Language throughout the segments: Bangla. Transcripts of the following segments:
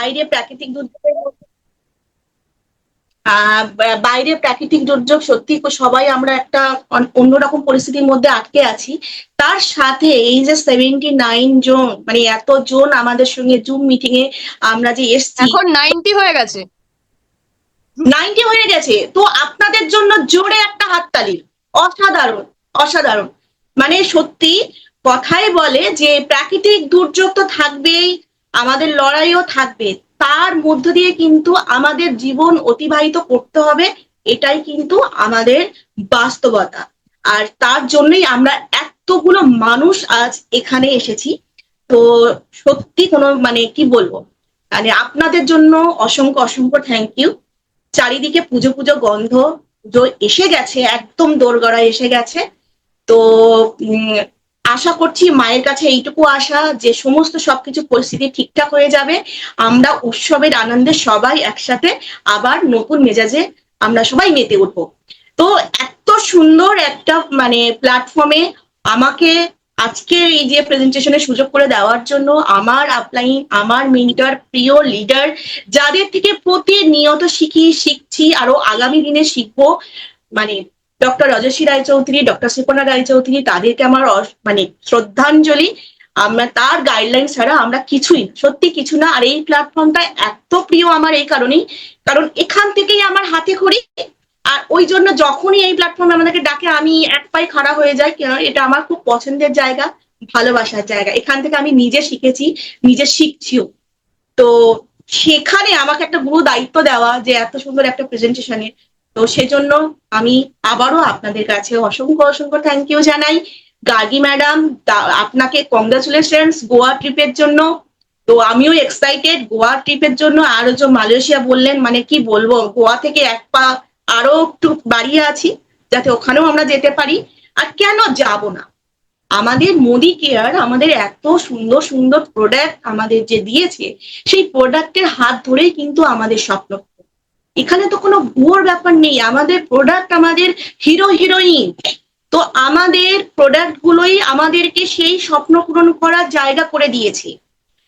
বাইরে প্রাকৃতিক দুর্যোগের বাইরে প্রাকৃতিক দুর্যোগ সত্যি সবাই আমরা একটা অন্যরকম পরিস্থিতির মধ্যে আটকে আছি। তার সাথে এই যে 79 জন, মানে এত জন আমাদের সঙ্গে জুম মিটিং এ আমরা যে এসছি, এখন 90 হয়ে গেছে। 90 হয়ে গেছে। তো আপনাদের জন্য জোরে একটা হাততালি। অসাধারণ, অসাধারণ। মানে সত্যি কথাই বলে যে প্রাকৃতিক দুর্যোগ তো থাকবেই, আমাদের লড়াইও থাকবে, তার মধ্য দিয়ে কিন্তু আমাদের জীবন অতিবাহিত করতে হবে। এটাই কিন্তু আমাদের বাস্তবতা। আর তার জন্যই আমরা এতগুলো মানুষ আজ এখানে এসেছি। তো সত্যি কোনো মানে কি বলবো, মানে আপনাদের জন্য অসংখ্য অসংখ্য থ্যাংক ইউ। চারিদিকে পুজো পুজো গন্ধ, পুজো এসে গেছে, একদম দোরগড়া এসে গেছে। তো আশা করছি, মায়ের কাছে এইটুকু আশা যে সমস্ত সবকিছু পরিস্থিতি ঠিকঠাক হয়ে যাবে, আমরা উৎসবের আনন্দে সবাই একসাথে আবার নতুন মেজাজে আমরা সবাই মেতে উঠবো। তো এত সুন্দর একটা মানে প্ল্যাটফর্মে আমাকে আজকে এই যে প্রেজেন্টেশনের সুযোগ করে দেওয়ার জন্য আমার আপলাইন, আমার মেন্টর, প্রিয় লিডার, যাদের থেকে প্রতিনিয়ত শিখছি, আরো আগামী দিনে শিখবো, মানে ডক্টর রজস্বী রায়চৌধুরী, ডক্টর শ্রীপর্ণা রায়চৌধুরী, তাদেরকে আমার মানে শ্রদ্ধাঞ্জলি। আমরা তার গাইডলাইন ছাড়া আমরা কিছুই, সত্যি কিছু না। আর এই প্ল্যাটফর্মটা এত প্রিয় আমার এই কারণেই, কারণ এখান থেকেই আমার হাতে খড়ি। আর ওই জন্য যখনই এই প্ল্যাটফর্মে আমাদেরকে ডাকে আমি এক পায়ে খাড়া হয়ে যাই, কারণ এটা আমার খুব পছন্দের জায়গা, ভালোবাসার জায়গা। এখান থেকে আমি নিজে শিখেছি, নিজে শিখছিও। তো সেখানে আমাকে একটা গুরু দায়িত্ব দেওয়া যে এত সুন্দর একটা প্রেজেন্টেশনে, তো সেজন্য আমি আবারও আপনাদের কাছে অসংখ্য অসংখ্য থ্যাংক ইউ জানাই। গার্গী ম্যাডাম, আপনাকে কংগ্রাচুলেশনস গোয়া ট্রিপের জন্য। তো আমিও এক্সাইটেড গোয়া ট্রিপের জন্য। আর যে মালয়েশিয়া বললেন, মানে কি বলবো, গোয়া থেকে এক পা আরো একটু বাড়িয়ে আছি, যাতে ওখানেও আমরা যেতে পারি। আর কেন যাব না, আমাদের মোদি কেয়ার আমাদের এত সুন্দর সুন্দর প্রোডাক্ট আমাদের যে দিয়েছে, সেই প্রোডাক্টের হাত ধরেই কিন্তু আমাদের স্বপ্ন। এখানে তো কোনো ভুয়োর ব্যাপার নেই, আমাদের প্রোডাক্ট আমাদের হিরো হিরোইন। তো আমাদের প্রোডাক্ট গুলোই আমাদেরকে সেই স্বপ্ন পূরণ করার জায়গা করে দিয়েছে।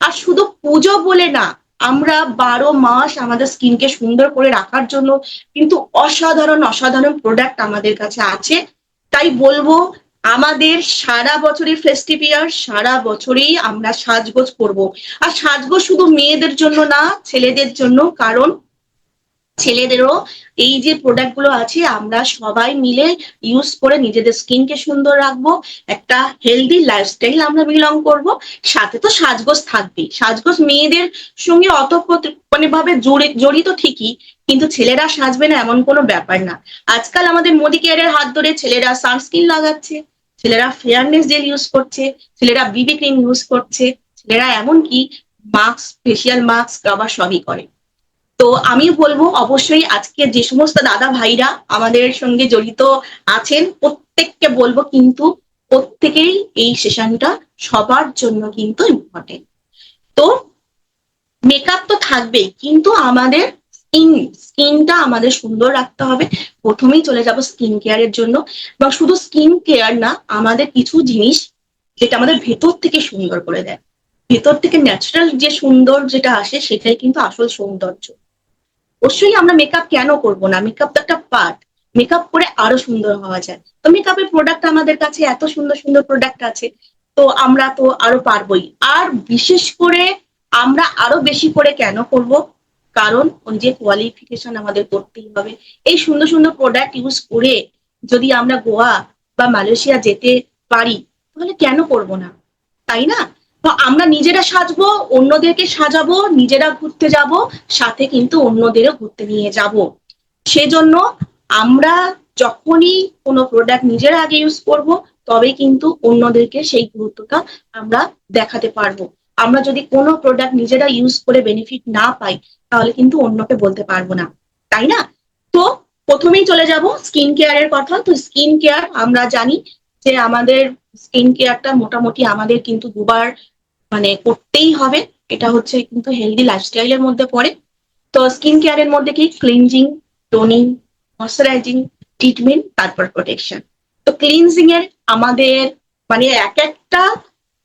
আর শুধু পুজো বলে না, আমরা 12 মাস আমাদের স্কিনকে সুন্দর করে রাখার জন্য কিন্তু অসাধারণ অসাধারণ প্রোডাক্ট আমাদের কাছে আছে। তাই বলবো, আমাদের সারা বছরই ফেস্টিভ ইয়ার, সারা বছরই আমরা সাজগোজ করব। আর সাজগোজ শুধু মেয়েদের জন্য না, ছেলেদের জন্য। কারণ ছেলেদেরও এই যে প্রোডাক্ট গুলো আছে, আমরা সবাই মিলে ইউজ করে নিজেদের স্কিনকে সুন্দর রাখবো, একটা হেলদি লাইফস্টাইল আমরা বিলং করব। সাথে তো সাজগোজ থাকবেই। সাজগোজ মেয়েদের সঙ্গে মানে ভাবে জড়িত ঠিকই, কিন্তু ছেলেরা সাজবে না এমন কোনো ব্যাপার না। আজকাল আমাদের মোদি কেয়ারের হাত ধরে ছেলেরা সানস্ক্রিন লাগাচ্ছে, ছেলেরা ফেয়ারনেস জেল ইউজ করছে, ছেলেরা বিবি ক্রিম ইউজ করছে, ছেলেরা এমনকি মাস্ক, ফেসিয়াল মাস্ক আবার সবই করে। তো আমি বলবো, অবশ্যই আজকে যে সমস্ত দাদা ভাইরা আমাদের সঙ্গে জড়িত আছেন, প্রত্যেককে বলবো কিন্তু প্রত্যেকেই এই সেশনটা সবার জন্য কিন্তু ইম্পর্টেন্ট। তো মেকআপ তো থাকবেই, কিন্তু আমাদের স্কিনটা আমাদের সুন্দর রাখতে হবে। প্রথমেই চলে যাব স্কিন কেয়ারের জন্য। এবং শুধু স্কিন কেয়ার না, আমাদের কিছু জিনিস যেটা আমাদের ভেতর থেকে সুন্দর করে দেয়, ভেতর থেকে ন্যাচারাল যে সুন্দর যেটা আসে, সেটাই কিন্তু আসল সৌন্দর্য। অবশ্যই আমরা মেকআপ কেন করব না, মেকআপ তো একটা পার্ট। মেকআপ করে আরো সুন্দর হওয়া যায়। তো মেকআপের প্রোডাক্ট আমাদের কাছে এত সুন্দর সুন্দর প্রোডাক্ট আছে, তো আমরা তো আরো পারবোই। আর বিশেষ করে আমরা আরো বেশি করে কেন করব, কারণ ওই যে কোয়ালিফিকেশন আমাদের করতেই হবে। এই সুন্দর সুন্দর প্রোডাক্ট ইউজ করে যদি আমরা গোয়া বা মালয়েশিয়া যেতে পারি, তাহলে কেন করব না, তাই না? তো আমরা নিজেরা সাজবো, অন্যদেরকে সাজাবো, নিজেরা ঘুরতে যাব, সাথে কিন্তু অন্যদেরও ঘুরতে নিয়ে যাব। সেজন্য আমরা যখনই কোনো প্রোডাক্ট নিজেরা আগে ইউজ করব, তবেই কিন্তু অন্যদেরকে সেই গুরুত্বটা আমরা দেখাতে পারবো। আমরা যদি কোনো প্রোডাক্ট নিজেরা ইউজ করে বেনিফিট না পাই, তাহলে কিন্তু অন্যকে বলতে পারবো না, তাই না? তো প্রথমেই চলে যাব স্কিন কেয়ারের কথা। তো স্কিন কেয়ার আমরা জানি যে আমাদের স্কিন কেয়ারটা মোটামুটি আমাদের কিন্তু দুবার মানে করতেই হবে। এটা হচ্ছে কিন্তু হেলদি লাইফস্টাইলের মধ্যে পড়ে। তো স্কিন কেয়ারের মধ্যে কি ক্লিনজিং, টোনিং, ময়শ্চারাইজিং, ট্রিটমেন্ট, তারপর প্রোটেকশন। তো ক্লিনজিং এর আমাদের মানে এক একটা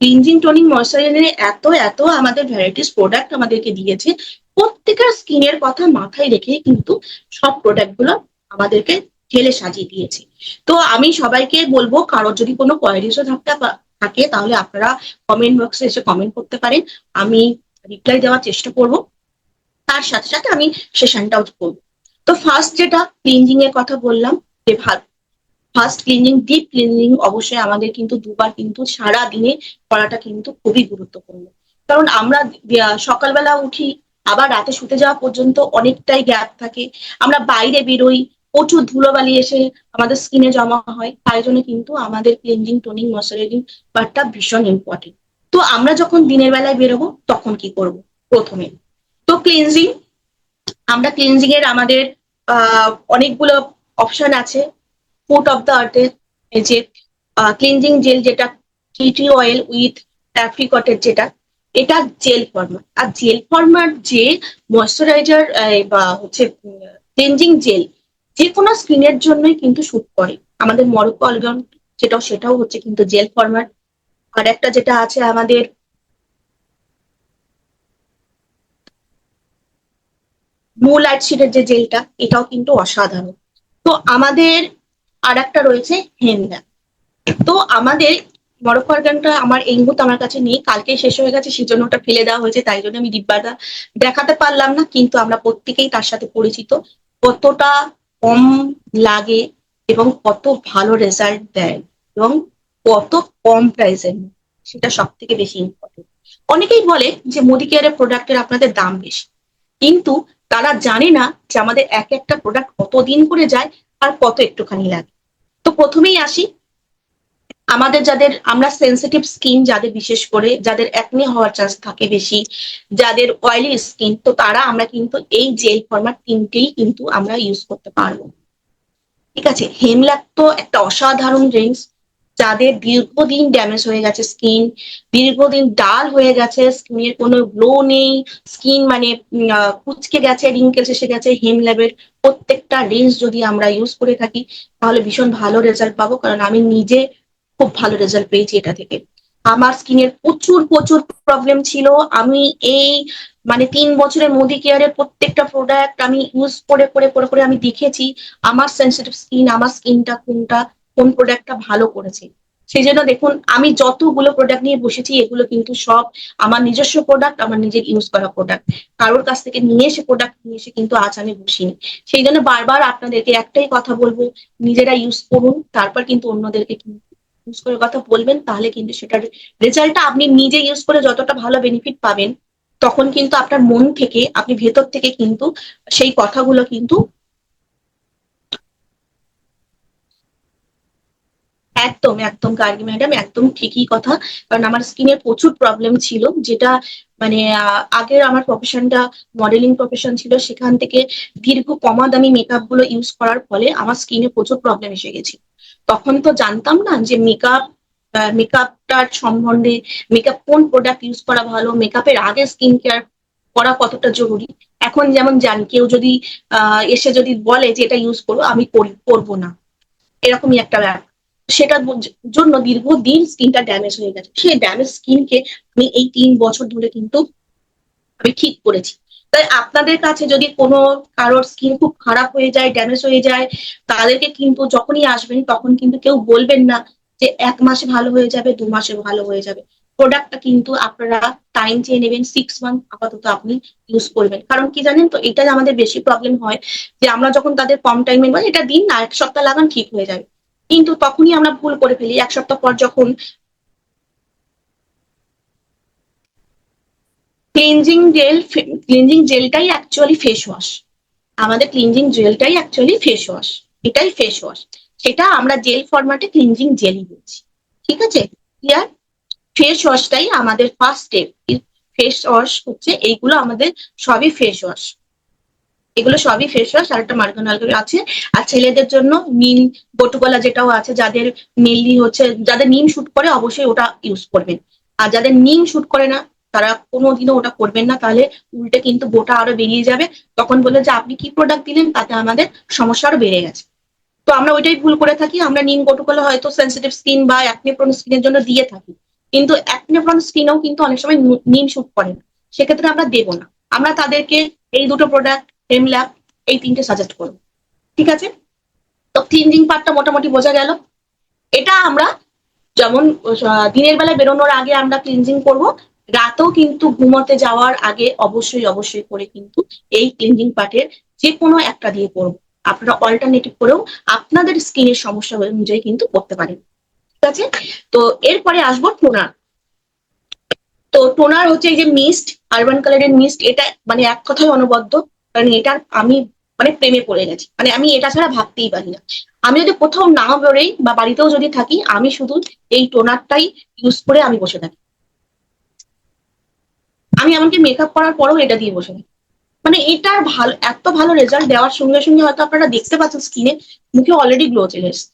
ক্লিনজিং, টোনিং, ময়শ্চারাইজিং এর এত এত আমাদের ভ্যারাইটিস প্রোডাক্ট আমাদেরকে দিয়েছে। প্রত্যেকের স্কিনের কথা মাথায় রেখে কিন্তু সব প্রোডাক্ট গুলো আমাদেরকে ঢেলে সাজিয়ে দিয়েছে। তো আমি সবাইকে বলবো, কারোর যদি কোনো কোয়ারিজও থাকে তাহলে আপনারা কমেন্ট বক্সে এসে কমেন্ট করতে পারেন, আমি রিপ্লাই দেওয়ার চেষ্টা করব, তার সাথে সাথে আমি সেশনটাও করবো। তো ফার্স্ট যেটা ক্লিনজিং এর কথা বললাম, যে ফার্স্ট ক্লিনজিং, ডিপ ক্লিনজিং অবশ্যই আমাদের কিন্তু দুবার কিন্তু সারা দিনে করাটা কিন্তু খুবই গুরুত্বপূর্ণ। কারণ আমরা সকালবেলা উঠি, আবার রাতে শুতে যাওয়া পর্যন্ত অনেকটাই গ্যাপ থাকে, আমরা বাইরে বেরোই, প্রচুর ধুলোবালি এসে আমাদের স্কিনে জমা হয়, তাই জন্য কিন্তু আমাদের ক্লিনজিং, টোনিং, ময়শ্চারাইজিং পার্টটা ভীষণ ইম্পর্টেন্ট। তো আমরা যখন দিনের বেলায় বেরোবো তখন কি করব? প্রথমে তো ক্লিনজিং, আমরা ক্লিনজিং এর আমাদের অনেকগুলো অপশন আছে। ফুট অফ দ্য আর্থের এই যে ক্লিনজিং জেল, যেটা টি অয়েল উইথ অ্যাপ্রিকটের, যেটা এটা জেল ফরম্যাট। আর জেল ফরম্যাট যে ময়শ্চারাইজার বা হচ্ছে ক্লিনজিং জেল, যে কোনো স্কিনের জন্যই কিন্তু শুট করে। আমাদের মরক্কো অলগন সেটাও হচ্ছে কিন্তু জেল ফরম্যাট। আর একটা যেটা আছে আমাদের ব্লু লাইট শিটের যে জেলটা, এটাও কিন্তু অসাধারণ। তো আমাদের আর একটা রয়েছে হেমদা। তো আমাদের মরক্কো অর্গানটা আমার এই মুহূর্তে আমার কাছে নেই, কালকে শেষ হয়ে গেছে, সেই জন্য ওটা ফেলে দেওয়া হয়েছে, তাই জন্য আমি ডিব্বাটা দেখাতে পারলাম না। কিন্তু আমরা প্রত্যেকেই তার সাথে পরিচিত, কতটা কম লাগে এবং কত ভালো রেজাল্ট দেয় এবং কত কম প্রাইসের, সেটা সব থেকে বেশি ইম্পর্টেন্ট। অনেকেই বলে যে মোদি কেয়ারের প্রোডাক্টের আপনাদের দাম বেশি, কিন্তু তারা জানে না যে আমাদের এক একটা প্রোডাক্ট কতদিন করে যায় আর কত একটুখানি লাগে। তো প্রথমেই আসি, আমাদের যাদের আমরা সেন্সিটিভ স্কিন, যাদের বিশেষ করে যাদের অ্যাকনে হওয়ার চান্স থাকে বেশি, যাদের অয়েলি স্কিন, তো তারা আমরা কিন্তু এই জেল ফরম্যাট তিনটেই কিন্তু আমরা ইউজ করতে পারবো। ঠিক আছে, হেমল্যাক তো একটা অসাধারণ রেঞ্জ। যাদের দীর্ঘদিন ড্যামেজ হয়ে গেছে স্কিন, দীর্ঘদিন ডাল হয়ে গেছে, স্কিনের কোনো গ্লো নেই, স্কিন মানে কুচকে গেছে, রিঙ্কেলস এসে গেছে, হেমল্যাবের প্রত্যেকটা রেঞ্জ যদি আমরা ইউজ করে থাকি তাহলে ভীষণ ভালো রেজাল্ট পাবো। কারণ আমি নিজে খুব ভালো রেজাল্ট পেয়েছি এটা থেকে। আমার স্কিনের প্রচুর প্রচুর প্রবলেম ছিল, আমি এই মানে 3 বছরের মোদি কেয়ারের প্রত্যেকটা প্রোডাক্ট আমি ইউজ করে করে করে করে আমি দেখেছি আমার সেন্সিটিভ স্কিন, আমার স্কিনটা কোন প্রোডাক্টটা ভালো করেছে। সেই জন্য দেখুন, আমি যতগুলো প্রোডাক্ট নিয়ে বসেছি এগুলো কিন্তু সব আমার নিজস্ব প্রোডাক্ট, আমার নিজের ইউজ করা প্রোডাক্ট। কারোর কাছ থেকে নিয়ে এসে প্রোডাক্ট নিয়ে এসে কিন্তু আজ আমি বসিনি। সেই জন্য বারবার আপনাদেরকে একটাই কথা বলবো, নিজেরা ইউজ করুন, তারপর কিন্তু অন্যদেরকে ইউজ করে কথা বলবেন, তাহলে কিন্তু সেটার রেজাল্টটা আপনি নিজে ইউজ করে যতটা ভালো বেনিফিট পাবেন, তখন কিন্তু আপনার মন থেকে, আপনি ভেতর থেকে কিন্তু সেই কথাগুলো কিন্তু একদম একদম গার্গী ম্যাডাম, একদম ঠিকই কথা। কারণ আমার স্কিনের প্রচুর প্রবলেম ছিল, যেটা মানে আগের আমার প্রফেশনটা মডেলিং প্রফেশন ছিল, সেখান থেকে দীর্ঘ কমা দামি মেকআপ গুলো ইউজ করার ফলে আমার স্কিনে প্রচুর প্রবলেম এসে গেছে। তখন তো জানতাম না যে মেকআপটার সম্বন্ধে, মেকআপ কোন প্রোডাক্ট ইউজ করা ভালো, মেকআপের আগে স্কিন কেয়ার করা কতটা জরুরি। এখন যেমন জানি, কেউ যদি এসে যদি বলে যে এটা ইউজ করো, আমি করবো না, এরকমই একটা ব্যাপার। সেটার জন্য দীর্ঘদিন স্কিনটা ড্যামেজ হয়ে গেছে, সেই ড্যামেজ স্কিনকে আমি এই 3 বছর ধরে কিন্তু আমি ঠিক করেছি। তাই আপনাদের কাছে যদি কোনো কারোর স্কিন খুব খারাপ হয়ে যায়, ড্যামেজ হয়ে যায়, তাদেরকে কিন্তু যখনই আসবেন তখন কিন্তু কেউ বলবেন না যে 1 মাসে ভালো হয়ে যাবে, 2 মাসে ভালো হয়ে যাবে। প্রোডাক্টটা কিন্তু আপনারা টাইম চেয়ে নেবেন, 6 মান্থ আপাতত আপনি ইউজ করবেন। কারণ কি জানেন তো, এটা আমাদের বেশি প্রবলেম হয় যে আমরা যখন তাদের কম টাইমে বলি এটা দিন না, 1 সপ্তাহ লাগান ঠিক হয়ে যাবে, কিন্তু তখনই আমরা ভুল করে ফেলি। 1 সপ্তাহ পর যখন ক্লিনজিং জেলটাই অ্যাকচুয়ালি ফেস ওয়াশ, আমাদের ক্লিনজিং জেলটাই অ্যাকচুয়ালি ফেস ওয়াশ, এটাই ফেস ওয়াশ, সেটা আমরা জেল ফরম্যাটে ক্লিনজিং জেলই বলছি। ঠিক আছে, ক্লিয়ার? ফেস ওয়াশটাই আমাদের ফার্স্ট স্টেপ। ফেস ওয়াশ হচ্ছে এইগুলো আমাদের সবই ফেস ওয়াশ, এগুলো সবই ফেস ওয়াশ। আর একটা মার্গান আছে। আর ছেলেদের জন্য নিম বটুকলা যেটাও আছে, যাদের মেনলি হচ্ছে যাদের নিম শুট করে অবশ্যই ওটা ইউজ করবেন। আর যাদের নিম শুট করে না তারা কোনোদিনও ওটা করবেন না, তাহলে উল্টে কিন্তু বোটা আরো বেরিয়ে যাবে। তখন বলে যে আপনি কি প্রোডাক্ট দিলেন, তাতে আমাদের সমস্যা আরো বেড়ে গেছে। তো আমরা ওইটাই ভুল করে থাকি, আমরা নিম বটুকলা হয়তো সেন্সিটিভ স্কিন বা অ্যাকনে প্রোন স্কিনের জন্য দিয়ে থাকি, কিন্তু অ্যাকনে প্রোন স্কিনেও কিন্তু অনেক সময় নিম শুট করে না, সেক্ষেত্রে আমরা দেবো না। আমরা তাদেরকে এই দুটো প্রোডাক্ট, হেমল্যাব, এই তিনটে সাজেস্ট করবো। ঠিক আছে, তো ক্লিনজিং পার্টটা মোটামুটি বোঝা গেল। এটা আমরা যেমন দিনের বেলায় বেরোনোর আগে আমরা ক্লিনজিং করব, রাতেও কিন্তু ঘুমোতে যাওয়ার আগে অবশ্যই অবশ্যই করে কিন্তু এই ক্লিনজিং পার্টের যে কোনো একটা দিয়ে করবো। আপনারা অল্টারনেটিভ করেও আপনাদের স্কিনের সমস্যা অনুযায়ী কিন্তু করতে পারেন। ঠিক আছে, তো এরপরে আসবো টোনার। তো টোনার হচ্ছে এই যে মিস্ট, আরবান কালারের মিস্ট, এটা মানে এক কথায় অনবদ্য, কারণ এটার আমি মানে প্রেমে পড়ে গেছি, মানে আমি এটা ছাড়া ভাবতেই পারি না। আমি যদি কোথাও না বেরোই বা বাড়িতেও যদি থাকি, আমি শুধু এই টোনারটাই ইউজ করে আমি বসে থাকি। আমি এমনকি মেকআপ করার পরেও এটা দিয়ে বসে থাকি। মানে এটার ভালো, এত ভালো রেজাল্ট দেওয়ার সঙ্গে সঙ্গে হয়তো আপনারা দেখতে পাচ্ছেন স্কিনে, মুখে অলরেডি গ্লো চলে এসছে।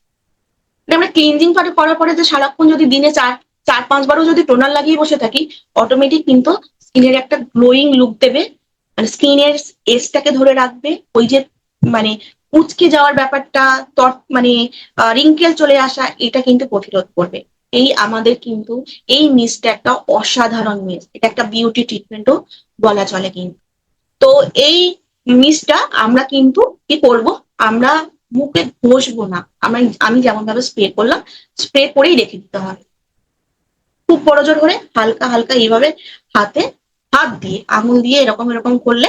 মানে আমরা ক্লিনজিং পার্ট করার পরে যে সারাক্ষণ যদি দিনে চার চার পাঁচবারও যদি টোনার লাগিয়ে বসে থাকি, অটোমেটিক কিন্তু স্কিনের একটা গ্লোয়িং লুক দেবে, মানে স্কিনের এজটাকে ধরে রাখবে। ওই যে মানে কুচকে যাওয়ার ব্যাপারটা, মানে রিঙ্কেল চলে আসা, এটা কিন্তু প্রতিরোধ করবে। এই আমাদের কিন্তু এই মিসটা একটা অসাধারণ মিস, এটা একটা বিউটি ট্রিটমেন্টও বলা চলে কিন্তু। তো এই মিসটা আমরা কিন্তু কি করব, আমরা মুখে ঘষবো না, আমি যেমন ভাবে স্প্রে করলাম, স্প্রে করেই রেখে দিতে হবে। খুব বড় জোর করে হালকা হালকা এইভাবে হাতে, হাত দিয়ে আঙুল দিয়ে এরকম এরকম করলে।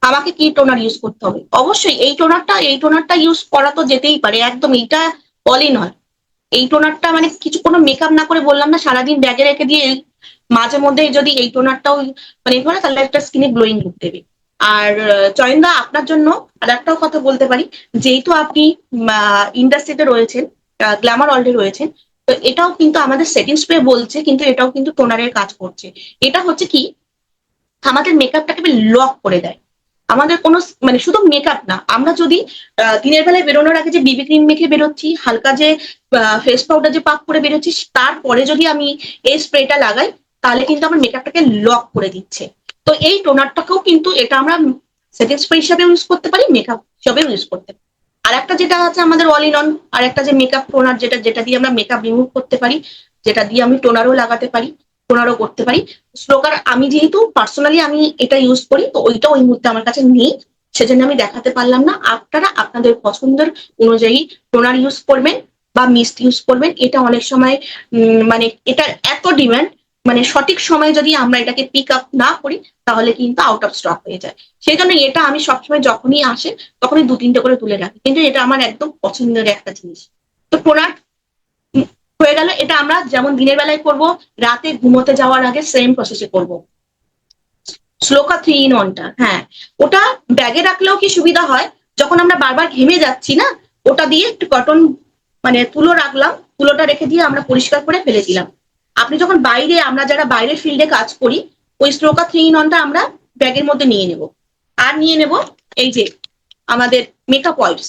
আমাকে কি টোনার ইউজ করতে হবে? অবশ্যই এই টোনারটা ইউজ করা তো যেতেই পারে, একদম এইটা বলই নয়। এই টোনারটা মানে কিছু কোনো মেকআপ না করে, বললাম না সারাদিন ব্যাগে রেখে দিয়ে মাঝে মধ্যে যদি এই টোনারটাও মানে করে, তাহলে একটা স্কিনে গ্লোয়িং লুক দেবে। আর চয়নদা, আপনার জন্য আর একটাও কথা বলতে পারি, যেহেতু আপনি ইন্ডাস্ট্রিতে রয়েছেন, গ্ল্যামার ওয়ার্ল্ডে রয়েছেন, তো এটাও কিন্তু আমাদের সেটিং স্প্রে বলছে, কিন্তু এটাও কিন্তু টোনারের কাজ করছে। এটা হচ্ছে কি, আমাদের মেকআপটাকে লক করে দেয়। আমাদের কোনো মানে শুধু মেকআপ না, আমরা যদি দিনের বেলায় বেরোনোর আগে যে বিবি ক্রিম মেখে বেরোচ্ছি, হালকা যে ফেস পাউডার যে পাক করে বেরোচ্ছি, তারপরে যদি আমি এই স্প্রেটা লাগাই, তাহলে কিন্তু আমার মেকআপটাকে লক করে দিচ্ছে। তো এই টোনারটাকেও কিন্তু এটা আমরা সেটিং স্প্রে হিসাবে ইউজ করতে পারি, মেকআপ হিসাবেও ইউজ করতে পারি। আর একটা যেটা আছে আমাদের অল ইন অন, আর একটা যে মেকআপ টোনার, যেটা যেটা দিয়ে আমরা মেকআপ রিমুভ করতে পারি, যেটা দিয়ে আমি টোনারও লাগাতে পারি, টোনারও করতে পারি। স্লোকার আমি যেহেতু পার্সোনালি আমি এটা ইউজ করি, তো ওইটা ওই মুহূর্তে আমার কাছে নেই, সেজন্য আমি দেখাতে পারলাম না। আপনারা আপনাদের পছন্দের অনুযায়ী টোনার ইউজ করবেন বা মিস্ট ইউজ করবেন। এটা অনেক সময় মানে এটার এত ডিমান্ড, মানে সঠিক সময়ে যদি আমরা এটাকে পিক আপ না করি, তাহলে কিন্তু আউট অফ স্টক হয়ে যায়। সেই জন্য এটা আমি সবসময় যখনই আসে তখনই দু তিনটে করে তুলে রাখি, কিন্তু এটা আমার একদম পছন্দের একটা জিনিস। তো টোনার হয়ে গেল। এটা আমরা যেমন দিনের বেলায় করব, রাতে ঘুমোতে যাওয়ার আগে সেম প্রসেসে করব। শ্লোকা 3 in 1টা, হ্যাঁ, ওটা ব্যাগে রাখলেও কি সুবিধা হয়, যখন আমরা বারবার ঘেমে যাচ্ছি না, ওটা দিয়ে একটু কটন মানে তুলো রাখলাম, তুলোটা রেখে দিয়ে আমরা পরিষ্কার করে ফেলে দিলাম। আপনি যখন বাইরে, আমরা যারা বাইরের ফিল্ডে কাজ করি, ওই শ্লোকা 3 in 1টা আমরা ব্যাগের মধ্যে নিয়ে নেব। আর নিয়ে নেব এই যে আমাদের মেকআপ ওয়াইপস,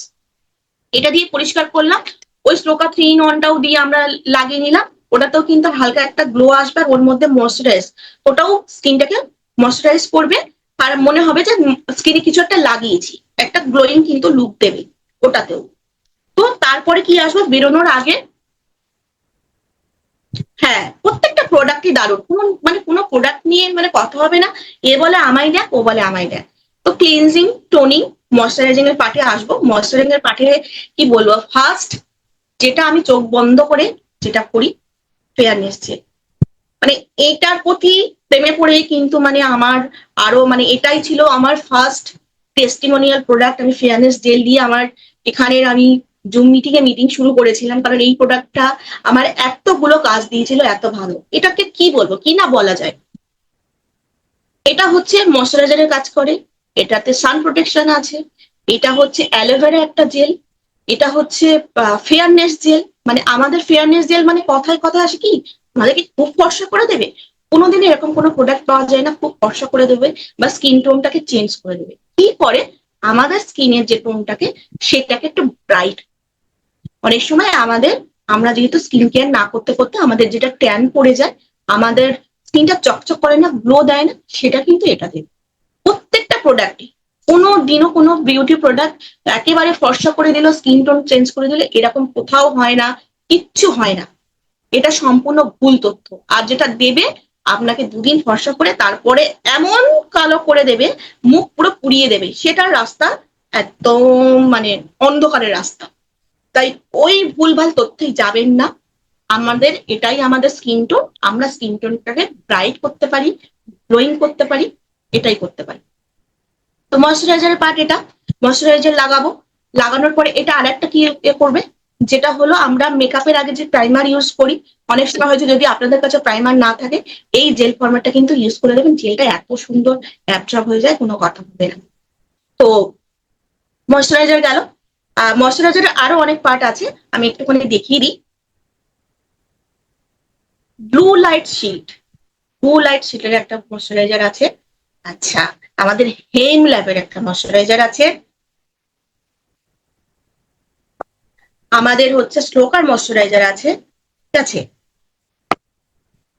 এটা দিয়ে পরিষ্কার করলাম। ওই শ্লোকা 3 in 1টাও দিয়ে আমরা লাগিয়ে নিলাম। ওটাতেও কিন্তু হালকা একটা গ্লো আসবে, আর ওর মধ্যে ময়শ্চারাইজ, ওটাও স্কিনটাকে ময়শ্চারাইজ করবে, আর মনে হবে যে স্কিনে কিছু একটা লাগিয়েছি, একটা গ্লোয়িং কিন্তু লুক দেবে ওটাতেও। তো তারপরে কি আসবে বেরোনোর আগে, হ্যাঁ, প্রত্যেকটা প্রোডাক্টই দারুণ, কোনো মানে কোনো প্রোডাক্ট নিয়ে মানে কথা হবে না, এ বলে আমায় দেখ, ও বলে আমায় দেখ। তো ক্লিনজিং, টোনিং, ময়শ্চারাইজিং এর পার্টে আসবো। ময়শ্চারাইজিং এর পার্টে কি বলবো, ফার্স্ট যেটা আমি চোখ বন্ধ করে যেটা করি, ফেয়ারনেস জেল। মানে এটার প্রতি প্রেমে পড়ে কিন্তু মানে আমার আরো মানে এটাই ছিল আমার ফার্স্ট টেস্টিমোনিয়াল প্রোডাক্ট। আমি ফেয়ারনেস জেল দিয়ে আমার এখানের আমি জুম মিটিং এ মিটিং শুরু করেছিলাম, কারণ এই প্রোডাক্টটা আমার এতগুলো কাজ দিয়েছিল, এত ভালো। এটাকে কি বলবো, কি না বলা যায়। এটা হচ্ছে ময়শ্চারাইজারের কাজ করে, এটাতে সান প্রোটেকশন আছে, এটা হচ্ছে অ্যালোভেরা একটা জেল, এটা হচ্ছে ফেয়ারনেস জেল। মানে আমাদের ফেয়ারনেস জেল মানে কথায় কথায় আসে কি, আমাদেরকে খুব ফর্সা করে দেবে, কোনোদিন এরকম কোনো প্রোডাক্ট পাওয়া যায় না খুব ফর্সা করে দেবে বা স্কিন টোনটাকে চেঞ্জ করে দেবে। কি করে, আমাদের স্কিনের যে টোনটাকে সেটাকে একটু ব্রাইট। অনেক সময় আমাদের, আমরা যেহেতু স্কিন কেয়ার না করতে করতে আমাদের যেটা ট্যান পড়ে যায়, আমাদের স্কিনটা চকচক করে না, গ্লো দেয় না, সেটা কিন্তু এটা দেবে। প্রত্যেকটা প্রোডাক্টে, কোনো দিনও কোনো বিউটি প্রোডাক্ট একেবারে ফর্সা করে দিল, স্কিন টোন চেঞ্জ করে দিল, এরকম কোথাও হয় না, কিচ্ছু হয় না। এটা সম্পূর্ণ ভুল তথ্য। আর যেটা দেবে, আপনাকে 2 দিন ফর্সা করে তারপরে এমন কালো করে দেবে, মুখ পুরো পুড়িয়ে দেবে, সেটার রাস্তা একদম মানে অন্ধকারের রাস্তা। তাই ওই ভুলভাল তথ্যে যাবেন না। আমাদের এটাই আমাদের স্কিন টোন, আমরা স্কিন টোনটাকে ব্রাইট করতে পারি, গ্লোয়িং করতে পারি, এটাই করতে পারি। তো ময়শ্চারাইজারের পার্ট এটা, ময়শ্চারাইজার লাগাবো, লাগানোর পরে এটা আরেকটা কি করবে, যেটা হলো আমরা মেকআপের আগে যে প্রাইমার ইউজ করি, অনেক সময় হয়তো যদি আপনাদের কাছে প্রাইমার না থাকে, এই জেল ফর্মেটটা কিন্তু ইউজ করে দেবেন। জেলটা এত সুন্দর অ্যাবজর্ব হয়ে যায়, কোনো কথা হবে না। তো ময়শ্চারাইজার গেল, ময়শ্চারাইজারের আরো অনেক পার্ট আছে, আমি একটুখানি দেখিয়ে দিই। Blue light shield, blue light শিল্ডের একটা ময়শ্চারাইজার আছে। আচ্ছা, আমাদের হেম ল্যাবের একটা ময়শ্চারাইজার আছে, আমাদের হচ্ছে স্লোকার ময়শ্চারাইজার আছে, ঠিক আছে।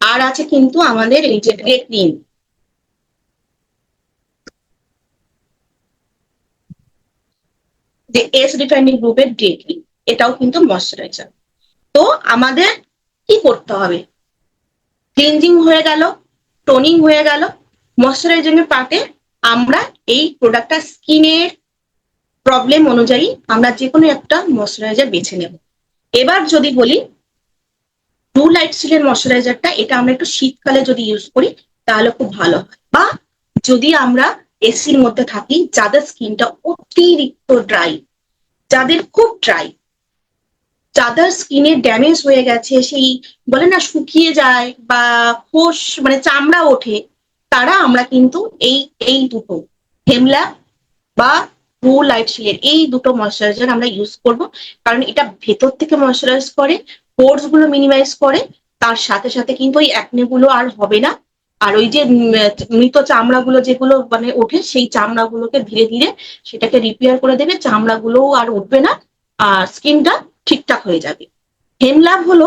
আর আছে কিন্তু আমাদের এই যে গ্রে ক্রিম, যে এস রিফাইনিং গ্রুপের গ্রে ক্রিম, এটাও কিন্তু ময়শ্চারাইজার। তো আমাদের কি করতে হবে, ক্লিনজিং হয়ে গেল, টোনিং হয়ে গেল, ময়শ্চারাইজিং এর পার্টে আমরা এই প্রোডাক্টটা স্কিনের প্রবলেম অনুযায়ী আমরা যে কোনো একটা ময়শ্চারাইজার বেছে নেব। এবার যদি বলি ব্লু লাইট শিল্ডের ময়শ্চারাইজারটা, এটা আমরা একটু শীতকালে যদি ইউজ করি তাহলে খুব ভালো হয়। বা যদি আমরা এসির মধ্যে থাকি, যাদের স্কিনটা অতিরিক্ত ড্রাই, যাদের খুব ড্রাই, যাদের স্কিনে ড্যামেজ হয়ে গেছে, সেই বলে না শুকিয়ে যায় বা খোস মানে চামড়া ওঠে, তারা আমরা কিন্তু এই এই দুটো হেমলা বা ব্লু লাইট শিল্ডের এই দুটো ময়শ্চারাইজার আমরা ইউজ করব। কারণ এটা ভেতর থেকে ময়শ্চারাইজ করে, পোরস গুলো মিনিমাইজ করে, তার সাথে সাথে কিন্তু ওই অ্যাকনে গুলো আর হবে না। আর ওই যে মৃত চামড়াগুলো যেগুলো মানে ওঠে, সেই চামড়াগুলোকে ধীরে ধীরে সেটাকে রিপেয়ার করে দেবে, চামড়াগুলোও আর উঠবে না, আর স্কিনটা ঠিকঠাক হয়ে যাবে। হেমলাভ হলো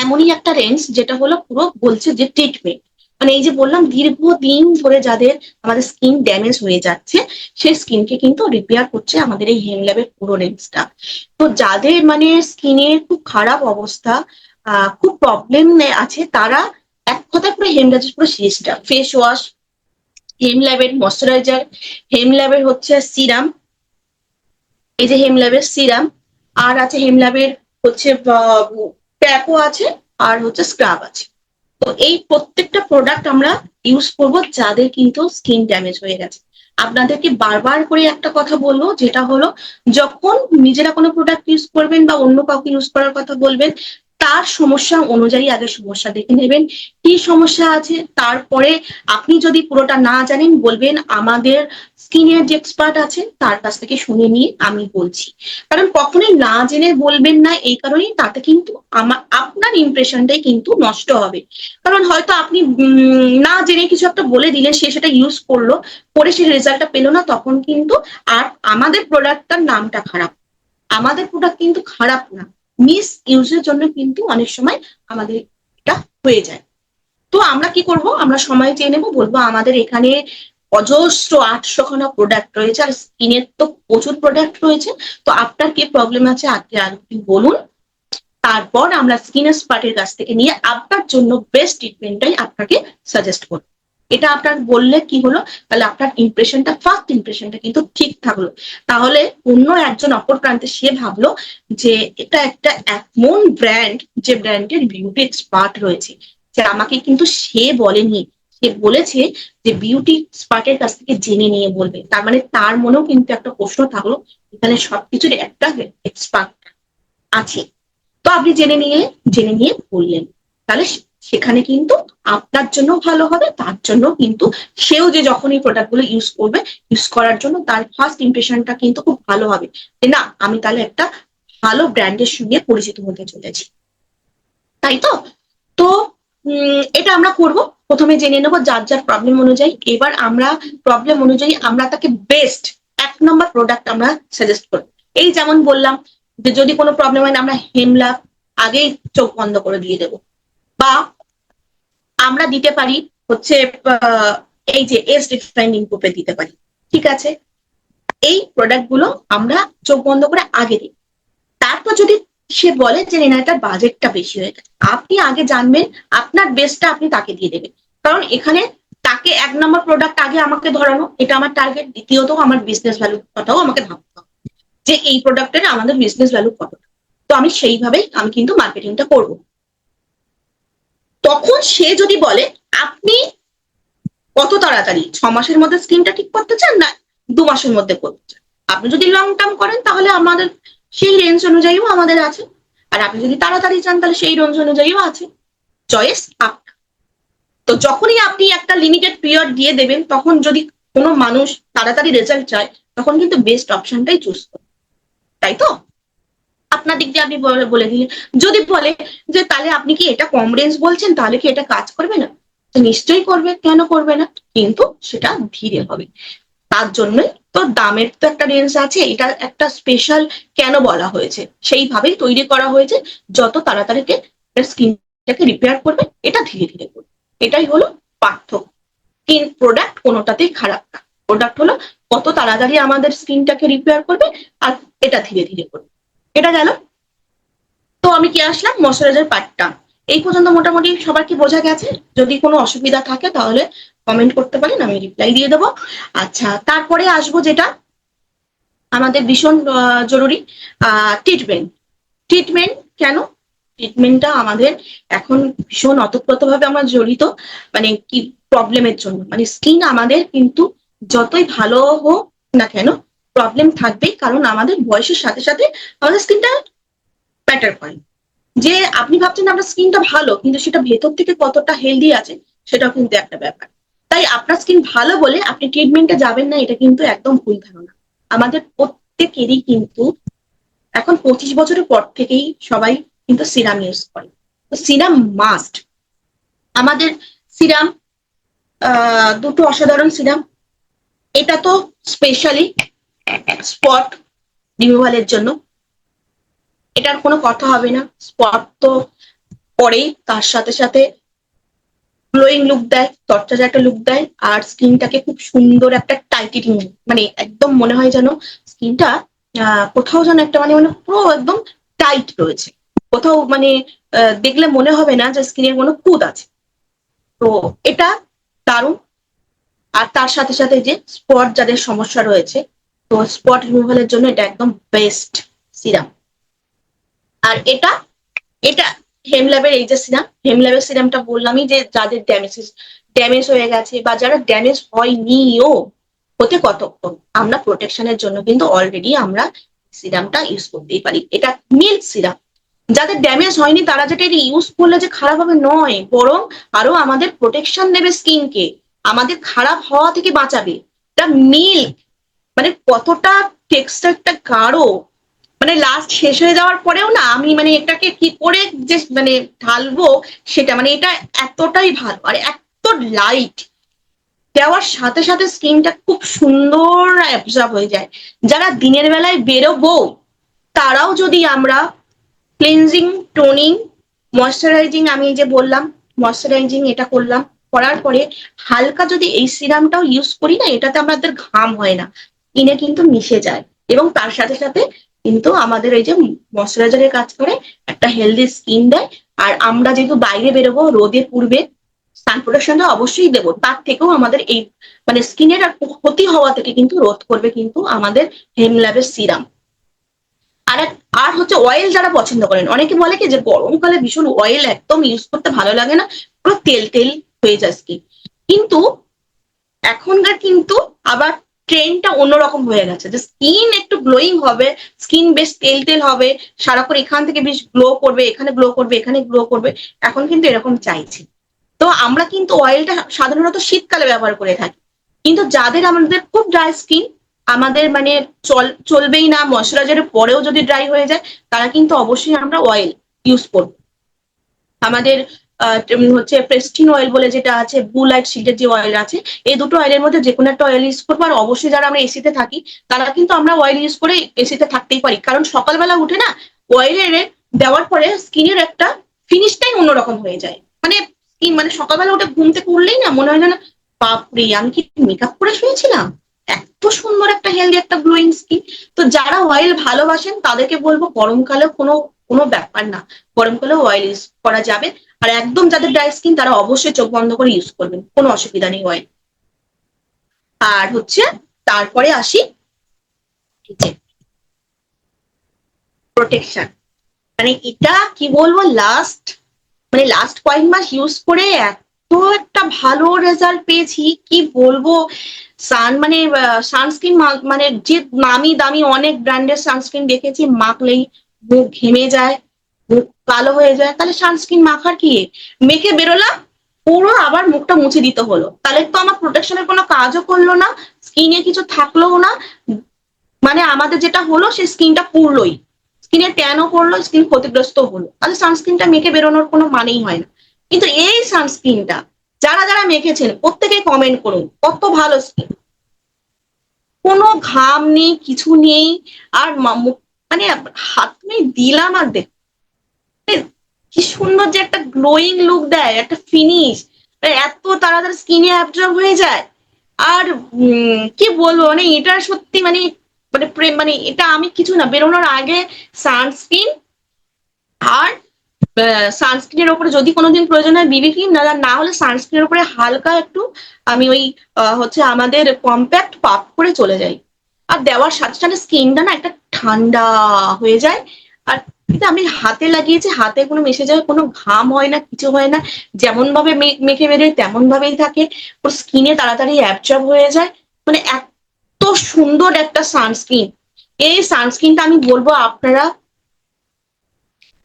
এমনই একটা রেঞ্জ যেটা হলো পুরো বলছে যে ট্রিটমেন্ট, মানে এই যে বললাম দীর্ঘদিন ধরে যাদের আমাদের স্কিন ড্যামেজ হয়ে যাচ্ছে, সেই স্কিনকে কিন্তু রিপেয়ার করছে আমাদের এই হেমল্যাবের পুরো রেঞ্জটা। তো যাদের মানে স্কিনের খুব খারাপ অবস্থা, খুব প্রবলেম আছে, তারা এক কথায় পুরো হেমল্যাবের পুরো সিরিজটা, ফেস ওয়াশ, হেমল্যাবের ময়শ্চারাইজার, হেমল্যাবের হচ্ছে সিরাম, এই যে হেমল্যাবের সিরাম, আর আছে হেমল্যাবের হচ্ছে প্যাকও আছে, আর হচ্ছে স্ক্রাব আছে। তো এই প্রত্যেকটা প্রোডাক্ট আমরা ইউজ করব যাদের কিন্তু স্কিন ড্যামেজ হয়ে গেছে। আপনাদেরকে বারবার করে একটা কথা বলবো, যেটা হলো যখন নিজেরা কোনো প্রোডাক্ট ইউজ করবেন বা অন্য কাউকে ইউজ করার কথা বলবেন, তার সমস্যা অনুযায়ী আগে সমস্যা দেখে নেবেন, কি সমস্যা আছে। তারপরে আপনি যদি পুরোটা না জানেন, বলবেন আমাদের স্কিনের যে এক্সপার্ট আছে তার কাছ থেকে শুনে নিয়ে আমি বলছি। কারণ কখনোই না জেনে বলবেন না, এই কারণেই তাতে কিন্তু আপনার ইমপ্রেশনটাই কিন্তু নষ্ট হবে। কারণ হয়তো আপনি না জেনে কিছু একটা বলে দিলেন, সে সেটা ইউজ করলো, করে সে রেজাল্টটা পেলো না, তখন কিন্তু আর আমাদের প্রোডাক্টটার নামটা খারাপ। আমাদের প্রোডাক্ট কিন্তু খারাপ না, মিস ইউজের জন্য কিন্তু অনেক সময় আমাদের এটা হয়ে যায়। তো আমরা কি করব, আমরা সময় চেয়ে নেবো, বলবো আমাদের এখানে অজস্র 800খানা প্রোডাক্ট রয়েছে, আর স্কিনের তো প্রচুর প্রোডাক্ট রয়েছে। তো আপনার কি প্রবলেম আছে আগে আপনি বলুন, তারপর আমরা স্কিন এক্সপার্টের কাছ থেকে নিয়ে আপনার জন্য বেস্ট ট্রিটমেন্টটাই আপনাকে সাজেস্ট করব। এটা আপনার বললে কি হলো, তাহলে আপনার ইমপ্রেশনটা, ফার্স্ট ইমপ্রেশনটা কিন্তু ঠিক থাকলো। তাহলে অন্য একজন অপর প্রান্তে সে ভাবলো যে এটা একটা এমন ব্র্যান্ড, যে ব্র্যান্ডের বিউটি এক্সপার্ট রয়েছে, যে আমাকে কিন্তু সে বলেনি, সে বলেছে যে বিউটি এক্সপার্টের কাছ থেকে জেনে নিয়ে বলবে। তার মানে তার মনেও কিন্তু একটা প্রশ্ন থাকলো, এখানে সবকিছুর একটা এক্সপার্ট আছে। তো আপনি জেনে নিয়ে বললেন, তাহলে সেখানে কিন্তু আপনার জন্য ভালো হবে, তার জন্য কিন্তু সেও যে যখন এই প্রোডাক্ট গুলো ইউজ করবে, ইউজ করার জন্য তার ফার্স্ট ইমপ্রেশনটা কিন্তু খুব ভালো হবে, যে না আমি তাহলে একটা ভালো ব্র্যান্ডের সঙ্গে পরিচিত হতে চলেছি, তাই তো। তো এটা আমরা করব, প্রথমে জেনে নেবো যার যার প্রবলেম অনুযায়ী। এবার আমরা প্রবলেম অনুযায়ী আমরা তাকে বেস্ট 1 নম্বর প্রোডাক্ট আমরা সাজেস্ট করব। এই যেমন বললাম যে যদি কোনো প্রবলেম হয় না, আমরা হেমলা আগেই চোখ বন্ধ করে দিয়ে দেবো, বা আমরা দিতে পারি হচ্ছে এই যে এস রিফাইনিং গ্রুপে দিতে পারি, ঠিক আছে। এই প্রোডাক্ট গুলো আমরা চোখ বন্ধ করে আগে দিই। তারপর যদি সে বলে যে এনাটার বাজেটটা বেশি হয়ে গেছে। আপনি আগে জানবেন, আপনার বেস্টটা আপনি তাকে দিয়ে দেবেন, কারণ এখানে তাকে 1 নম্বর প্রোডাক্ট আগে আমাকে ধরানো, এটা আমার টার্গেট। দ্বিতীয়ত আমার বিজনেস ভ্যালু কথাও আমাকে ভাবতে হবে যে এই প্রোডাক্টের আমাদের বিজনেস ভ্যালু কতটা। তো আমি সেইভাবেই আমি কিন্তু মার্কেটিংটা করব। তখন সে যদি বলে আপনি কত তাড়াতাড়ি 6 মাসের মধ্যে স্কিনটা ঠিক করতে চান না 2 মাসের মধ্যে করতে চান, আপনি যদি লং টার্ম করেন তাহলে আমাদের সেই রেঞ্জ অনুযায়ীও আমাদের আছে, আর আপনি যদি তাড়াতাড়ি চান তাহলে সেই রেঞ্জ অনুযায়ীও আছে। Choice up. তো যখনই আপনি একটা লিমিটেড পিরিয়ড দিয়ে দেবেন, তখন যদি কোনো মানুষ তাড়াতাড়ি রেজাল্ট চায় তখন কিন্তু বেস্ট অপশনটাই চুজ করে, তাই তো? আপনার দিক দিয়ে আপনি বলে দিলেন। যদি বলে যে তাহলে আপনি কি এটা কম রেঞ্জ বলছেন, তাহলে কি এটা কাজ করবে না? তো নিশ্চয়ই করবে, কেন করবে না, কিন্তু সেটা ধীরে হবে। তার জন্যই তো দামের তো একটা রেঞ্জ আছে, এটা একটা স্পেশাল কেন বলা হয়েছে, সেইভাবেই তৈরি করা হয়েছে। যত তাড়াতাড়ি স্কিনটাকে রিপেয়ার করবে, এটা ধীরে ধীরে করবে, এটাই হলো পার্থক্য। স্কিন প্রোডাক্ট কোনোটাতেই খারাপ না, প্রোডাক্ট হলো কত তাড়াতাড়ি আমাদের স্কিনটাকে রিপেয়ার করবে, আর এটা ধীরে ধীরে করবে। এটা গেল। তো আমি কি আসলাম ময়শ্চারাইজার পার্টটা, এই পর্যন্ত মোটামুটি সবার কি বোঝা গেছে? যদি কোনো অসুবিধা থাকে তাহলে কমেন্ট করতে পারেন, আমি রিপ্লাই দিয়ে দেবো। আচ্ছা, তারপরে আসবো যেটা আমাদের ভীষণ জরুরি, ট্রিটমেন্ট। ট্রিটমেন্ট কেন? ট্রিটমেন্টটা আমাদের এখন ভীষণ ওতপ্রোতভাবে আমরা জড়িত, মানে কি প্রবলেমের জন্য, মানে স্কিন আমাদের কিন্তু যতই ভালো হোক না কেন প্রবলেম থাকবেই, কারণ আমাদের বয়সের সাথে সাথে আমাদের স্কিনটা ব্যাটার করে। যে আপনি ভাবছেন আপনার স্কিনটা ভালো, কিন্তু সেটা ভেতর থেকে কতটা হেলদি আছে সেটাও কিন্তু একটা ব্যাপার। তাই আপনার স্কিন ভালো বলে আপনি ট্রিটমেন্টে যাবেন না, এটা কিন্তু একদম ভুল ধারণা। আমাদের প্রত্যেকেরই কিন্তু এখন 25 বছরের পর থেকেই সবাই কিন্তু সিরাম ইউজ করে। তো সিরাম মাস্ট। আমাদের সিরাম দুটো অসাধারণ সিরাম। এটা তো স্পেশালি স্পট রিমুভালের জন্য, এটার কোনো কথা হবে না। স্পট তো পরেই, তার সাথে সাথে গ্লোয়িং লুক দেয়, তরতাজা একটা লুক দেয়, আর স্কিনটাকে খুব সুন্দর একটা টাইটেনিং, মানে একদম মনে হয় যেন স্কিনটা কোথাও যেন একটা মানে মানে পুরো একদম টাইট রয়েছে, কোথাও মানে দেখলে মনে হবে না যে স্কিনের কোনো খুঁত আছে। তো এটা দারুণ। আর তার সাথে সাথে যে স্পট যাদের সমস্যা রয়েছে, তো স্পট রিমুভালের জন্য এটা একদম বেস্ট সিরাম। আর এটা এটা হেমল্যাবের এই যে সিরাম, হেমল্যাবের সিরামটা বললামই যে যাদের ড্যামেজ হয়ে গেছে বা যারা ড্যামেজ হয়নিও, হতে কতক্ষণ, আমরা প্রোটেকশনের জন্য কিন্তু অলরেডি আমরা সিরামটা ইউজ করতেই পারি। এটা মিল্ক সিরাম। যাদের ড্যামেজ হয়নি তারা যেটা এটা ইউজ করলে যে খারাপ হবে নয়, বরং আরো আমাদের প্রোটেকশন দেবে স্কিনকে, আমাদের খারাপ হওয়া থেকে বাঁচাবে। এটা মিল্ক, মানে কতটা টেক্সচারটা গাঢ়, মানে লাস্ট শেষ হয়ে যাওয়ার পরেও না আমি মানে এটাকে কি করে যে মানে ঢালবো সেটা, মানে এটা এতটাই ভালো আর এত লাইট, দেওয়ার সাথে সাথে স্কিনটা খুব সুন্দর অ্যাবজর্ব হয়ে যায়। যারা দিনের বেলায় বেরোবো তারাও যদি আমরা ক্লিনজিং, টোনিং, ময়শ্চারাইজিং, আমি যে বললাম ময়শ্চারাইজিং এটা করলাম, করার পরে হালকা যদি এই সিরামটাও ইউজ করি না, এটাতে আমাদের ঘাম হয় না, স্কিনে কিন্তু মিশে যায়, এবং তার সাথে সাথে কিন্তু আমাদের এই যে ময়শ্চারাইজারের কাজ করে, একটা হেলদি স্কিন দেয়। আর আমরা যেহেতু বাইরে বেরোবো রোদে পূর্বে সান প্রোটেকশনটা অবশ্যই দেবো, তার থেকেও আমাদের এই মানে স্কিনের ক্ষতি হওয়া থেকে কিন্তু রোধ করবে কিন্তু আমাদের হেমল্যাবের সিরাম। আর আর হচ্ছে অয়েল যারা পছন্দ করেন, অনেকে বলে কি যে গরমকালে ভীষণ অয়েল একদম ইউজ করতে ভালো লাগে না, পুরো তেল তেল হয়ে যায় স্কিন, কিন্তু এখনকার কিন্তু আবার ট্রেন্ডটা অন্যরকম হয়ে গেছে যে স্কিন একটু গ্লোয়িং হবে, স্কিন বেশ তেল তেল হবে, সারাক্ষণ এখান থেকে বেশ গ্লো করবে, এখানে গ্লো করবে, এখানে গ্লো করবে, এখন কিন্তু এরকম চাইছি। তো আমরা কিন্তু অয়েলটা সাধারণত শীতকালে ব্যবহার করে থাকি, কিন্তু যাদের আমাদের খুব ড্রাই স্কিন, আমাদের মানে চলবেই না, ময়শ্চারাইজারের পরেও যদি ড্রাই হয়ে যায়, তারা কিন্তু অবশ্যই আমরা অয়েল ইউজ করবো। আমাদের হচ্ছে প্রেস্টিন অয়েল বলে যেটা আছে, ব্লু লাইট শিল্ডের যে অয়েল আছে, এই দুটো অয়েলের মধ্যে যে কোনো একটা অয়েল ইউজ করবো। আর অবশ্যই যারা আমরা এসিতে থাকি তারা কিন্তু আমরা অয়েল ইউজ করে এসিতে থাকতেই পারি, কারণ সকালবেলা উঠে না অয়েলের দেওয়ার পরে স্কিনের একটা ফিনিশটাই অন্যরকম হয়ে যায়, মানে স্কিন মানে সকালবেলা উঠে ঘুম থেকে উঠলেই না মনে হয় না বাপরে আমি কি মেকআপ করে শুয়েছিলাম, এত সুন্দর একটা হেলদি একটা গ্লোয়িং স্কিন। তো যারা অয়েল ভালোবাসেন তাদেরকে বলবো গরমকালে কোনো কোনো ব্যাপার না, গরম করলে অয়েল ইউজ করা যাবে। আর একদম যাদের ড্রাই স্কিন তারা অবশ্যই চোখ বন্ধ করে ইউজ করবেন, কোনো অসুবিধা নেই অয়েল। আর হচ্ছে তারপরে আসি প্রোটেকশন, মানে এটা কি বলবো, লাস্ট কয়েক মাস ইউজ করে এত একটা ভালো রেজাল্ট পেয়েছি কি বলবো। মানে সানস্ক্রিন, মানে যে নামি দামি অনেক ব্র্যান্ডের সানস্ক্রিন দেখেছি, মাখলেই মুখ ঘেমে যায়, মুখ কালো হয়ে যায়, তাহলে সানস্ক্রিন মাখার কি, মেখে বেরোলাম পুরো আবার মুখটা মুছে দিতে হলো, তাহলে তো আমার প্রোটেকশনের কোনো কাজও করলো না, স্কিনে কিছু থাকলোও না, মানে আমাদের যেটা হলো সেই স্কিনটা পুড়লোই, স্কিনে ট্যানও পড়লো, স্কিন ক্ষতিগ্রস্ত হলো, তাহলে সানস্ক্রিনটা মেখে বেরোনোর কোনো মানেই হয় না। কিন্তু এই সানস্ক্রিনটা যারা যারা মেখেছেন প্রত্যেকে কমেন্ট করুন কত ভালো স্কিন, কোনো ঘাম নেই, কিছু নেই। আর মানে হাত আমি দিলাম আর দেখ কি সুন্দর যে একটা গ্লোয়িং লুক দেয়, একটা ফিনিশ, এত তাড়াতাড়ি স্কিনে অ্যাবজর্ব হয়ে যায়। আর কি বলবো, মানে এটা সত্যি মানে মানে প্রেম, মানে এটা আমি কিছু না, বেরোনোর আগে সানস্ক্রিন, আর সানস্ক্রিনের উপরে যদি কোনোদিন প্রয়োজন হয় বিবি ক্রিম, না হলে সানস্ক্রিনের উপরে হালকা একটু আমি ওই হচ্ছে আমাদের কম্প্যাক্ট পাফ করে চলে যাই। আর দেওয়ার সাথে সাথে স্কিনটা না একটা ঠান্ডা হয়ে যায়। আর এটা আমি হাতে লাগিয়েছি, হাতে কোনো মিশে যায়, কোনো ঘাম হয় না, কিছু হয় না, যেমন ভাবে মেখে বেরোয় তেমন ভাবেই থাকে, ওর স্কিনে তাড়াতাড়ি অ্যাবজর্ব হয়ে যায়। মানে এত সুন্দর একটা সানস্ক্রিন, এই সানস্ক্রিনটা আমি বলবো আপনারা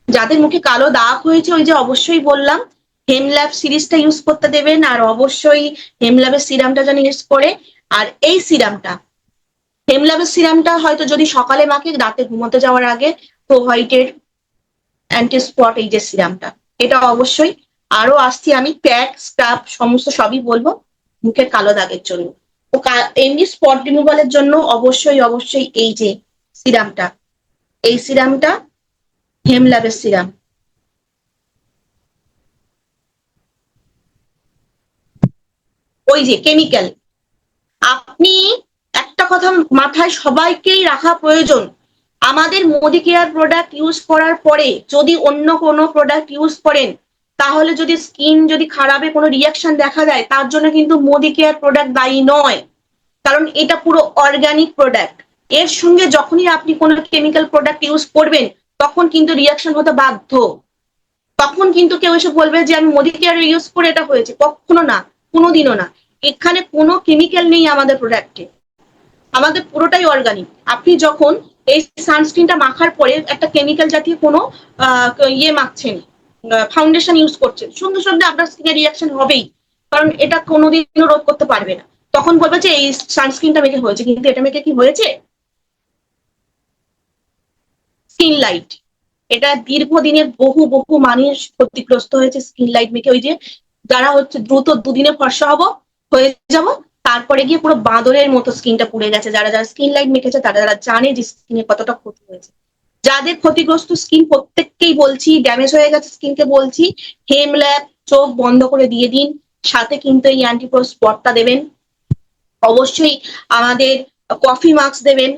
যাদের মুখে কালো দাগ হয়েছে, ওই যে অবশ্যই বললাম হেমল্যাব সিরিজটা ইউজ করতে দেবেন, আর অবশ্যই হেমল্যাবের সিরামটা যেন ইউজ করে। আর এই সিরামটা, হেমল্যাবের সিরামটা হয়তো যদি সকালে মাখে রাতে ঘুমোতে যাওয়ার আগে, তো হোয়াইটের অ্যান্টি স্পট এই যে সিরামটা, এটা অবশ্যই। আরো আসছি আমি প্যাক স্ক্রাব সমস্ত সবই বলবো মুখের কালো দাগের জন্য। তো এমনি স্পট রিমুভালের জন্য অবশ্যই অবশ্যই এই যে সিরামটা, এই সিরামটা হেমল্যাবের সিরাম। ওই যে কেমিক্যাল, আপনি একটা কথা মাথায় সবাইকেই রাখা প্রয়োজন, আমাদের মোদি কেয়ার প্রোডাক্ট ইউজ করার পরে যদি অন্য কোনো প্রোডাক্ট ইউজ করেন, তাহলে যদি স্কিন যদি খারাপে কোনো রিয়াকশন দেখা যায়, তার জন্য কিন্তু মোদি কেয়ার প্রোডাক্ট দায়ী নয়, কারণ এটা পুরো অর্গানিক প্রোডাক্ট। এর সঙ্গে যখনই আপনি কোনো কেমিক্যাল প্রোডাক্ট ইউজ করবেন, তখন কিন্তু রিয়াকশন হতে বাধ্য। তখন কিন্তু কেউ এসে বলবে যে আমি মোদি কেয়ার ইউজ করে এটা হয়েছে, কখনো না, কোনোদিনও না। এখানে কোনো কেমিক্যাল নেই আমাদের প্রোডাক্টে, আমাদের পুরোটাই অর্গানিক। আপনি যখন এই সানস্ক্রিনটা মাখার পরে একটা কেমিক্যাল জাতীয় কোনো ইয়ে মাখছেন, ফাউন্ডেশন ইউজ করছেন, সঙ্গে সঙ্গে আপনার স্কিনে রিয়াকশন হবেই, কারণ এটা কোনোদিনও রোধ করতে পারবে না। তখন বলবে যে এই সানস্ক্রিনটা মেখে হয়েছে, কিন্তু এটা মেখে কি হয়েছে, স্কিন লাইট, এটা দীর্ঘদিনের বহু বহু মানুষ ক্ষতিগ্রস্ত হয়েছে স্কিন লাইট মেখে। ওই যে যারা হচ্ছে দ্রুত দুদিনে ফর্সা হয়ে যাব, তারপরে গিয়ে পুরো বাঁদরের মতো স্কিনটা পুড়ে গেছে, যারা যারা স্কিন লাইট মেখেছে তারা যারা জানে যে স্কিনে কতটা ক্ষতি হয়েছে। যাদের ক্ষতিগ্রস্ত স্কিন প্রত্যেককেই বলছি, ড্যামেজ হয়ে গেছে স্কিনকে বলছি, হেমল্যাব চোখ বন্ধ করে দিয়ে দিন, সাথে কিন্তু এই অ্যান্টিপোর স্পটটা দেবেন, অবশ্যই আমাদের কফি মাস্ক দেবেন।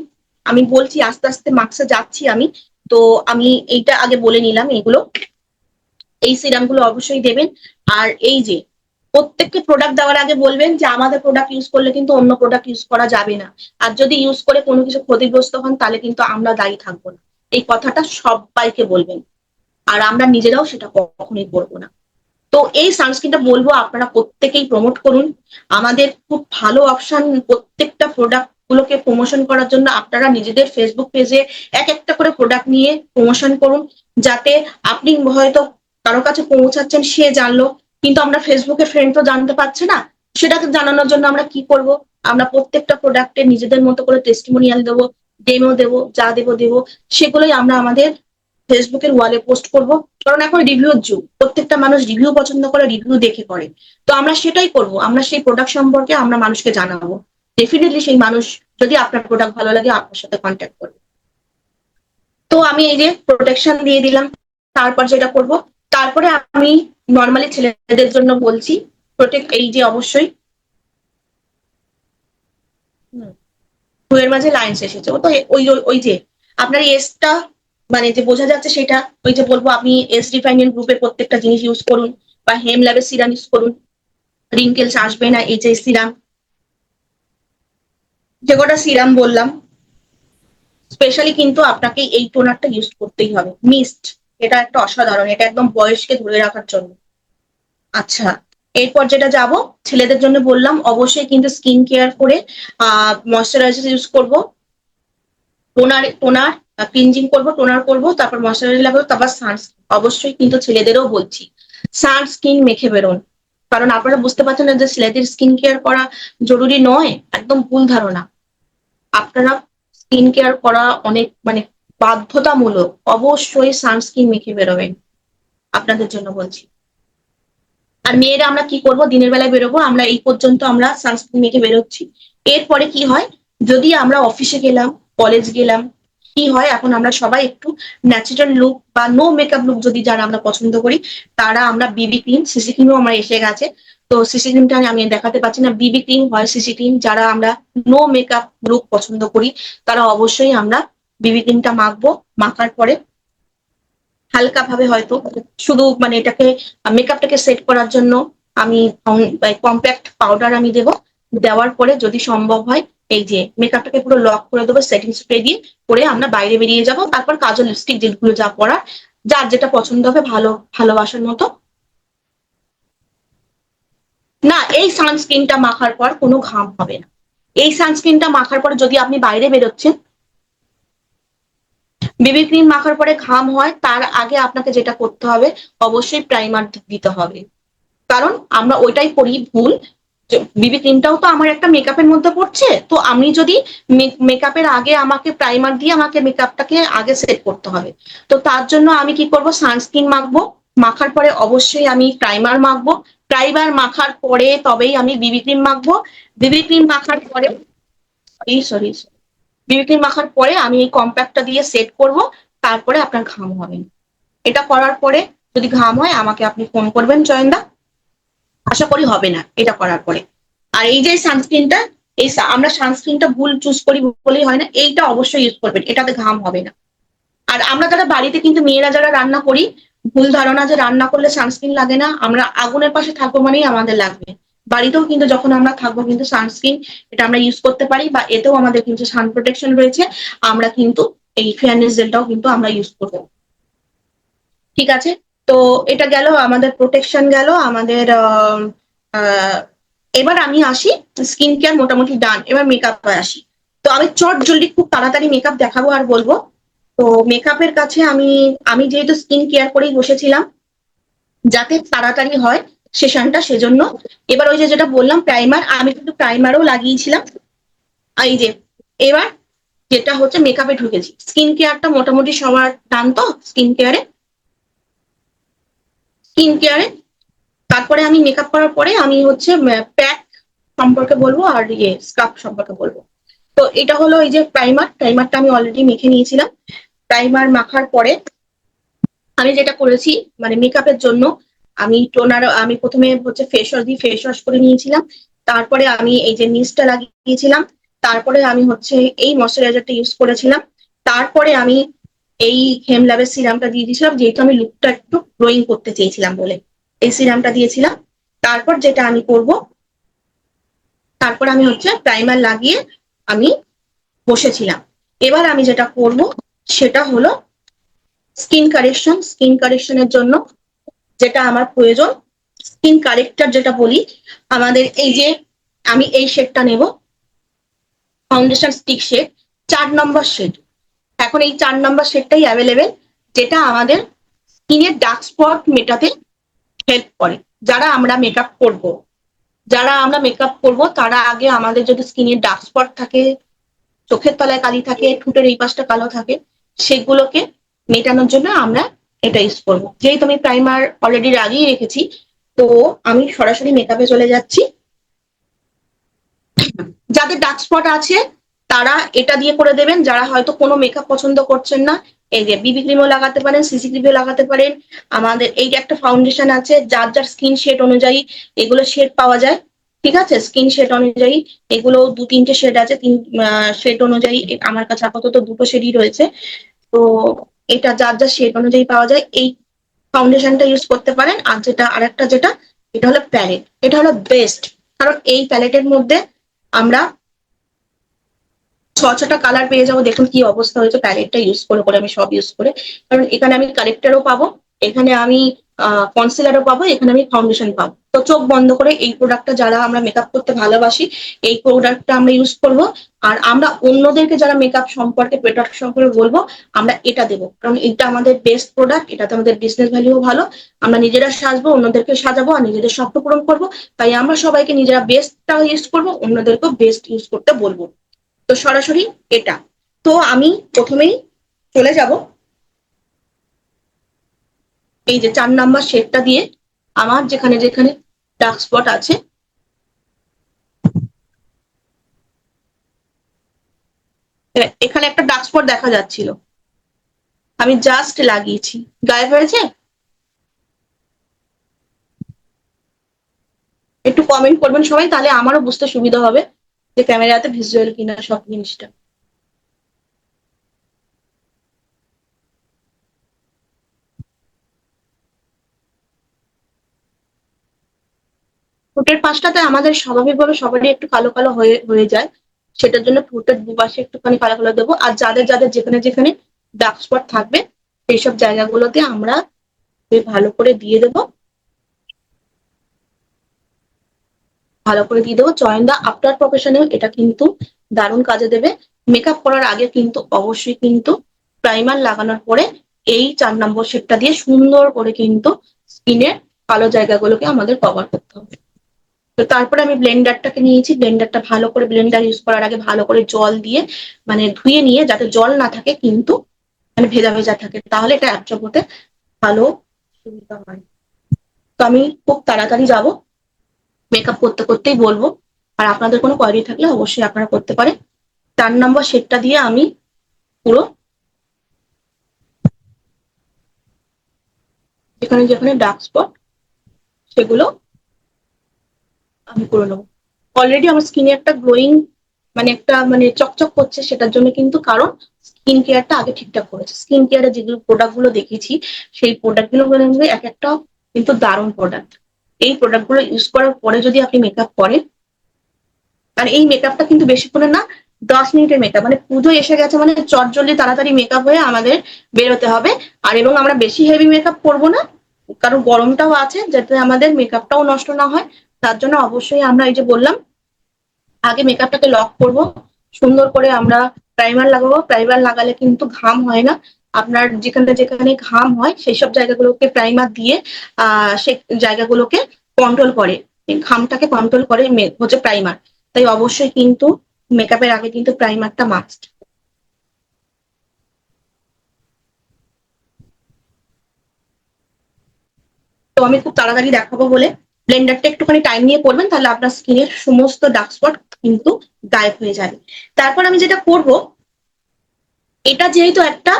আমি বলছি আস্তে আস্তে মাস্কে যাচ্ছি আমি, তো আমি এইটা আগে বলে নিলাম, এগুলো এই সিরাম গুলো অবশ্যই দেবেন। আর এই যে প্রত্যেককে প্রোডাক্ট দেওয়ার আগে বলবেন যে আমাদের প্রোডাক্ট ইউজ করলে কিন্তু অন্য প্রোডাক্ট ইউজ করা যাবে না, আর যদি ইউজ করে কোনো কিছু ক্ষতিগ্রস্ত হন তাহলে কিন্তু আমরা দায়ী থাকবো না, এই কথাটা সবাইকে বলবেন। আর আমরা নিজেরাও সেটা কখনোই করবো না। তো এই সানস্ক্রিনটা বলবো আপনারা প্রত্যেকেই প্রমোট করুন, আমাদের খুব ভালো অপশন প্রত্যেকটা প্রোডাক্ট গুলোকে প্রমোশন করার জন্য আপনারা নিজেদের ফেসবুক পেজে এক একটা করে প্রোডাক্ট নিয়ে প্রমোশন করুন, যাতে আপনি হয়তো কারো কাছে পৌঁছাচ্ছেন সে জানলো, কিন্তু আমরা ফেসবুকে ফ্রেন্ড তো জানতে পারছে না, সেটাকে জানানোর জন্য আমরা কি করব, আমরা প্রত্যেকটা প্রোডাক্টের নিজেদের মতো করে টেস্টিমোনিয়াল দেবো, ডেমো দেবো, যা দেবো সেগুলোই আমরা আমাদের ফেসবুকের ওয়ালে পোস্ট করব, কারণ এখন রিভিউর যুগ, প্রত্যেকটা মানুষ রিভিউ পছন্দ করে, রিভিউ দেখে করে। তো আমরা সেটাই করব, আমরা সেই প্রোডাক্ট সম্পর্কে আমরা মানুষকে জানাবো, ডেফিনেটলি সেই মানুষ যদি আপনার প্রোডাক্ট ভালো লাগে আপনার সাথে কন্ট্যাক্ট করবে। তো আমি এই যে প্রোটেকশন দিয়ে দিলাম, তারপর যেটা করব, তারপরে আমি নর্মালি ছেলেদের জন্য বলছি প্রোটেক্ট, এই যে অবশ্যই এর মাঝে লাইন্স এসেছে, ও তো ওই ওই যে আপনার এসটা মানে যে বোঝা যাচ্ছে সেটা, ওই যে বলবো আপনি এস রিফাইন্যান্ট গ্রুপের প্রত্যেকটা জিনিস ইউজ করুন, বা হেম ল্যাবের সিরাম ইউজ করুন, রিঙ্কেলস আসবে না, এইচআই সিরাম, যে কটা সিরাম বললাম, স্পেশালি কিন্তু আপনাকে এই টোনারটা ইউজ করতেই হবে, মিস্ট। এটা একটা অসাধারণ, এটা একদম বয়সকে ধরে রাখার জন্য। আচ্ছা, এরপর যেটা যাব, ছেলেদের জন্য বললাম অবশ্যই কিন্তু স্কিন কেয়ার করে ময়শ্চারাইজার ইউজ করব, টোনার ক্লিনজিং করবো, টোনার করবো, তারপর ময়শ্চারাইজার লাগাবো, তারপর অবশ্যই কিন্তু ছেলেদেরও বলছি সানস্ক্রিন মেখে বেরোন। কারণ আপনারা বুঝতে পারছেন না যে ছেলেদের স্কিন কেয়ার করা জরুরি নয়, একদম ভুল ধারণা। আপনারা স্কিন কেয়ার করা অনেক মানে বাধ্যতামূলক, অবশ্যই সানস্ক্রিন মেখে বেরোবেন, আপনাদের জন্য বলছি। আর মেয়েরা আমরা কি করব, দিনের বেলায় বেরোবো, আমরা এই পর্যন্ত আমরা সানস্ক্রিন মেখে বেরোচ্ছি। এরপরে কি হয়, যদি আমরা অফিসে গেলাম, কলেজ গেলাম, কি হয়, এখন আমরা সবাই একটু ন্যাচারাল লুক বা নো মেকআপ লুক যদি যারা আমরা পছন্দ করি, তারা আমরা বিবি ক্রিম, সিসি ক্রিমও আমার এসে গেছে, তো সিসি ক্রিমটা আমি দেখাতে পাচ্ছি না, বিবি ক্রিম হয় সিসি ক্রিম, যারা আমরা নো মেকআপ লুক পছন্দ করি তারা অবশ্যই আমরা বিবি ক্রিমটা মাখবো। মাখার পরে হালকা ভাবে হয়তো শুধু মানে এটাকে মেকআপটাকে সেট করার জন্য আমি কম্প্যাক্ট পাউডার আমি দেবো, দেওয়ার পরে যদি সম্ভব হয় এই যে মেকআপটাকে পুরো লক করে দেবো সেটিং স্প্রে দিয়ে, করে আমরা বাইরে বেরিয়ে যাব। তারপর কাজল লিপস্টিক যেগুলো যা পড়ার, যার যেটা পছন্দ হবে, ভালোবাসার মতো। না, এই সানস্ক্রিনটা মাখার পর কোনো ঘাম হবে না। এই সানস্ক্রিনটা মাখার পর যদি আপনি বাইরে বেরোচ্ছেন, বিবি ক্রিম মাখার পরে ঘাম হয়, তার আগে আপনাকে যেটা করতে হবে, অবশ্যই প্রাইমার দিতে হবে। কারণ আমরা ওইটাই করি ভুল, বিবি ক্রিমটাও তো আমার একটা মেকআপের মধ্যে পড়ছে, তো আমি যদি মেকআপের আগে আমাকে প্রাইমার দিয়ে আমাকে মেকআপটাকে আগে সেট করতে হবে, তো তার জন্য আমি কি করব, সানস্ক্রিন মাখবো, মাখার পরে অবশ্যই আমি প্রাইমার মাখবো, প্রাইমার মাখার পরে তবেই আমি বিবি ক্রিম মাখবো, বিবি ক্রিম মাখার পরে সরি বিবি ক্রিম মাখার পরে আমি এই কম্প্যাক্টটা দিয়ে সেট করব, তারপরে আপনার ঘাম হবে না। এটা করার পরে যদি ঘাম হয় আমাকে আপনি ফোন করবেন জয়ন্দা, আশা করি হবে না এটা করার পরে। আর এই যে সানস্ক্রিনটা, আমরা সানস্ক্রিনটা ভুল চুজ করি বলেই হয় না, এইটা অবশ্যই ইউজ করবেন, এটাতে ঘাম হবে না। আর আমরা যারা বাড়িতে কিন্তু মেয়েরা যারা রান্না করি, ভুল ধারণা যে রান্না করলে সানস্ক্রিন লাগে না, আমরা আগুনের পাশে থাকবো মানেই আমাদের লাগবে। বাড়িতেও কিন্তু যখন আমরা থাকবো কিন্তু সানস্ক্রিন এটা আমরা ইউজ করতে পারি, বা এতেও আমাদের কিন্তু সান প্রোটেকশন রয়েছে, আমরা কিন্তু এই ফেয়ারনেস জেলটাও কিন্তু আমরা ইউজ করবো। ঠিক আছে, তো এটা গেল আমাদের প্রোটেকশন, গেল আমাদের এবার আমি আসি, স্কিন কেয়ার মোটামুটি ডান, এবার মেকআপে আসি। তো আমি চট জলদি খুব তাড়াতাড়ি মেকআপ দেখাবো আর বলবো। তো মেকআপের কাছে আমি আমি যেহেতু স্কিন কেয়ার করেই বসেছিলাম যাতে তাড়াতাড়ি হয় সেশনটা, সেজন্য এবার ওই যে যেটা বললাম প্রাইমার, আমি কিন্তু প্রাইমারও লাগিয়েছিলাম। এই যে এবার যেটা হচ্ছে মেকআপে ঢুকেছি, স্কিন কেয়ারটা মোটামুটি সবার ডান তো, স্কিন কেয়ারে তারপরে আমি মেকআপ করার পরে আমি হচ্ছে প্যাক সম্পর্কে বলবো আর স্ক্রাব সম্পর্কে বলবো। তো এটা হলো এই যে প্রাইমারটা আমি অলরেডি মেখে নিয়েছিলাম। প্রাইমার মাখার পরে আমি যেটা করেছি, মানে মেকআপের জন্য আমি টোনার, আমি প্রথমে হচ্ছে ফেস ওয়াশ দিয়ে ফেস ওয়াশ করে নিয়েছিলাম, তারপরে আমি এই যে মিস্টটা লাগিয়েছিলাম, তারপরে আমি হচ্ছে এই ময়শ্চারাইজারটা ইউজ করেছিলাম, তারপরে আমি এই হেম ল্যাবের সিরামটা দিয়ে দিয়েছিলাম, যেহেতু আমি লুকটা একটু গ্লোয়িং করতে চেয়েছিলাম বলে এই সিরামটা দিয়েছিলাম। তারপর যেটা আমি করব, তারপর আমি হচ্ছে প্রাইমার লাগিয়ে আমি বসেছিলাম। এবার আমি যেটা করব সেটা হলো স্কিন কারেকশনের জন্য যেটা আমার প্রয়োজন, স্কিন কারেক্টর যেটা বলি, আমাদের এই যে আমি এই শেডটা নেব, ফাউন্ডেশন স্টিক শেড, 4 নম্বর শেড। এখন এই 4 নম্বর শেডটাই অ্যাভেলেবেল, যেটা আমাদের স্কিনের ডার্ক স্পট মেটাতে হেল্প করে। যারা আমরা মেকআপ করব তারা আগে আমাদের যদি স্কিনের ডার্ক স্পট থাকে, চোখের তলায় কালি থাকে, ঠোঁটের এই পাশটা কালো থাকে, সেগুলোকে মেটানোর জন্য আমরা এটা ইউজ করবো। যেহেতু আমি প্রাইমার অলরেডি লাগিয়ে রেখেছি, তো আমি সরাসরি মেকআপে চলে যাচ্ছি। যাদের ডার্ক স্পট আছে তারা এটা দিয়ে করে দেবেন, যারা হয়তো কোনো মেকআপ পছন্দ করছেন না, এই যে বিবি ক্রিমও লাগাতে পারেন, সিসি ক্রিমও লাগাতে পারেন। আমাদের এই যে একটা ফাউন্ডেশন আছে, যার যার স্কিন শেড অনুযায়ী এগুলো শেড পাওয়া যায়, ঠিক আছে, স্কিন শেড অনুযায়ী এগুলো 2-3টে শেড আছে, শেড অনুযায়ী আমার কাছে আপাতত 2টো শেডই রয়েছে। তো এটা যার যার শেড অনুযায়ী পাওয়া যায়, এই ফাউন্ডেশনটা ইউজ করতে পারেন। আর যেটা আরেকটা যেটা, এটা হলো প্যালেট, এটা হলো বেস্ট। কারণ এই প্যালেটের মধ্যে আমরা ছটা কালার পেয়ে যাবো। দেখুন কি অবস্থা হয়েছে প্যালেটটা ইউজ করে করে, আমি সব ইউজ করে। কারণ এখানে আমি কারেক্টারও পাবো, এখানে আমি কনসিলারও পাবো, এখানে আমি ফাউন্ডেশন পাবো। তো চোখ বন্ধ করে এই প্রোডাক্টটা, যারা আমরা মেকআপ করতে ভালোবাসি, এই প্রোডাক্টটা আমরা ইউজ করব। আর আমরা অন্যদেরকে যারা মেকআপ সম্পর্কে, প্রোডাক্ট সম্পর্কে বলবো, আমরা এটা দেবো। কারণ এটা আমাদের বেস্ট প্রোডাক্ট, এটাতে আমাদের বিজনেস ভ্যালুও ভালো। আমরা নিজেরা সাজবো, অন্যদেরকে সাজাবো, আর নিজেদের স্বপ্ন পূরণ করবো। তাই আমরা সবাইকে নিজেরা বেস্টটা ইউজ করবো, অন্যদেরকেও বেস্ট ইউজ করতে বলবো। তো সরাসরি এটা। তো আমি প্রথমেই চলে যাব এই যে 4 নাম্বার শেডটা দিয়ে আমার যেখানে যেখানে ডার্ক স্পট আছে, এখানে একটা ডার্ক স্পট দেখা যাচ্ছিল, আমি জাস্ট লাগিয়েছি, গায়েব হয়েছে। একটু কমেন্ট করবেন সবাই, তাহলে আমারও বুঝতে সুবিধা হবে যে ক্যামেরাতে ভিজুয়াল কিনা সব জিনিসটা। ঠোঁটের পাশটাতে আমাদের স্বাভাবিকভাবে সবারই একটু কালো কালো হয়ে হয়ে যায়, সেটার জন্য ঠোঁটের দুপাশে একটুখানি কালো কালো দেবো। আর যাদের যাদের যেখানে যেখানে ডার্ক স্পট থাকবে, সেইসব জায়গাগুলোতে আমরা ভালো করে দিয়ে দেবো, ভালো করে দিয়ে দেবো। জয়েন দা আফটার প্রফেশনেও এটা কিন্তু দারুণ কাজে দেবে। মেকআপ করার আগে কিন্তু অবশ্যই কিন্তু প্রাইমার লাগানোর পরে এই 4 নম্বর শেডটা দিয়ে সুন্দর করে কিন্তু স্কিনের কালো জায়গাগুলোকে আমাদের কভার করতে হবে। তো তারপরে আমি ব্লেন্ডারটাকে নিয়েছি, ব্লেন্ডারটা ভালো করে, ব্লেন্ডার ইউজ করার আগে ভালো করে জল দিয়ে মানে ধুয়ে নিয়ে, যাতে জল না থাকে কিন্তু মানে ভেজা ভেজা থাকে, তাহলে এটা অ্যাবজর্ব হতে ভালো সুবিধা হয়। তো আমি খুব তাড়াতাড়ি যাব, মেকআপ করতে করতেই বলবো। আর আপনাদের কোনো কোয়ারি থাকলে অবশ্যই আপনারা করতে পারেন। 4 নম্বর শেডটা দিয়ে আমি পুরো যেখানে যেখানে ডার্ক স্পট, সেগুলো আমি করে নেবো। অলরেডি আমার স্কিনে একটা গ্লোয়িং, মানে একটা মানে চকচক করছে, সেটার জন্য কিন্তু কারণ স্কিন কেয়ারটা আগে ঠিকঠাক করেছে। স্কিন কেয়ারে যেগুলো প্রোডাক্ট গুলো দেখেছি, সেই প্রোডাক্ট গুলো এক একটা কিন্তু দারুণ প্রোডাক্ট। এই প্রোডাক্ট গুলো ইউজ করার পরে যদি আপনি মেকআপ করেন, আর এই মেকআপটা কিন্তু বেশিক্ষণের না, 10 মিনিটের মেকআপ। মানে পুজো এসে গেছে মানে চটজলদি তাড়াতাড়ি মেকআপ হয়ে আমাদের বেরোতে হবে। আর এবং আমরা বেশি হেভি মেকআপ করবো না, কারণ গরমটাও আছে, যাতে আমাদের মেকআপটাও নষ্ট না হয়। তার জন্য অবশ্যই আমরা এই যে বললাম, আগে মেকআপটাকে লক করব, সুন্দর করে আমরা প্রাইমার লাগাবো। প্রাইমার লাগালে কিন্তু ঘাম হয় না। আপনার যেখানে যেখানে ঘাম হয় সেই সব জায়গাগুলোকে প্রাইমার দিয়ে সে জায়গাগুলোকে কন্ট্রোল করে, ঘামটাকে কন্ট্রোল করে হচ্ছে প্রাইমার। তাই অবশ্যই কিন্তু মেকআপের আগে কিন্তু প্রাইমারটা মাস্ট। তো আমি খুব তাড়াতাড়ি দেখাবো বলে ব্লেন্ডারটা একটুখানি টাইম নিয়ে করবেন, তাহলে আপনার স্কিনের সমস্ত ডার্ক স্পট কিন্তু গায়েব হয়ে যাবে। তারপর আমি যেটা করব, এটা যেহেতু একটা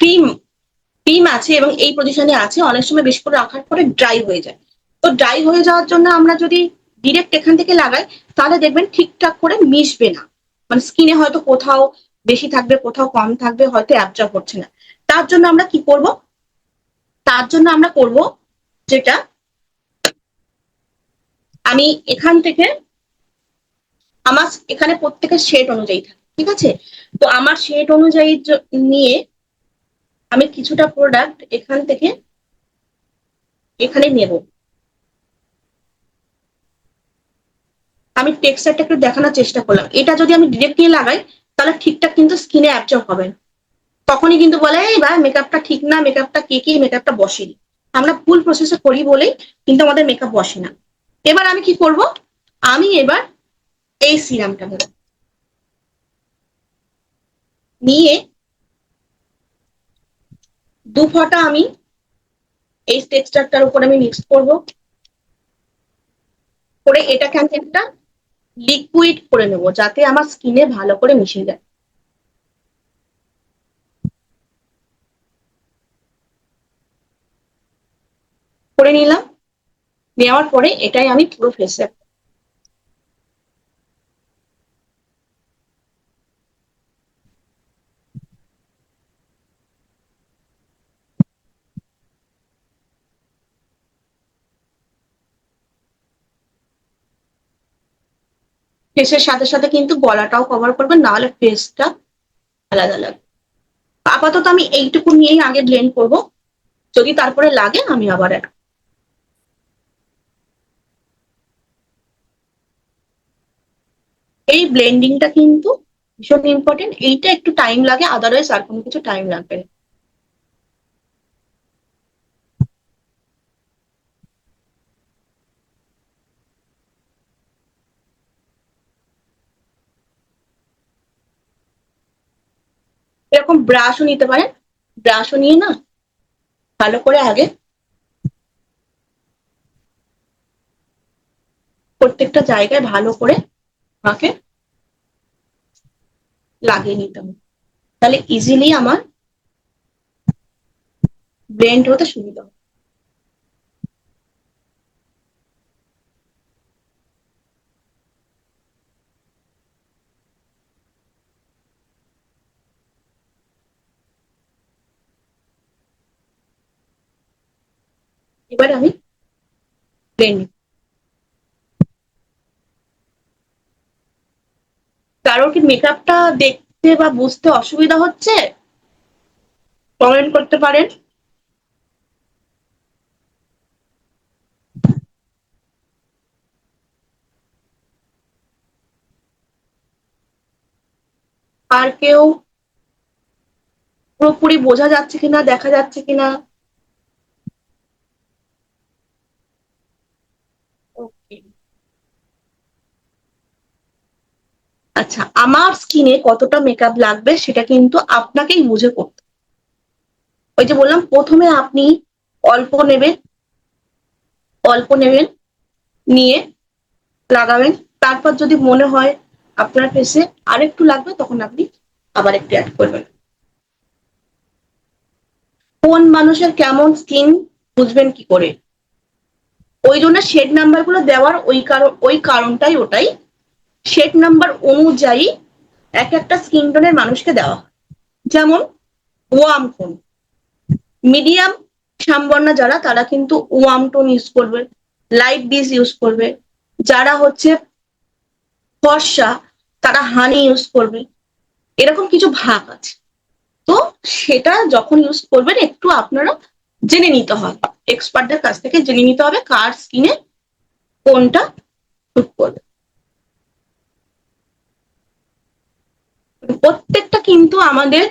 ক্রিম, ক্রিম আছে এবং এই পজিশনে আছে, অনেক সময় বেশি করে রাখার পরে ড্রাই হয়ে যায়। তো ড্রাই হয়ে যাওয়ার জন্য আমরা যদি ডিরেক্ট এখান থেকে লাগাই, তাহলে দেখবেন ঠিকঠাক করে মিশবে না, মানে স্কিনে হয়তো কোথাও বেশি থাকবে, কোথাও কম থাকবে, হয়তো অ্যাবজর্ব হচ্ছে না। তার জন্য আমরা কি করব, তার জন্য আমরা করব যেটা, আমি এখান থেকে, আমার এখানে প্রত্যেকের শেড অনুযায়ী থাকে, ঠিক আছে? তো আমার শেড অনুযায়ী নিয়ে আমি কিছুটা প্রোডাক্ট এখান থেকে এখানে নেব। আমি টেক্সচারটা একটু দেখানোর চেষ্টা করলাম। এটা যদি আমি ডিরেক্টলি লাগাই, তাহলে ঠিকঠাক কিন্তু স্কিনে অ্যাবজর্ব হবে না। তখনই কিন্তু বলে এই ভাই মেকআপটা ঠিক না, মেকআপটা কি মেকআপটা বসেনি। আমরা ফুল প্রসেসে করি বলেই কিন্তু আমাদের মেকআপ বসে না। এবার আমি কি করব, আমি এবার এই সিরামটা নেব, নিয়ে 2 ফোঁটা আমি এই টেক্সচারটার উপর আমি মিক্স করব, করে এটাকে আমি একটা লিকুইড করে নেব, যাতে আমার স্কিনে ভালো করে মিশে যায়। করে নিলাম, নেওয়ার পরে এটাই আমি পুরো ফেসে, ফেসের সাথে সাথে কিন্তু গলাটাও কভার করবেন, নাহলে ফেসটা আলাদা লাগবে। আপাতত আমি এইটুকু নিয়েই আগে ব্লেন্ড করব, যদি তারপরে লাগে আমি আবার এই ব্লেন্ডিংটা কিন্তু ভীষণ ইম্পর্টেন্ট, এইটা একটু টাইম লাগে, আদারওয়াইজ আর কোনো কিছু টাইম লাগবে না। এরকম ব্রাশও নিতে পারেন, ব্রাশও নিয়ে না ভালো করে আগে প্রত্যেকটা জায়গায় ভালো করে আমাকে লাগিয়ে নিতে হবে, তাহলে ইজিলি আমার ব্লেন্ড হতে সুবিধা হবে। এবার আমি ব্লেন্ড, কারোর কি মেকআপটা দেখতে বা বুঝতে অসুবিধা হচ্ছে কমেন্ট করতে পারেন। আর কেউ পুরোপুরি বোঝা যাচ্ছে কিনা, দেখা যাচ্ছে কিনা? ওকে, আচ্ছা, আমার স্কিনে কতটা মেকআপ লাগবে সেটা কিন্তু আপনাকেই বুঝে করতে। ওই যে বললাম প্রথমে আপনি অল্প নেবেন, অল্প নেবেন, নিয়ে লাগাবেন, তারপর যদি মনে হয় আপনার ফেসে আরেকটু লাগবে তখন আপনি আবার একটু অ্যাড করবেন। কোন মানুষের কেমন স্কিন বুঝবেন কি করে? ওই জন্য শেড নাম্বার গুলো দেওয়ার ওই কারণটাই ওটাই, শেড নাম্বার অনুযায়ী এক একটা স্কিন টোনের মানুষকে দেওয়া হয়। যেমন ওয়ার্ম টোন, মিডিয়াম শ্যামবর্ণা যারা তারা কিন্তু ওয়ার্ম টোন ইউজ করবে, লাইট ডিস ইউজ করবে, যারা হচ্ছে ফর্সা তারা হানি ইউজ করবে, এরকম কিছু ভাগ আছে। তো সেটা যখন ইউজ করবেন একটু আপনারা জেনে নিতে হবে, এক্সপার্টদের কাছ থেকে জেনে নিতে হবে কার স্কিনে কোনটা শুট করবে। প্রত্যেকটা কিন্তু আমাদের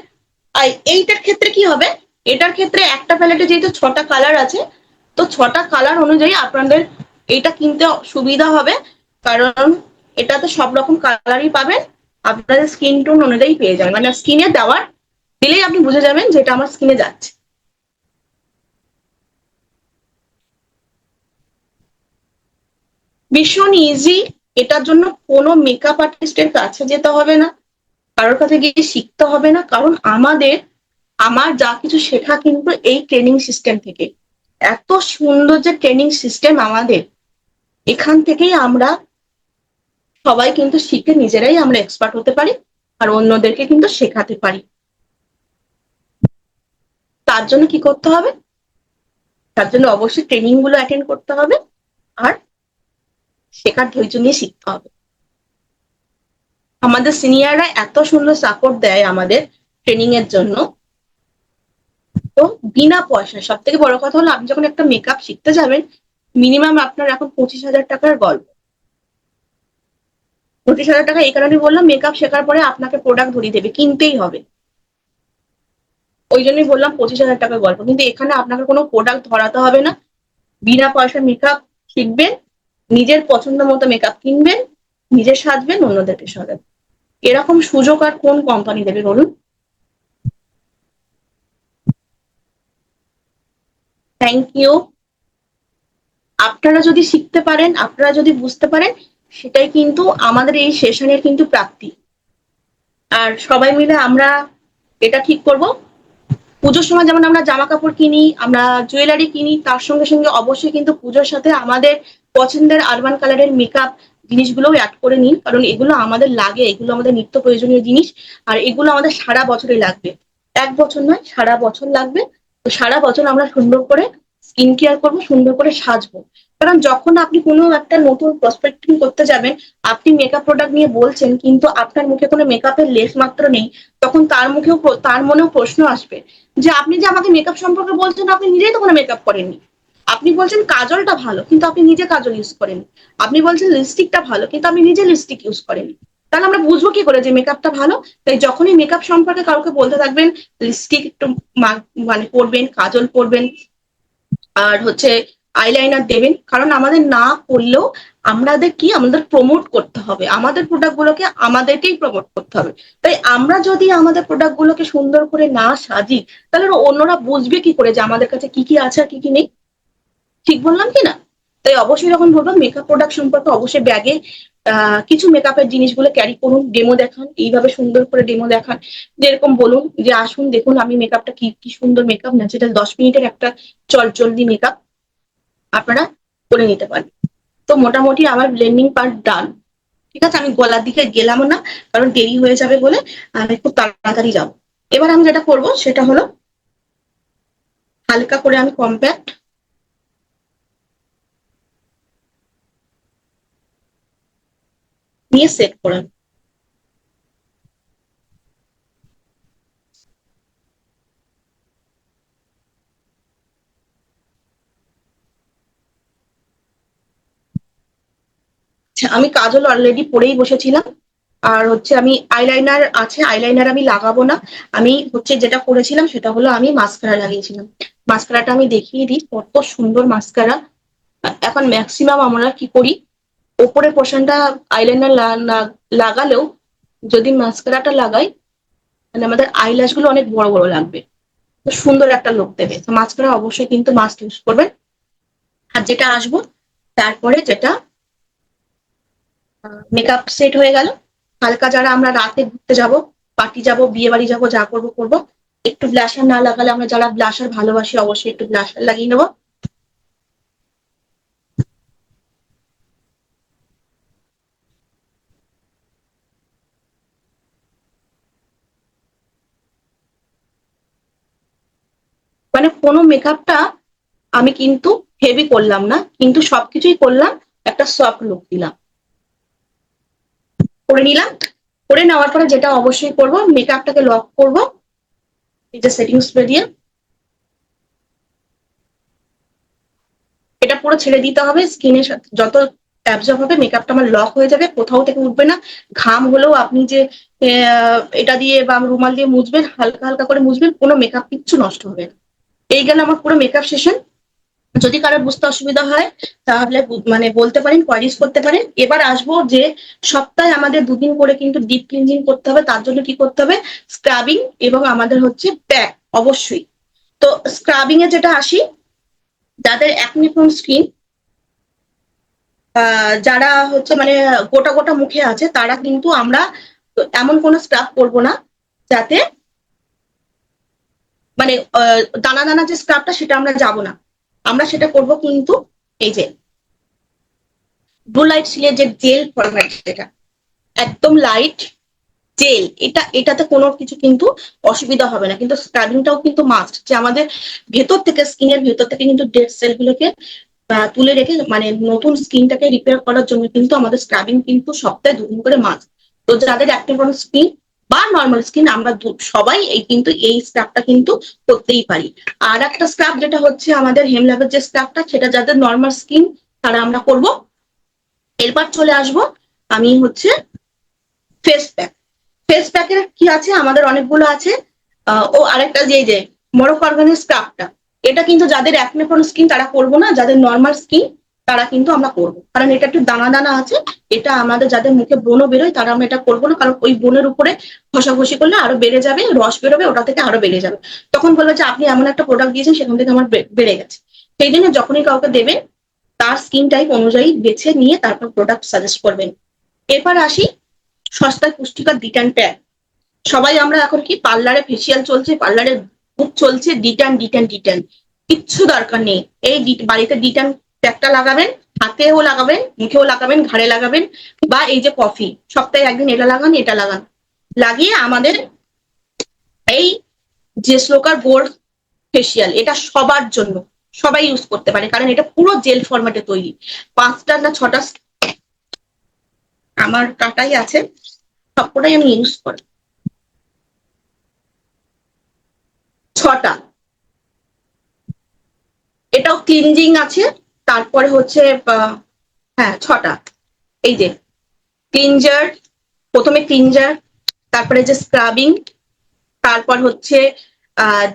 এইটার ক্ষেত্রে কি হবে, এটার ক্ষেত্রে একটা প্যালেটে যেহেতু 6টা কালার আছে, তো 6টা কালার অনুযায়ী আপনাদের এটা কিনতে সুবিধা হবে, কারণ এটাতে সব রকম কালারই পাবেন, আপনাদের স্কিন টোন অনুযায়ী পেয়ে যাবেন, মানে স্কিনে দেওয়ার দিলেই আপনি বুঝে যাবেন যে এটা আমার স্কিনে যাচ্ছে। ভীষণ ইজি, এটার জন্য কোনো মেকআপ আর্টিস্টের কাছে যেতে হবে না, কারোর কাছে গিয়ে শিখতে হবে না, কারণ আমার যা কিছু শেখা কিন্তু এই ট্রেনিং সিস্টেম থেকে। এত সুন্দর যে ট্রেনিং সিস্টেম আমাদের, এখান থেকেই আমরা সবাই কিন্তু শিখে নিজেরাই আমরা এক্সপার্ট হতে পারি, আর অন্যদেরকে কিন্তু শেখাতে পারি। তার জন্য কি করতে হবে, তার জন্য অবশ্যই ট্রেনিং গুলো অ্যাটেন্ড করতে হবে, আর শেখার ধৈর্য নিয়ে শিখতে হবে। আমাদের সিনিয়ররা এত সুন্দর সাপোর্ট দেয় আমাদের ট্রেনিং এর জন্য, তো বিনা পয়সায়। সব থেকে বড় কথা হলো আপনি যখন একটা মেকআপ শিখতে যাবেন, মিনিমাম আপনার এখন 25,000 টাকার গল্প। 25,000 টাকা এই কারণে বললাম, মেকআপ শেখার পরে আপনাকে প্রোডাক্ট ধরিয়ে দেবে, কিনতেই হবে, ওই জন্যই বললাম 25,000 টাকার গল্প। কিন্তু এখানে আপনাকে কোনো প্রোডাক্ট ধরাতে হবে না, বিনা পয়সা মেকআপ শিখবেন, নিজের পছন্দ মতো মেকআপ কিনবেন, নিজে সাজবেন, অন্যদেরকে সাজাবেন। এরকম সুযোগ আর কোন কোম্পানি দেবে বলুন? Thank you. আপনারা যদি শিখতে পারেন, আপনারা যদি বুঝতে পারেন, সেটাই কিন্তু আমাদের এই সেশনের কিন্তু প্রাপ্তি। আর সবাই মিলে আমরা এটা ঠিক করব, পুজোর সময় যেমন আমরা জামা কাপড় কিনি, আমরা জুয়েলারি কিনি, তার সঙ্গে সঙ্গে অবশ্যই কিন্তু পুজোর সাথে আমাদের পছন্দের আরবান কালারের মেকআপ জিনিসগুলোও অ্যাড করে নিন, কারণ এগুলো আমাদের লাগে, এগুলো আমাদের নিত্য প্রয়োজনীয় জিনিস, আর এগুলো আমাদের সারা বছরে লাগবে, 1 বছর নয় সারা বছর লাগবে। তো সারা বছর আমরা সুন্দর করে স্কিন কেয়ার করবো, সুন্দর করে সাজবো, কারণ যখন আপনি কোনো একটা নতুন প্রসপেক্টিং করতে যাবেন, আপনি মেকআপ প্রোডাক্ট নিয়ে বলছেন কিন্তু আপনার মুখে কোনো মেকআপের লেশ মাত্র নেই, তখন তার মনেও প্রশ্ন আসবে যে আপনি যে আমাকে মেকআপ সম্পর্কে বলছেন, আপনি নিজেই তো কোনো মেকআপ করেননি। আপনি বলছেন কাজলটা ভালো কিন্তু আপনি নিজে কাজল ইউজ করেন, আপনি বলছেন লিপস্টিকটা ভালো কিন্তু আপনি নিজে লিপস্টিক ইউজ করেন। তাহলে আমরা বুঝবো কি করে যে মেকআপটা ভালো? তাই যখনই মেকআপ সম্পর্কে কাউকে বলতে থাকবেন, লিপস্টিক একটু মানে পরবেন, কাজল পরবেন, আর হচ্ছে আইলাইনার দেবেন, কারণ আমাদের না করলেও আমাদের প্রমোট করতে হবে, আমাদের প্রোডাক্ট গুলোকে আমাদেরকেই প্রমোট করতে হবে। তাই আমরা যদি আমাদের প্রোডাক্ট গুলোকে সুন্দর করে না সাজি, তাহলে অন্যরা বুঝবে কি করে যে আমাদের কাছে কি কি আছে আর কি কি নেই? ঠিক বললাম কি না? তাই অবশ্যই যখন বলবো মেকআপ প্রোডাক্ট সম্পর্কে, অবশ্যই ব্যাগে কিছু মেকআপের জিনিসগুলো ক্যারি করুন, ডেমো দেখান, এইভাবে সুন্দর করে ডেমো দেখান, যেরকম বলুন যে আসুন দেখুন আমি মেকআপটা কি কি সুন্দর মেকআপ, ন্যাচারাল 10 মিনিটের একটা চলচলতি মেকআপ আপনারা করে নিতে পারেন। তো মোটামুটি আমার ব্লেন্ডিং পার্ট ডান। ঠিক আছে, আমি গলার দিকে গেলামও না, কারণ দেরি হয়ে যাবে বলে আমি খুব তাড়াতাড়ি যাবো। এবার আমি যেটা করবো সেটা হলো হালকা করে আমি কম্প্যাক্ট নিয়ে সেট করে নেবো। আচ্ছা, আমি কাজল অলরেডি পরেই বসেছিলাম। আর হচ্ছে আমি আইলাইনার আছে, আইলাইনার আমি লাগাবো না। আমি হচ্ছে যেটা করেছিলাম সেটা হলো আমি মাস্কারা লাগিয়েছিলাম। মাস্কারাটা আমি দেখিয়ে দিই, কত সুন্দর মাস্কারা। এখন ম্যাক্সিমাম আমরা কি করি, ওপরের পোর্শনটা আইলাইনার লাগালেও যদি মাস্কারাটা লাগাই, মানে আমাদের আইল্যাশ গুলো অনেক বড় বড় লাগবে, তো সুন্দর একটা লুক দেবে। তো মাস্কারা অবশ্যই কিন্তু মাস্ট ইউজ করবেন। আর যেটা আসবো তারপরে, যেটা মেকআপ সেট হয়ে গেল, হালকা যারা আমরা রাতে ঘুরতে যাব, পার্টি যাব, বিয়ে বাড়ি যাবো, যা করবো করবো, একটু ব্লাশার না লাগালে, আমরা যারা ব্লাশার ভালোবাসি অবশ্যই একটু ব্লাশার লাগিয়ে নেবো। মানে কোনো মেকআপটা আমি কিন্তু হেভি করলাম না, কিন্তু সবকিছুই করলাম একটা সফট লুক দিলাম, করে নিলাম। করে নেওয়ার পরে যেটা অবশ্যই করবো, মেকআপটাকে লক করব এই যে সেটিং স্প্রে দিয়ে। এটা পুরো ছেড়ে দিতে হবে, স্কিনের সাথে যত অ্যাবজর্ব হবে মেকআপটা আমার লক হয়ে যাবে, কোথাও থেকে উঠবে না। ঘাম হলেও আপনি যে এটা দিয়ে বা রুমাল দিয়ে মুছবেন, হালকা হালকা করে মুছবেন, কোনো মেকআপ কিচ্ছু নষ্ট হবে না। এই গেল আমার পুরো মেকআপ সেশন। যদি কারোর বুঝতে অসুবিধা হয় তাহলে মানে বলতে পারেন, কোয়ারিজ করতে পারেন। এবার আসবো যে সপ্তাহে আমাদের 2 দিন করে কিন্তু ডিপ ক্লিনজিং করতে হবে। তার জন্য কি করতে হবে, স্ক্রাবিং এবং আমাদের হচ্ছে প্যাক অবশ্যই। তো স্ক্রাবিং এ যেটা আসি, যাদের অ্যাকনে প্রোন স্কিন, যারা হচ্ছে মানে গোটা গোটা মুখে আছে, তারা কিন্তু আমরা এমন কোনো স্ক্রাব করব না যাতে মানে দানা দানা যে স্ক্রাবটা সেটা আমরা যাব না। আমরা সেটা করব কিন্তু এই যে ব্লু লাইট সিলের যে জেল ফরম্যাট, যেটা একদম লাইট জেল, এটাতে কোনো কিছু কিন্তু অসুবিধা হবে না। কিন্তু স্ক্রাবিংটাও কিন্তু মাস্ট, যে আমাদের ভেতর থেকে, স্কিনের ভেতর থেকে কিন্তু ডেড সেল গুলোকে তুলে রেখে মানে নতুন স্কিনটাকে রিপেয়ার করার জন্য কিন্তু আমাদের স্ক্রাবিং কিন্তু সপ্তাহে 2 দিন করে মাস্ট। তো যাদের অ্যাক্নে প্রোন স্কিন বা নর্মাল স্কিন, আমরা সবাই এই স্ক্রাবটা কিন্তু করতেই পারি। আর একটা স্ক্রাব যেটা হচ্ছে আমাদের হেমল্যাবের যে স্ক্রাবটা, সেটা যাদের নর্মাল স্কিন তারা আমরা করব। এরপর চলে আসবো আমি হচ্ছে ফেস প্যাক। ফেস প্যাকের কি আছে, আমাদের অনেকগুলো আছে। ও আরেকটা যে মরোকার্বনের স্ক্রাবটা, এটা কিন্তু যাদের অ্যাকনে প্রোন স্কিন তারা করবো না, যাদের নর্মাল স্কিন তারা কিন্তু আমরা করবো, কারণ এটা একটু দানা দানা আছে। এটা আমাদের যাদের মুখে ব্রণ বেরোয় তারা আমরা এটা করবো না, কারণ ওই ব্রণের উপরে ঘষাঘষি করলে আরো বেড়ে যাবে, রস বেরোবে, ওটা থেকে আরো বেড়ে যাবে। তখন বলবে যে আপনি এমন একটা প্রোডাক্ট দিয়েছেন সেখান থেকে আমার বেড়ে গেছে। সেই জন্য যখনই কাউকে দেবেন, তার স্কিন টাইপ অনুযায়ী বেছে নিয়ে তারপর প্রোডাক্ট সাজেস্ট করবেন। এরপর আসি সস্তায় পুষ্টিকর ডিটান প্যাক। সবাই আমরা এখন কি পার্লারে ফেসিয়াল চলছে, পার্লারে খুব চলছে ডিটান ডিটান ডিটান, কিচ্ছু দরকার নেই। এই বাড়িতে ডিটান প্যাকটা লাগাবেন, হাতেও লাগাবেন, মুখেও লাগাবেন, ঘাড়ে লাগাবেন, বা এই যে কফি, সপ্তাহে একদিন এটা লাগান, এটা লাগান, লাগিয়ে আমাদের এই যে স্লোকার গোল্ড ফেসিয়াল, এটা সবার জন্য, সবাই ইউজ করতে পারে, কারণ এটা পুরো জেল ফরম্যাটে তৈরি। 5টা না 6টা আমার কাটাই আছে, সবকটাই আমি ইউজ করি। 6টা। এটাও ক্লিনজিং আছে, তারপরে হচ্ছে হ্যাঁ 6টা। এই যে ক্লিনজার, প্রথমে ক্লিনজার, তারপরে যে স্ক্রাবিং, তারপর হচ্ছে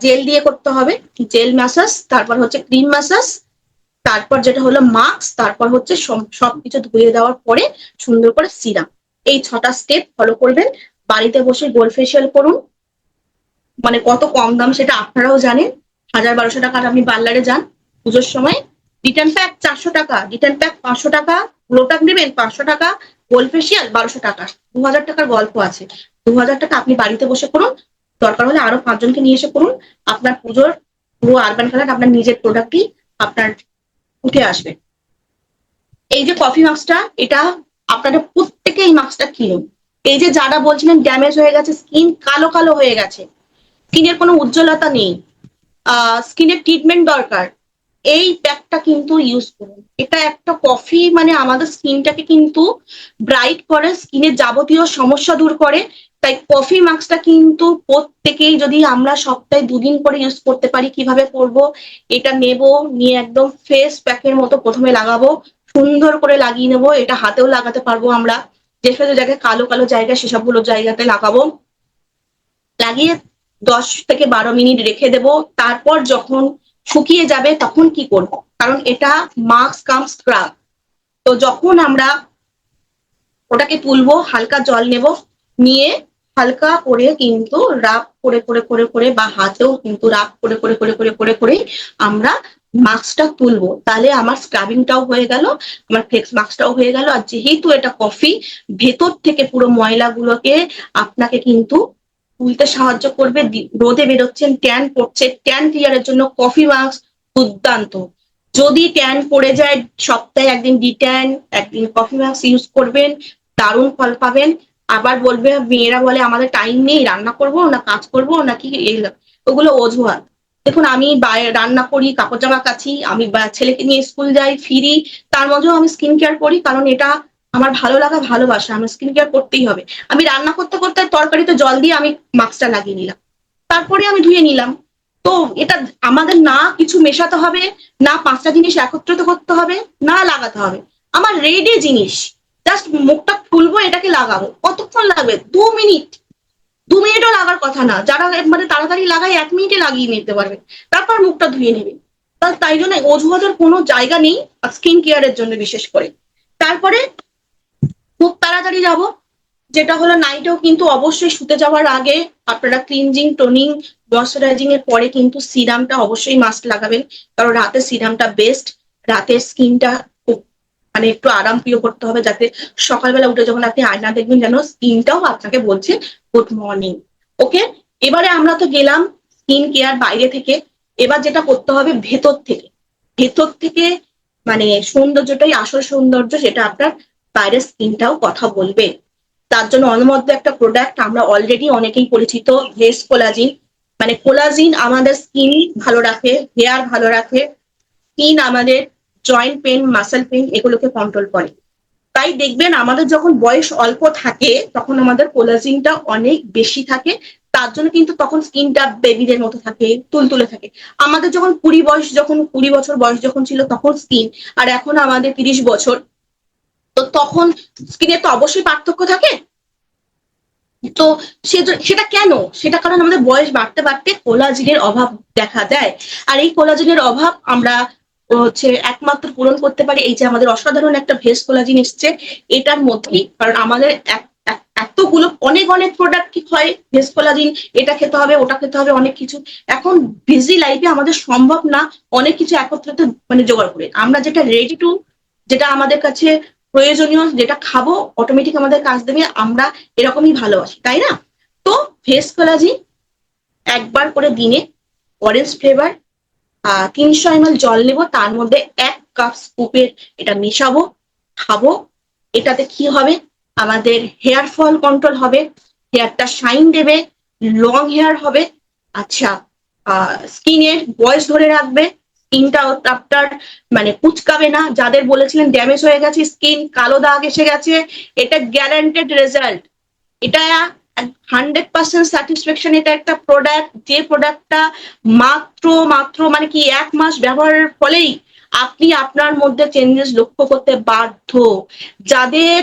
জেল দিয়ে করতে হবে, জেল ম্যাসাজ, তারপর হচ্ছে ক্রিম ম্যাসাজ, তারপর যেটা হলো মাস্ক, তারপর হচ্ছে সবকিছু ধুয়ে দেওয়ার পরে সুন্দর করে সিরাম। এই 6টা স্টেপ ফলো করবেন। বাড়িতে বসে গোল্ড ফেসিয়াল করুন, মানে কত কম দাম সেটা আপনারাও জানেন। 1000-1200 টাকার আপনি পার্লারে যান পুজোর সময়, রিটার্ন প্যাক 400 টাকা, রিটার্ন প্যাক 500 টাকা, গ্লোটাক নেবেন 500 টাকা, গোল্ড ফেসিয়াল 1200 টাকা। 2000 টাকার গল্প আছে। 2000 টাকা আপনি বাড়িতে বসে করুন, দরকার হলে আরো 5জনকে নিয়ে এসে করুন। আপনার পুজোর পুরো আরবান কালার আপনার নিজের প্রোডাক্টই আপনার উঠে আসবে। এই যে কফি মাস্কটা, এটা আপনারা প্রত্যেকে এই মাস্কটা কিনুন। এই যে যারা বলছিলেন ড্যামেজ হয়ে গেছে, স্কিন কালো কালো হয়ে গেছে, স্কিনের কোনো উজ্জ্বলতা নেই, স্কিনের ট্রিটমেন্ট দরকার, এই প্যাকটা কিন্তু ইউজ করুন। এটা একটা কফি মানে আমাদের স্কিনটাকে কিন্তু ব্রাইট করে, স্কিনের যাবতীয় সমস্যা দূর করে। তাই কফি মাস্কটা কিন্তু প্রত্যেকেই, যদি আমরা সপ্তাহে 2 দিন করে ইউজ করতে পারি, কিভাবে করব, এটা নেব, নিয়ে একদম ফেস প্যাকের মতো প্রথমে লাগাবো, সুন্দর করে লাগিয়ে নেবো। এটা হাতেও লাগাতে পারবো আমরা, যে সব জায়গায় কালো কালো জায়গা সেসবগুলো জায়গাতে লাগাবো। লাগিয়ে 10 থেকে 12 মিনিট রেখে দেব। তারপর যখন শুকিয়ে যাবে তখন কি করব, কারণ এটা মাস্ক কাম স্ক্রাব। তো যখন আমরা ওটাকে তুলবো, হালকা জল নেব, নিয়ে হালকা করে কিন্তু রাব করে করে করে করে, বা হাতেও কিন্তু রাব করে করে করে করে করে করে আমরা মাস্কটা তুলবো। তাহলে আমার স্ক্রাবিংটাও হয়ে গেল, আমার ফেস মাস্কটাও হয়ে গেল। আর যেহেতু এটা কফি, ভেতর থেকে পুরো ময়লাগুলোকে আপনাকে কিন্তু তুলতে সাহায্য করবে। রোদে বেরোচ্ছেন, ট্যান পড়ছে, ট্যান ক্লিয়ারের জন্য কফি মাস্ক দুর্দান্ত। যদি ট্যান পড়ে যায়, সপ্তাহে 1 দিন ডিট্যান, 1 দিন কফি মাস্ক ইউজ করবেন, দারুণ ফল পাবেন। আবার বলবে, মেয়েরা বলে আমাদের টাইম নেই, রান্না করব না কাজ করব নাকি, ওগুলো অজুহাত। দেখুন আমি রান্না করি, কাপড় জামা কাচি, আমি ছেলেকে নিয়ে স্কুল যাই, ফিরি, তার মধ্যেও আমি স্কিন কেয়ার করি, কারণ এটা আমার ভালো লাগা, ভালোবাসা, আমার স্কিন কেয়ার করতেই হবে। আমি রান্না করতে করতে তরকারিতে জল দিয়ে আমি মাস্কটা লাগিয়ে নিলাম, তারপরে আমি ধুয়ে নিলাম। তো এটা আমাদের না কিছু মেশাতে হবে, না 5টা জিনিস একত্রিত করতে হবে, না লাগাতে হবে, আমার রেডি জিনিস। জাস্ট মুখটা খুলবো, এটাকে লাগাবো, কতক্ষণ লাগবে? 2 মিনিট। 2 মিনিটও লাগার কথা না, যারা মানে তাড়াতাড়ি লাগায় 1 মিনিটে লাগিয়ে নিতে পারবে, তারপর মুখটা ধুয়ে নেবে। তাই জন্য অজুহাতের কোনো জায়গা নেই স্কিন কেয়ারের জন্য, বিশেষ করে। তারপরে খুব তাড়াতাড়ি যাব, যেটা হলো নাইটেও কিন্তু অবশ্যই শুতে যাওয়ার আগে আপনারা ক্লিনজিং, টোনিং, ময়শ্চারাইজিং এর পরে কিন্তু সিরামটা অবশ্যই মাস্ট লাগাবেন, কারণ রাতে সিরামটা বেস্ট। রাতের স্কিনটা খুব মানে একটু আরাম প্রিয় করতে হবে, যাতে সকালবেলা উঠে যখন আপনি আয়না দেখবেন যেন স্কিনটাও আপনাকে বলছে গুড মর্নিং। ওকে, এবারে আমরা তো গেলাম স্কিন কেয়ার বাইরে থেকে, এবার যেটা করতে হবে ভেতর থেকে। ভেতর থেকে মানে সৌন্দর্যটাই আসল সৌন্দর্য, সেটা আপনার বাইরের স্কিনটাও কথা বলবে। তার জন্য অনমধ্যে একটা প্রোডাক্ট আমরা অলরেডি অনেকেই পরিচিত, ভেস কোলাজিন। মানে কোলাজিন আমাদের স্কিন ভালো রাখে, হেয়ার ভালো রাখে, স্কিন আমাদের জয়েন্ট পেন, মাসেল পেন এগুলোকে কন্ট্রোল করে। তাই দেখবেন আমাদের যখন বয়স অল্প থাকে তখন আমাদের কোলাজিনটা অনেক বেশি থাকে, তার জন্য কিন্তু তখন স্কিনটা বেবিদের মতো থাকে, তুলতুলে থাকে। আমাদের যখন 20 বছর বয়স যখন ছিল তখন স্কিন, আর এখন আমাদের 30 বছর, তো তখন স্কিনের তো অবশ্যই পার্থক্য থাকে। তো সেটা কেন? সেটা কারণ আমাদের বয়স বাড়তে বাড়তে কোলাজিনের অভাব দেখা দেয়। আর এই কোলাজিনের অভাব আমরা হচ্ছে একমাত্র পূরণ করতে পারি এই যে আমাদের অসাধারণ একটা ভেজ কোলাজিন এসছে এটার মধ্যেই। কারণ আমাদের এতগুলো অনেক অনেক প্রোডাক্ট কি হয়, ভেজ কোলাজিন, এটা খেতে হবে, ওটা খেতে হবে, অনেক কিছু। এখন বিজি লাইফে আমাদের সম্ভব না অনেক কিছু একত্রিত মানে জোগাড় করে। আমরা যেটা রেডি টু, যেটা আমাদের কাছে প্রয়োজনীয়, যেটা খাবো অটোমেটিক আমাদের কাজ দেবে, আমরা এরকমই ভালোবাসি, তাই না? তো ভেজ কোলাজিন একবার করে দিনে অরেঞ্জ ফ্লেভার 300 ml জল নেব, তার মধ্যে 1 কাপ স্কুপের এটা মেশাবো, খাবো। এটাতে কি হবে, আমাদের হেয়ার ফল কন্ট্রোল হবে, হেয়ারটা শাইন দেবে, লং হেয়ার হবে। আচ্ছা, স্কিনের বয়স ধরে রাখবে, স্কিনটা আপনার মানে কুচকাবে না। যাদের বলেছিলেন ড্যামেজ হয়ে গেছে স্কিন, কালো দাগ এসে গেছে, এটা গ্যারান্টেড রেজাল্ট। এটা 100% স্যাটিসফ্যাকশন। এটা একটা প্রোডাক্ট, যে প্রোডাক্টটা মাত্র মাত্র মানে কি 1 মাস ব্যবহারের ফলেই আপনি আপনার মধ্যে চেঞ্জেস লক্ষ্য করতে বাধ্য। যাদের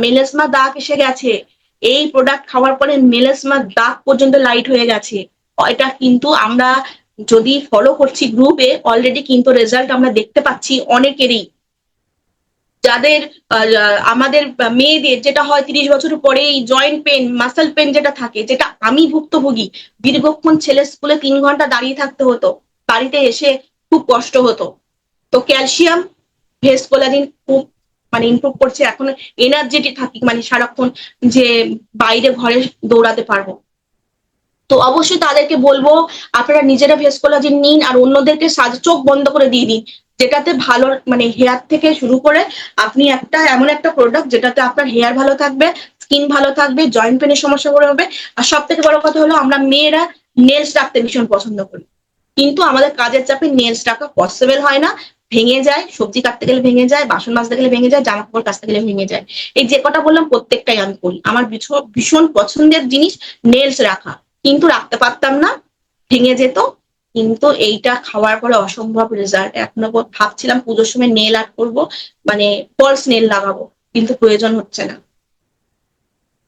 মেলেসমা দাগ এসে গেছে, এই প্রোডাক্ট খাওয়ার পরে মেলেসমা দাগ পর্যন্ত লাইট হয়ে গেছে। এটা কিন্তু আমরা যদি ফলো করছি গ্রুপে, অলরেডি কিন্তু রেজাল্ট আমরা দেখতে পাচ্ছি অনেকেরই। যাদের আমাদের মেয়েদের যেটা হয় 30 বছর পরেই জয়েন্ট পেন, মাসেল পেন যেটা থাকে, যেটা আমি ভুক্তভোগী, দীর্ঘক্ষণ ছেলে স্কুলে 3 ঘন্টা দাঁড়িয়ে থাকতে হতো, বাড়িতে এসে খুব কষ্ট হতো। তো ক্যালসিয়াম ভেস্কোলারিন খুব মানে ইমপ্রুভ করছে। এখন এনার্জেটিক থাকি, মানে সারাক্ষণ যে বাইরে ঘরে দৌড়াতে পারবো। তো অবশ্যই তাদেরকে বলবো আপনারা নিজেরা ভেস্কোলাজিন নিন আর অন্যদেরকে চোখ বন্ধ করে দিয়ে দিন, যেটাতে ভালো মানে হেয়ার থেকে শুরু করে আপনি একটা এমন একটা প্রোডাক্ট যেটাতে আপনার হেয়ার ভালো থাকবে, স্কিন ভালো থাকবে, জয়েন্ট পেনের সমস্যা করে হবে। আর সব থেকে বড় কথা হলো আমরা মেয়েরা নেলস রাখতে ভীষণ পছন্দ করি, কিন্তু আমাদের কাজের চাপে নেলস রাখা পসিবল হয় না, ভেঙে যায়, সবজি কাটতে গেলে ভেঙে যায়, বাসন মাজতে গেলে ভেঙে যায়, জামা কাপড় কাচতে গেলে ভেঙে যায়। এই যে কটা বললাম প্রত্যেকটাই আমি করি। আমার ভীষণ পছন্দের জিনিস নেলস রাখা, কিন্তু রাখতে পারতাম না, ভেঙে যেত। কিন্তু এইটা খাওয়ার পরে অসম্ভব রেজাল্ট। এখনো ভাবছিলাম পুজোর সময় নেল আর্ট করবো, মানে ফলস নেল লাগাবো, কিন্তু প্রয়োজন হচ্ছে না,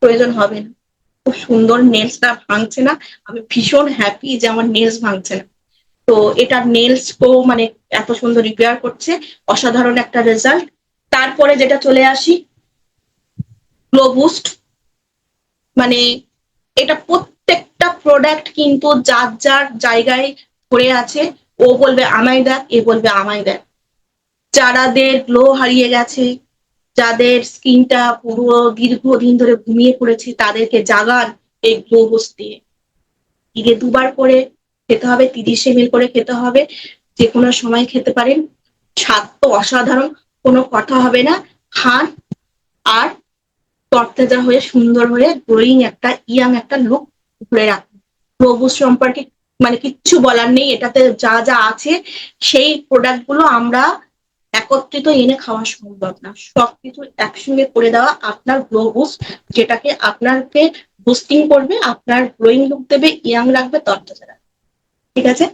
প্রয়োজন হবে না। খুব সুন্দর, নেলসটা ভাঙছে না। আমি ভীষণ হ্যাপি যে আমার নেলস ভাঙছে না। তো এটা নেলস কো মানে এত সুন্দর রিপেয়ার করছে, অসাধারণ একটা রেজাল্ট। তারপরে যেটা চলে আসি, গ্লো বুস্ট। মানে এটা প্রত্যেকটা প্রোডাক্ট কিন্তু যার যার জায়গায় পড়ে আছে। ও বলবে আমায় দেখ, এ বলবে আমায় দেখ। যারাদের গ্লো হারিয়ে গেছে, যাদের স্কিনটা পুরো দীর্ঘদিন ধরে ঘুমিয়ে পড়েছে, তাদেরকে জাগান এই গ্লো বুস্ট দিয়ে। দিনে 2বার করে খেতে হবে, 30 ml করে খেতে হবে, যে কোনো সময় খেতে পারেন। স্বাদ তো অসাধারণ, কোনো কথা হবে না। খান আর তরতাজা হয়ে সুন্দর হয়ে গ্লোয়িং একটা ইয়াং একটা লুক ধরে রাখুন। গ্লোবুস্ট সম্পর্কে মানে কিচ্ছু বলার নেই। এটাতে যা যা আছে সেই প্রোডাক্ট গুলো আমরা একত্রিত এনে খাওয়া সম্ভব না। সবকিছু একসঙ্গে করে দেওয়া আপনার গ্লো বুস্ট, যেটাকে আপনাকে বুস্টিং করবে, আপনার গ্লোয়িং লুক দেবে, ইয়াং রাখবে, তরতাজা রাখবে। ঠিক আছে?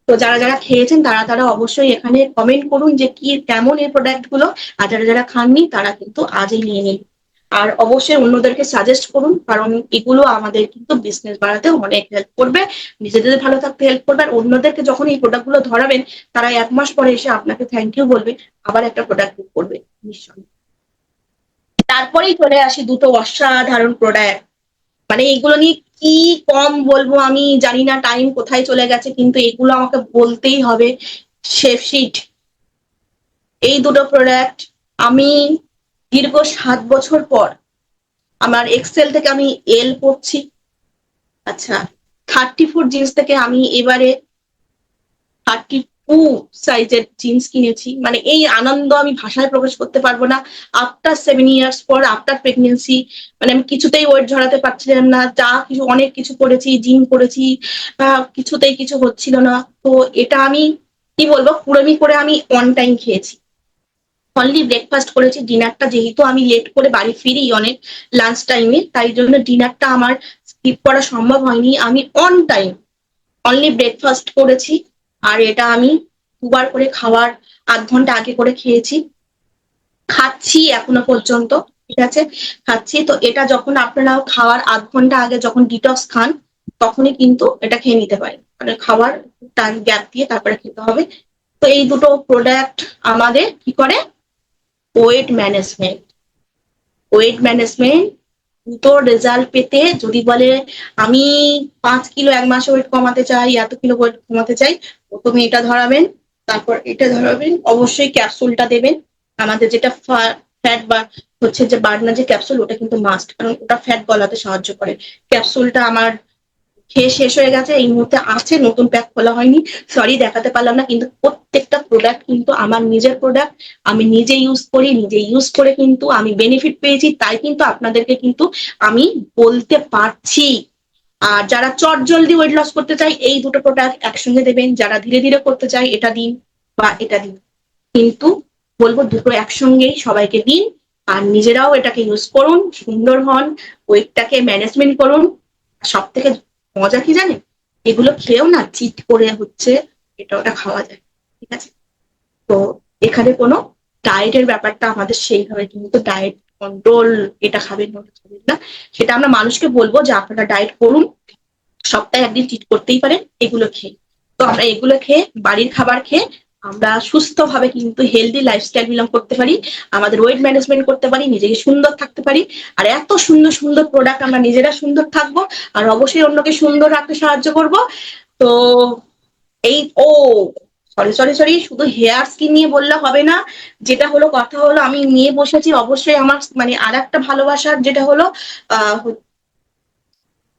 তো যারা যারা খেয়েছেন তারা তারা অবশ্যই এখানে কমেন্ট করুন যে কি কেমন এই প্রোডাক্ট গুলো। আর যারা যারা খাননি তারা কিন্তু আজই নিয়ে নিন। আর অবশ্যই অন্যদেরকে সাজেস্ট করুন, কারণ এগুলো আমাদের কিন্তু বিজনেস বাড়াতে অনেক হেল্প করবে, নিজেদের ভালো থাকতে হেল্প করবে। আর অন্যদেরকে যখন এই প্রোডাক্ট গুলো ধরাবেন, তারা 1 মাস পরে এসে আপনাকে থ্যাংক ইউ বলবে, আবার একটা প্রোডাক্ট বুক করবে নিশ্চয়ই। তারপরেই চলে আসি দুটো অসাধারণ প্রোডাক্ট। মানে এগুলো নিয়ে কি কম বলবো আমি জানি না, টাইম কোথায় চলে গেছে, কিন্তু এগুলো আমাকে বলতেই হবে। শেফশিট, এই দুটো প্রোডাক্ট আমি দীর্ঘ 7 বছর পর আমার এক্সেল থেকে আমি এল পড়ছি। আচ্ছা, 34 জিন্স থেকে আমি এবারে 32 সাইজের জিন্স কিনেছি। মানে এই আনন্দ আমি ভাষায় প্রকাশ করতে পারবো না। আফটার 7 ইয়ার্স পর, আফটার প্রেগনেন্সি, মানে আমি কিছুতেই ওয়েট ঝরাতে পারছিলাম না। যা কিছু অনেক কিছু করেছি, জিম করেছি, কিছুতেই কিছু হচ্ছিল না। তো এটা আমি কি বলবো, কুড়েমি করে আমি অন টাইম খেয়েছি। অনলি ব্রেকফাস্ট করেছি, ডিনারটা যেহেতু আমি লেট করে বাড়ি ফিরি অনেক লাঞ্চ টাইমে, তাই জন্য ডিনারটা আমার স্কিপ করা সম্ভব হয়নি। আমি অন টাইম অনলি ব্রেকফাস্ট করেছি। আর এটা আমি 2বার করে খাওয়ার 8 ঘন্টা আগে করে খেয়েছি, খাচ্ছি এখনো পর্যন্ত। ঠিক আছে, খাচ্ছি। তো এটা যখন আপনারা খাওয়ার 8 ঘন্টা আগে যখন ডিটক্স খান, তখনই কিন্তু এটা খেয়ে নিতে পারেন, মানে খাওয়ার টাইম গ্যাপ দিয়ে তারপরে খেতে হবে। তো এই দুটো প্রোডাক্ট আমাদের কি করে, ওয়েট ম্যানেজমেন্ট, ওয়েট ম্যানেজমেন্ট, দ্রুত রেজাল্ট পেতে যদি বলে আমি 5 কিলো 1 মাসে ওয়েট কমাতে চাই, এত কিলো ওয়েট কমাতে চাই, প্রথমে এটা ধরাবেন, তারপর এটা ধরাবেন, অবশ্যই ক্যাপসুলটা দেবেন। আমাদের যেটা ফ্যাট বা হচ্ছে যে বার্নার যে ক্যাপসুল, ওটা কিন্তু মাস্ট, কারণ ওটা ফ্যাট গলাতে সাহায্য করে। ক্যাপসুলটা আমার খেয়ে শেষ হয়ে গেছে, এই মুহূর্তে আছে, নতুন প্যাক খোলা হয়নি, সরি দেখাতে পারলাম না। কিন্তু প্রত্যেকটা প্রোডাক্ট কিন্তু আমার নিজের প্রোডাক্ট, আমি নিজে ইউজ করি, নিজে ইউজ করে কিন্তু আমি বেনিফিট পেয়েছি, তাই কিন্তু আপনাদেরকে কিন্তু আমি বলতে পারছি। আর যারা চট জলদি ওয়েট লস করতে চায় এই দুটো প্রোডাক্ট একসঙ্গে দেবেন, যারা ধীরে ধীরে করতে চায় এটা দিন বা এটা দিন, কিন্তু বলবো দুটো একসঙ্গেই সবাইকে দিন। আর নিজেরাও এটাকে ইউজ করুন, সুন্দর হন, ওয়েটটাকে ম্যানেজমেন্ট করুন। সব থেকে মজা কি জানেন, এগুলো খেয়েও না চিট করে হচ্ছে এটা ওটা খাওয়া যায়, ঠিক আছে? তো এখানে কোনো ডায়েটের ব্যাপারটা আমাদের সেইভাবে, কিন্তু ডায়েট কন্ট্রোল এটা খাবেন না ওটা খাবেন না, সেটা আমরা মানুষকে বলবো যে আপনারা ডায়েট করুন, সপ্তাহে একদিন চিট করতেই পারেন এগুলো খেয়ে। তো আমরা এগুলো খেয়ে, বাড়ির খাবার খেয়ে আমরা সুস্থভাবে কিন্তু হেলদি লাইফস্টাইল বিলং করতে পারি, আমাদের ওয়েট ম্যানেজমেন্ট করতে পারি, নিজেকে সুন্দর থাকতে পারি। আর এত সুন্দর সুন্দর প্রোডাক্ট, আমরা নিজেরা সুন্দর থাকবো আর অবশ্যই অন্যকে সুন্দর রাখতে সাহায্য করব। তো এই ও সরি সরি সরি, শুধু হেয়ার স্কিন নিয়ে বললে হবে না, যেটা হলো কথা হলো আমি নিয়ে বসেছি অবশ্যই আমার মানে আর একটা ভালোবাসার, যেটা হলো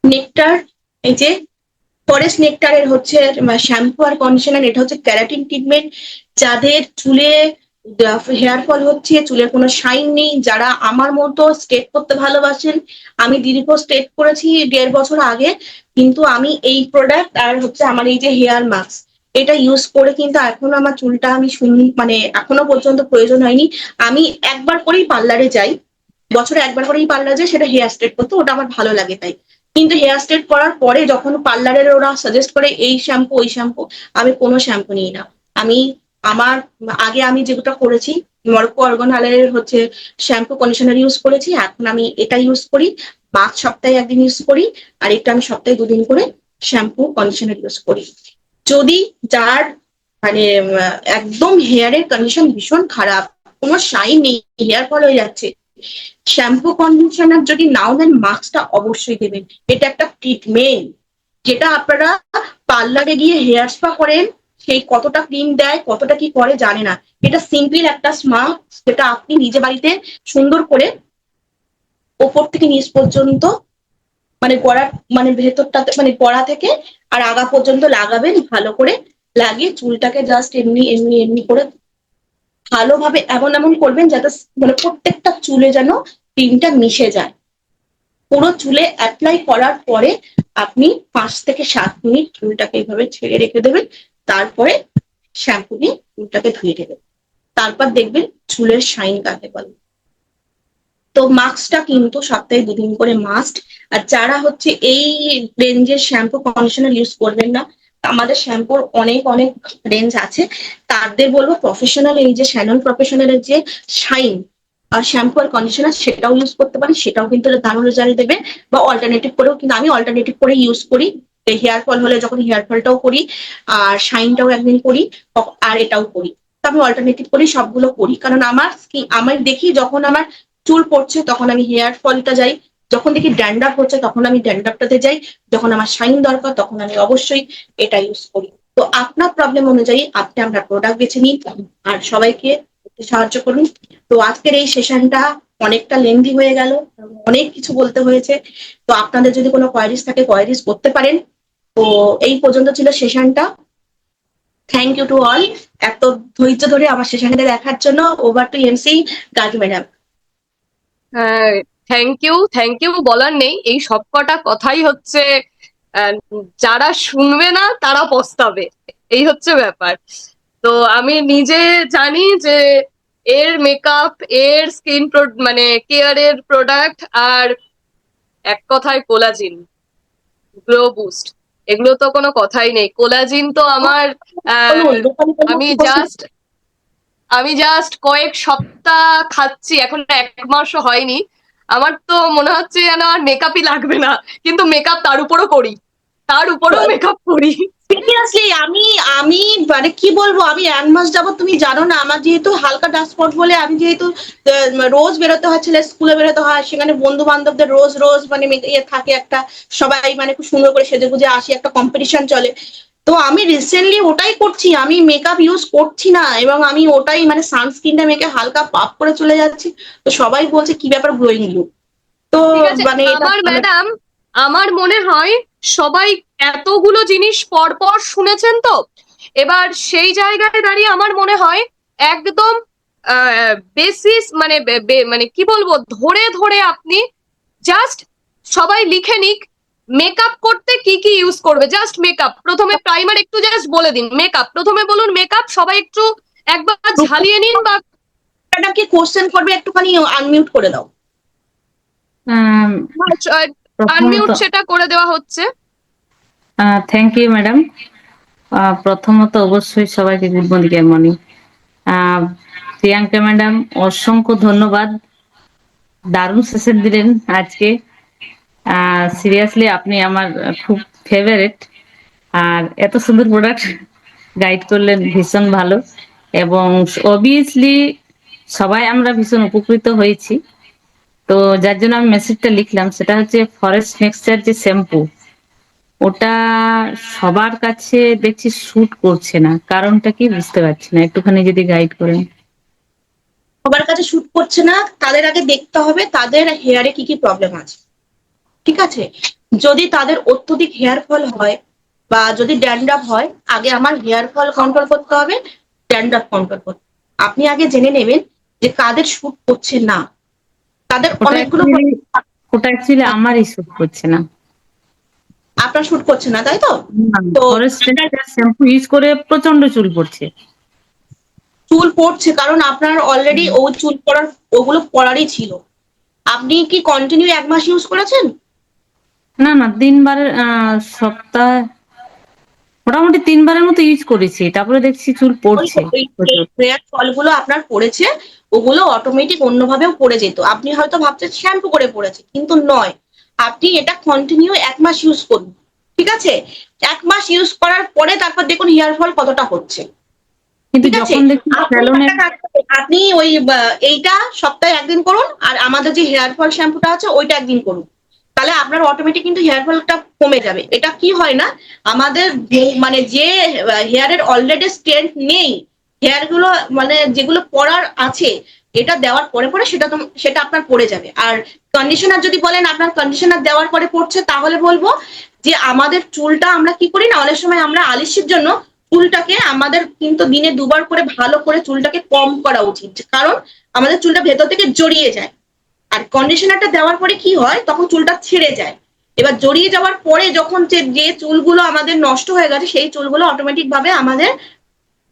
নেকটার, এই যে ফরেস্ট নেকটারের হচ্ছে শ্যাম্পু আর কন্ডিশনার, এটা হচ্ছে ক্যারাটিন ট্রিটমেন্ট। যাদের চুলে হেয়ার ফল হচ্ছে, চুলের কোনো শাইন নেই, যারা আমার মতো স্ট্রেট করতে ভালোবাসেন, আমি দীর্ঘ স্ট্রেট করেছি 1.5 বছর আগে, কিন্তু আমি এই প্রোডাক্ট আর হচ্ছে আমার এই যে হেয়ার মাস্ক, এটা ইউজ করে কিন্তু এখনো আমার চুলটা আমি মানে এখনো পর্যন্ত প্রয়োজন হয়নি। আমি একবার করেই পার্লারে যাই, বছরে একবার করেই পার্লারে যাই, সেটা হেয়ার স্ট্রেট করতে, ওটা আমার ভালো লাগে তাই। কিন্তু হেয়ার স্ট্রেট করার পরে যখন পার্লারের ওরা সাজেস্ট করে এই শ্যাম্পু ওই শ্যাম্পু, আমি কোনো শ্যাম্পু নিই না। আমি আমার আগে আমি যেটা করেছি, মরক্কো অর্গানহালের হচ্ছে শ্যাম্পু কন্ডিশনার ইউজ করেছি, এখন আমি এটা ইউজ করি, মাছ সপ্তাহে একদিন ইউজ করি, আর এটা আমি সপ্তাহে 2 দিন করে শ্যাম্পু কন্ডিশনার ইউজ করি। যদি যার মানে একদম হেয়ারের কন্ডিশন ভীষণ খারাপ, কোনো শাইন নেই, হেয়ার ফল হয়ে যাচ্ছে, শ্যাম্পু কন্ডিশনার যদি নাও নেন, মাস্কটা অবশ্যই দেবেন। এটা একটা ট্রিটমেন্ট, যেটা আপনারা পার্লারে গিয়ে হেয়ার স্পা করেন, সেই কতটা ক্রিম দেয় কতটা কি করে জানে না। এটা সিম্পল একটা স্মার্ট, যেটা আপনি নিজে বাড়িতে সুন্দর করে ওপর থেকে নিচ পর্যন্ত, মানে গড়া, মানে ভেতরটাতে মানে গড়া থেকে আর আগা পর্যন্ত লাগাবেন, ভালো করে লাগিয়ে চুলটাকে জাস্ট এমনি এমনি এমনি করে ভালোভাবে এমন এমন করবেন যাতে মানে প্রত্যেকটা চুলে যেন ক্রিমটা মিশে যায়। পুরো চুলে অ্যাপ্লাই করার পরে আপনি 5 থেকে 7 মিনিট চুলটাকে এইভাবে ছেড়ে রেখে দেবেন, তারপরে শ্যাম্পু দিয়ে চুলটাকে ধুয়ে দেবেন, তারপর দেখবেন চুলের শাইন কাকে বলে। তো মাস্কটা কিন্তু সপ্তাহে 2 দিন করে মাস্ট। আর যারা হচ্ছে এই রেঞ্জের শ্যাম্পু কন্ডিশনার ইউজ করবেন না, আমাদের শ্যাম্পুর অনেক অনেক রেঞ্জ আছে, তাদের বলবো প্রফেশনাল, এই যে শ্যানন প্রফেশনালের যে শাইন আর শ্যাম্পু আর কন্ডিশনার, সেটাও ইউজ করতে পারেন, সেটাও কিন্তু দারুণ রেজাল্ট দেবে। বা অল্টারনেটিভ করেও, কিন্তু আমি অল্টারনেটিভ করে ইউজ করি, হেয়ার ফল হলে যখন হেয়ার ফলটাও করি আর শাইনটাও একদিন করি, আর এটাও করি। তো আমি অল্টারনেটিভ করে সবগুলো করি, কারণ আমার আমার দেখি যখন আমার চুল পড়ছে তখন আমি হেয়ার ফলটা যাই, যখন দেখি ড্যান্ড্রাফ হচ্ছে তখন আমি ড্যান্ড্রাফটাতে যাই, যখন আমার শাইন দরকার তখন আমি অবশ্যই এটা ইউজ করি। তো আপনার প্রবলেম অনুযায়ী আপনি আপনার প্রোডাক্ট বেছে নিন আর সবাইকে সাহায্য করুন। তো আজকের এই সেশনটা অনেকটা লেন্দি হয়ে গেল, অনেক কিছু বলতে হয়েছে। তো আপনাদের যদি কোনো কোয়ারিজ থাকে কোয়ারিজ করতে পারেন। তো এই পর্যন্ত ছিল সেশনটা। থ্যাংক ইউ টু অল, এত ধৈর্য ধরে আমার সেশনটা দেখার জন্য। Over to MC Gargi madam. হ্যাঁ, থ্যাংক ইউ বলার নেই। এই সবকটা কথাই হচ্ছে আহ, যারা শুনবে না তারা পস্তাবে, এই হচ্ছে ব্যাপার। তো আমি নিজে জানি যে এর মেকআপ, এর স্কিন মানে কেয়ারের প্রোডাক্ট, আর এক কথায় কোলাজিন, গ্লো বুস্ট, এগুলো তো কোনো কথাই নেই। কোলাজিন তো আমার বলুন আহ, দোকানে আমি কি প্রশ্ন? জাস্ট আমি জাস্ট কয়েক সপ্তাহ খাচ্ছি, এখন 1 মাসও হয়নি। আমার তো মনে হচ্ছে যেন আর মেকআপই লাগবে না, কিন্তু মেকআপ তার উপরও করি, তার উপরেও মেকআপ করি। সিরিয়াসলি আমি আমি মানে কি বলবো, আমি 1 মাস যাবত, তুমি জানো না, আমার যেহেতু হালকা ডাস্ট স্পট বলে, আমি যেহেতু রোজ বেরোতে হয়, ছেলে স্কুলে বেরোতে হয়, সেখানে বন্ধু বান্ধবদের রোজ রোজ মানে ইয়ে থাকে একটা, সবাই মানে খুব সুন্দর করে সেজে গুজে আসি, একটা কম্পিটিশন চলে। তো আমি রিসেন্টলি ওটাই করছি, আমি মেকআপ ইউজ করছি না, এবং আমি ওটাই মানে সানস্ক্রিনটা মেখে হালকা পাপ করে চলে যাচ্ছি। তো সবাই বলছে কি ব্যাপার, গ্লোয়িং লুক। তো ঠিক আছে মানে এটা আমার ম্যাডাম, আমার মনে হয় সবাই এতগুলো জিনিস পর পর শুনেছেন তো, এবার সেই জায়গায় দাঁড়িয়ে আমার মনে হয় একদম বেসিস মানে মানে কি বলবো, ধরে ধরে আপনি জাস্ট সবাই লিখে নিক মেকআপ করতে কি কি ইউজ করবে, জাস্ট মেকআপ প্রথমে প্রাইমার একটু জাস্ট বলে দিন, মেকআপ প্রথমে বলুন, মেকআপ সবাই একটু একবার ঝালিয়ে নিন বা ম্যাডামকে কোশ্চেন করবে, একটুখানি আনমিউট করে দাও। আনমিউট প্রথমত সেটা করে দেওয়া হচ্ছে। Thank you madam. প্রথমত অবশ্যই সবাইকে গুড মর্নিং। প্রিয়াঙ্কা ম্যাডাম, অসংখ্য ধন্যবাদ, দারুণ সেশন দিলেন আজকে। সিরিয়াসলি আপনি আমার খুব ফেভারিট, আর এত সুন্দর প্রোডাক্ট গাইড করলেন, ভীষণ ভালো। এবং অবভিয়াসলি সবাই আমরা ভীষণ উপকৃত হয়েছি। তো যার জন্য আমি মেসেজটা লিখলাম, সেটা হচ্ছে ফরেস্ট মিক্সচার যে শ্যাম্পু, ওটা সবার কাছে দেখছি শুট করছে না, কারণটা কি বুঝতে পারছি না, একটুখানি যদি গাইড করেন। সবার কাছে শুট করছে না, তাদের আগে দেখতে হবে তাদের হেয়ারে কি কি প্রবলেম আছে। ঠিক আছে, যদি তাদের অত্যধিক হেয়ার ফল হয় বা যদি ড্যান্ড্রাফ হয়, আগে আমার হেয়ার ফল কন্ট্রোল করতে হবে, ড্যান্ড্রাফ কন্ট্রোল করতে হবে। আপনি আগে জেনে নেবেন যে কাদের শুট করছে না। তাদের অনেকগুলো ওটা অ্যাকচুয়ালি আমারই শুট করছে না। আপনার শুট করছে না, তাই তো? তো ফরেস্ট শ্যাম্পু ইউজ করে প্রচন্ড চুল পড়ছে। চুল পড়ছে কারণ আপনার অলরেডি ও চুল পড়ার, ওগুলো পড়ারই ছিল। আপনি কি কন্টিনিউ 1 মাস ইউজ করেছেন? না না, 3 বারের সপ্তাহে মোটামুটি 3 বারের মতো ইউজ করেছি, তারপরে দেখছি চুল পড়ছে প্রচুর। হেয়ার ফলগুলো আপনার পড়েছে, ওগুলো অটোমেটিক অন্যভাবেও পড়ে যেত। আপনি হয়তো ভাবছেন শ্যাম্পু করে পড়েছে, কিন্তু নয়। আপনি এটা কন্টিনিউ 1 মাস ইউজ করুন, ঠিক আছে? 1 মাস ইউজ করার পরে তারপর দেখুন হেয়ার ফল কতটা হচ্ছে। কিন্তু ঠিক আছে, যখন দেখছি স্যালনে আপনি ওই এইটা সপ্তাহে 1 দিন করুন, আর আমাদের যে হেয়ার ফল শ্যাম্পুটা আছে ওইটা 1 দিন করুন। তাহলে আপনার অটোমেটিক কিন্তু হেয়ার ফলটা কমে যাবে। এটা কি হয় না, আমাদের মানে যে হেয়ারের অলরেডি স্ট্রেংথ নেই, হেয়ার গুলো মানে যেগুলো পড়ার আছে, এটা দেওয়ার পরে পরে সেটা আপনার পড়ে যাবে। আর কন্ডিশনার যদি বলেন আপনার কন্ডিশনার দেওয়ার পরে পড়ছে, তাহলে বলবো যে আমাদের চুলটা আমরা কি করি না, অনেক সময় আমরা আলিশির জন্য চুলটাকে আমাদের কিন্তু দিনে 2 বার করে ভালো করে চুলটাকে কম করা উচিত, কারণ আমাদের চুলটা ভেতর থেকে জড়িয়ে যায়। আর কন্ডিশনারটা দেওয়ার পরে কি হয়, তখন চুলটা ছেড়ে যায়। এবার জড়িয়ে যাওয়ার পরে যখন যে চুলগুলো আমাদের নষ্ট হয়ে গেছে, সেই চুলগুলো অটোমেটিক ভাবে আমাদের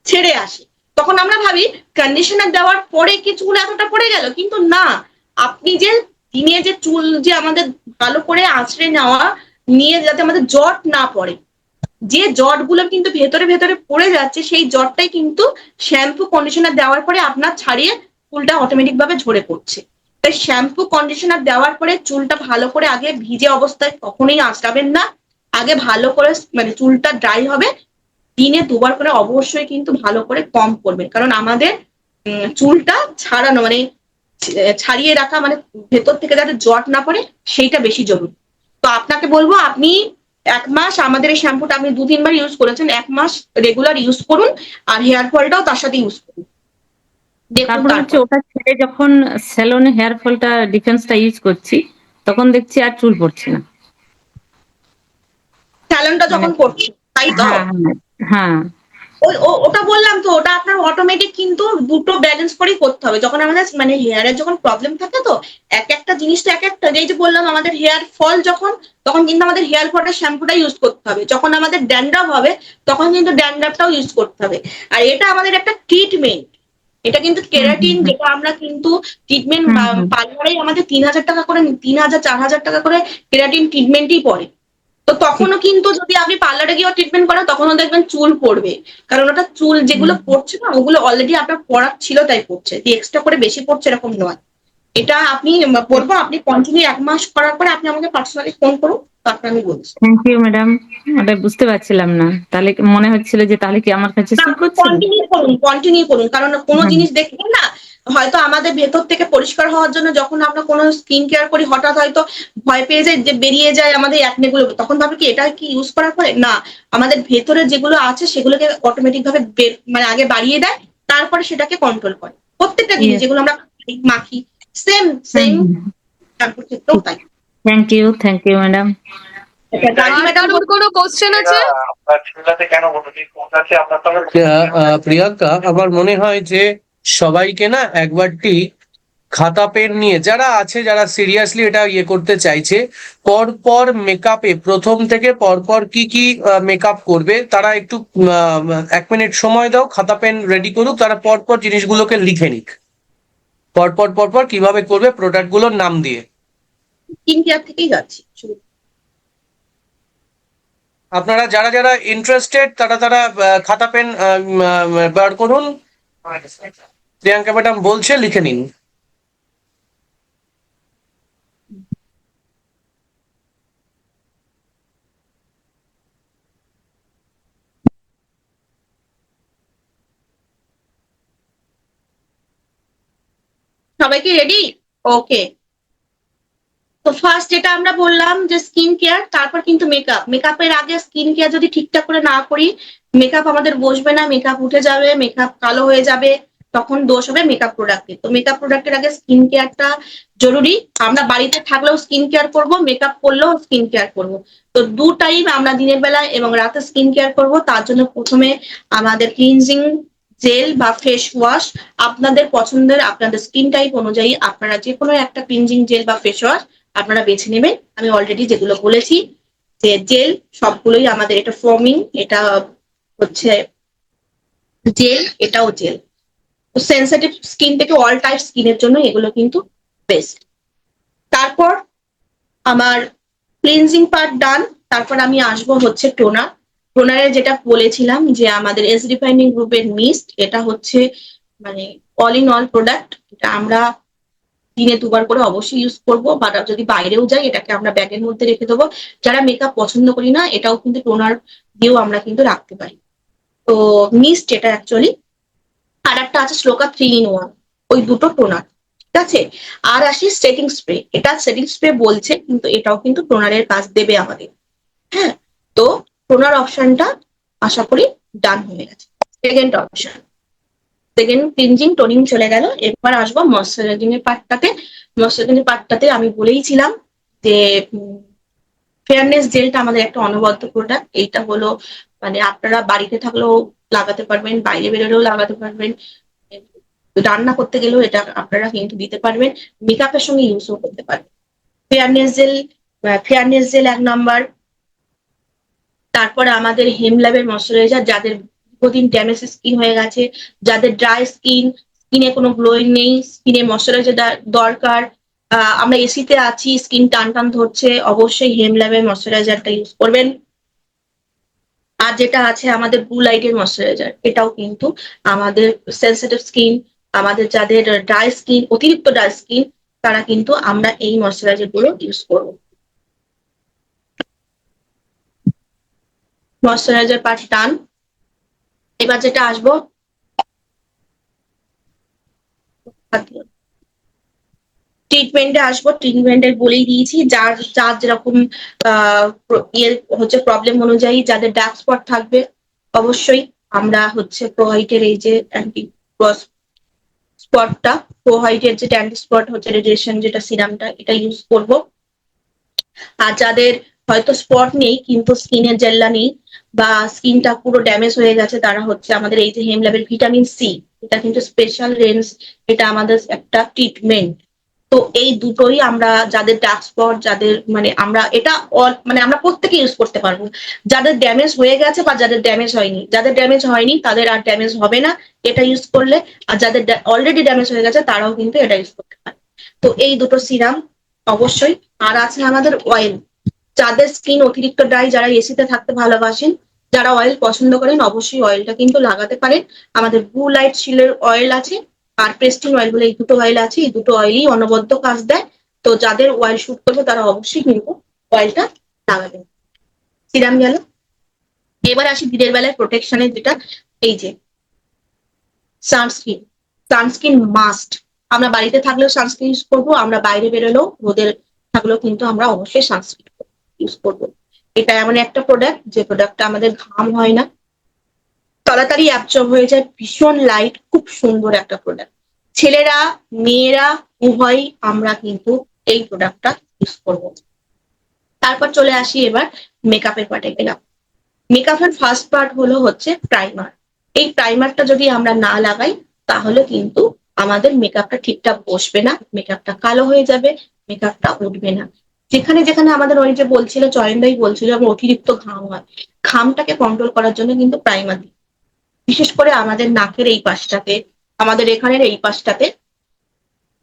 ছেড়ে আসে। তখন আমরা ভাবি কন্ডিশনার দেওয়ার পরে কি চুল এতটা পড়ে গেল, কিন্তু না। আপনি যে দিনে যে চুল যে আমাদের ভালো করে আঁচড়ে নেওয়া, নিয়ে যাতে আমাদের জট না পড়ে, যে জট গুলো কিন্তু ভেতরে ভেতরে পড়ে যাচ্ছে, সেই জটটাই কিন্তু শ্যাম্পু কন্ডিশনার দেওয়ার পরে আপনার ছাড়িয়ে চুলটা অটোমেটিক ভাবে ঝরে পড়ছে। তাই শ্যাম্পু কন্ডিশনার দেওয়ার পরে চুলটা ভালো করে আগে ভিজে অবস্থায় কখনোই আঁচড়াবেন না। আগে ভালো করে মানে চুলটা ড্রাই হবে, দিনে 2 বার করে অবশ্যই কিন্তু ভালো করে কম করবেন, কারণ আমাদের চুলটা ছাড়ানো মানে ছাড়িয়ে রাখা, মানে ভেতর থেকে যাতে জট না পড়ে, সেইটা বেশি জরুরি। তো আপনাকে বলবো আপনি 1 মাস আমাদের এই শ্যাম্পুটা আপনি 2-3 বার ইউজ করেছেন, 1 মাস রেগুলার ইউজ করুন, আর হেয়ার ফলটাও তার সাথে ইউজ করুন, দেখুন তারপরে হচ্ছে তারপর। ওটা ছেড়ে যখন স্যালনে হেয়ার ফলটা ডিফেন্সটা ইউজ করছি, তখন দেখছি আর চুল পড়ছে না। স্যালনটা মানে যখন করছি, তাই তো? হ্যাঁ হ্যাঁ হ্যাঁ। ওটা বললাম তো, ওটা আপনার অটোমেটিক কিন্তু দুটো ব্যালেন্স করেই করতে হবে। যখন আমাদের মানে হেয়ারের যখন প্রবলেম থাকে, তো এক একটা জিনিস তো এক একটা, যেই যে বললাম আমাদের হেয়ার ফল যখন, তখন কিন্তু আমাদের হেয়ার ফলটা শ্যাম্পুটা ইউজ করতে হবে। যখন আমাদের ড্যান্ড্রাফ হবে, তখন কিন্তু ড্যান্ড্রাফটাও ইউজ করতে হবে। আর এটা আমাদের একটা ট্রিটমেন্ট, এটা কিন্তু কেরাটিন, যেটা আমরা কিন্তু ট্রিটমেন্ট পার্লারেই আমাদের 3,000 টাকা করে, 3,000-4,000 টাকা করে কেরাটিন ট্রিটমেন্টই পড়ে। তো তখনও কিন্তু যদি আপনি পার্লারে গিয়েও ট্রিটমেন্ট করেন, তখনও দেখবেন চুল পড়বে, কারণ ওটা চুল যেগুলো পড়ছে না, ওগুলো অলরেডি আপনার পড়ার ছিল তাই পড়ছে, যে এক্সট্রা করে বেশি পড়ছে এরকম নয়। এটা আপনি বলবো, আপনি কন্টিনিউ 1 মাস করার পরে আপনি আমাকে পার্সোনালি ফোন করুন, তারপর আমি বলছি। Thank you madam. ওটা বুঝতে পারছিলাম না, তাহলে মনে হচ্ছিল যে তাহলে কি আমার কাছে শুট করছে না। কন্টিনিউ করুন, কন্টিনিউ করুন, কারণ কোনো হ্যাঁ জিনিস দেখবেন না, হয়তো আমাদের ভেতর থেকে পরিষ্কার হওয়ার জন্য যখন আমরা কোনো স্কিন কেয়ার করি, হঠাৎ হয়তো ভয় পেয়ে যায় যে বেরিয়ে যায় আমাদের অ্যাকনে গুলো, তখন ভাবে কি এটা কি ইউজ করার পরে না, আমাদের ভেতরে যেগুলো আছে সেগুলোকে অটোমেটিক ভাবে মানে আগে বাড়িয়ে দেয়, তারপরে সেটাকে কন্ট্রোল করে। প্রত্যেকটা জিনিস যেগুলো আমরা মাখি, সেম সেম শ্যাম্পুর ক্ষেত্রেও তাই। Thank you madam. আর কারোর কোনো কোশ্চেন আছে? প্রিয়াঙ্কা, আমার মনে হয় যে সবাইকে না একবারটি খাতা পেন নিয়ে যারা আছে, যারা সিরিয়াসলি এটা ইয়ে করতে চাইছে, পরপর মেকআপে প্রথম থেকে পরপর কি কি মেকআপ করবে, তারা একটু 1 মিনিট সময় দাও, খাতা পেন রেডি করুক, তারা পরপর জিনিসগুলোকে লিখে নিক, পরপর পরপর কিভাবে করবে প্রোডাক্ট গুলোর নাম দিয়ে। স্কিন কেয়ার থেকেই যাচ্ছি শুরু। আপনারা যারা যারা ইন্টারেস্টেড তারা তারা খাতা পেন বার করুন। প্রিয়াঙ্কা ম্যাডাম বলছে, লিখে নিন। সবাই কি রেডি? ওকে। তো ফার্স্ট যেটা আমরা বললাম যে স্কিন কেয়ার, তারপর কিন্তু মেকআপ। মেকআপের আগে স্কিন কেয়ার যদি ঠিকঠাক করে না করি, মেকআপ আমাদের বসবে না, মেকআপ উঠে যাবে, মেকআপ কালো হয়ে যাবে, তখন দোষ হবে মেকআপ প্রোডাক্টের। তো মেকআপ প্রোডাক্টের আগে স্কিন কেয়ারটা জরুরি। আমরা বাড়িতে থাকলেও স্কিন কেয়ার করব, মেকআপ করলেও স্কিন কেয়ার করব। তো 2 টাইম আমরা দিনের বেলায় এবং রাতে স্কিন কেয়ার করব। তার জন্য প্রথমে আমাদের ক্লিনজিং জেল বা ফেস ওয়াশ, আপনাদের পছন্দের, আপনাদের স্কিন টাইপ অনুযায়ী আপনারা যে কোনো একটা ক্লিনজিং জেল বা ফেস ওয়াশ আপনারা বেছে নেবেন। আমি অলরেডি যেগুলো বলেছি যে জেল, সবগুলোই আমাদের, এটা ফোমিং, এটা হচ্ছে জেল, এটাও জেল। তো সেনসিটিভ স্কিন থেকে অল টাইপ স্কিনের জন্য এগুলো কিন্তু বেস্ট। তারপর আমার ক্লিনজিং পার্ট ডান। তারপর আমি আসবো হচ্ছে টোনার। টোনারে যেটা বলেছিলাম যে আমাদের এস রিফাইনিং গ্রুপের মিস্ট, এটা হচ্ছে মানে অল ইন অল প্রোডাক্ট। এটা আমরা দিনে 2 বার করে অবশ্যই ইউজ করবো, বা যদি বাইরেও যাই এটাকে আমরা ব্যাগের মধ্যে রেখে দেবো। যারা মেকআপ পছন্দ করি না, এটাও কিন্তু টোনার দিয়েও আমরা কিন্তু রাখতে পারি। তো মিস্ট এটা অ্যাকচুয়ালি। আর একটা আছে শ্লোকা 3 in 1, ওই দুটো টোনার, ঠিক আছে। আর আসি সেটিং স্প্রে। এটা সেটিং স্প্রে বলছে, কিন্তু এটাও কিন্তু টোনারের কাজ দেবে আমাদের। হ্যাঁ, তো টোনার অপশনটা আশা করি ডান হয়ে গেছে। Second option, second cleansing toning চলে গেল। এবার আসবো ময়শ্চারাইজিং এর পার্টটাতে। ময়শ্চারাইজিং এর পার্টটাতে আমি বলেইছিলাম যে ফেয়ারনেস জেলটা আমাদের একটা অনবদ্য প্রোডাক্ট। এইটা হলো মানে আপনারা বাড়িতে থাকলেও লাগাতে পারবেন, বাইরে বেরোলেও লাগাতে পারবেন, রান্না করতে গেলেও এটা আপনারা কিন্তু দিতে পারবেন, মেকআপের সঙ্গে ইউজও করতে পারবেন। ফেয়ারনেস জেল, ফেয়ারনেস জেল 1 নম্বর। তারপরে আমাদের হেমল্যাবের ময়শ্চারাইজার, যাদের দীর্ঘদিন ড্যামেজ স্কিন হয়ে গেছে, যাদের ড্রাই স্কিন, স্কিনে কোনো গ্লোয়িং নেই, স্কিনে ময়শ্চারাইজার দরকার, আমরা এসিতে আছি, স্কিন টান টান ধরছে, অবশ্যই হেমল্যাবের ময়শ্চারাইজারটা ইউজ করবেন। আর যেটা আছে আমাদের ব্লু লাইটের ময়শ্চারাইজার, এটাও কিন্তু আমাদের সেনসিটিভ স্কিন, আমাদের যাদের ড্রাই স্কিন, অতিরিক্ত ড্রাই স্কিন, তারা কিন্তু আমরা এই ময়শ্চারাইজার গুলো ইউজ করবো। ময়শ্চারাইজার পার্ট ডান। এবার যেটা আসবো ট্রিটমেন্টে আসবো। ট্রিটমেন্টের বলেই দিয়েছি, যার যার যেরকম ইয়ে হচ্ছে প্রবলেম অনুযায়ী, যাদের ডার্ক স্পট থাকবে অবশ্যই আমরা হচ্ছে প্রোহাইটের এই যে অ্যান্টি স্পটটা, প্রোহাইটের যে অ্যান্টি স্পট হচ্ছে রেডিয়েশন যেটা সিরামটা, এটা ইউজ করব। আর যাদের হয়তো স্পট নেই কিন্তু স্কিনের জেল্লা নেই বা স্কিনটা পুরো ড্যামেজ হয়ে গেছে, তারা হচ্ছে আমাদের এই যে হেমল্যাবের ভিটামিন সি, এটা কিন্তু স্পেশাল রেঞ্জ, এটা আমাদের একটা ট্রিটমেন্ট। তো এই দুটোই আমরা, যাদের ডার্ক স্পট, যাদের মানে আমরা এটা মানে আমরা প্রত্যেকে ইউজ করতে পারবো। যাদের ড্যামেজ হয়ে গেছে বা যাদের ড্যামেজ হয়নি, যাদের ড্যামেজ হয়নি তাদের আর ড্যামেজ হবে না এটা ইউজ করলে, আর যাদের অলরেডি ড্যামেজ হয়ে গেছে তারাও কিন্তু এটা ইউজ করতে পারে। তো এই দুটো সিরাম অবশ্যই। আর আছে আমাদের অয়েল, যাদের স্কিন অতিরিক্ত ড্রাই, যারা এসিতে থাকতে ভালোবাসেন, যারা অয়েল পছন্দ করেন, অবশ্যই অয়েলটা কিন্তু লাগাতে পারেন। আমাদের ব্লু লাইট শিলের অয়েল আছে আর প্রেস্টিন অয়েল বলে এই দুটো অয়েল আছে। এই দুটো অয়েলই অনবদ্য কাজ দেয়। তো যাদের অয়েল শুট করবে তারা অবশ্যই কিন্তু অয়েলটা লাগাবেন। সিরাম গেল। এবার আসি দিনের বেলায় প্রোটেকশনের, যেটা এই যে সানস্ক্রিন। Sunscreen must. আমরা বাড়িতে থাকলেও সানস্ক্রিন ইউজ করবো, আমরা বাইরে বেরোলেও, রোদের থাকলেও কিন্তু আমরা অবশ্যই সানস্ক্রিন ইউজ করবো। এটা এমন একটা প্রোডাক্ট যে প্রোডাক্টটা আমাদের ঘাম হয় না, তাড়াতাড়ি অ্যাবজর্ব হয়ে যায়, ভীষণ লাইট, খুব সুন্দর একটা প্রোডাক্ট। ছেলেরা মেয়েরা উভয়ই আমরা কিন্তু এই প্রোডাক্টটা ইউজ করব। তারপর চলে আসি এবার মেকআপের পার্টে গেলাম। মেকআপের ফার্স্ট পার্ট হলো হচ্ছে প্রাইমার। এই প্রাইমারটা যদি আমরা না লাগাই তাহলে কিন্তু আমাদের মেকআপটা ঠিকঠাক বসবে না, মেকআপটা কালো হয়ে যাবে, মেকআপটা উঠবে না। যেখানে যেখানে আমাদের ওই যে বলছিল চয়নদাই বলছিল আমার অতিরিক্ত ঘাম হয়, ঘামটাকে কন্ট্রোল করার জন্য কিন্তু প্রাইমার দিই, বিশেষ করে আমাদের নাকের এই পাশটাতে, আমাদের এখানের এই পাশটাতে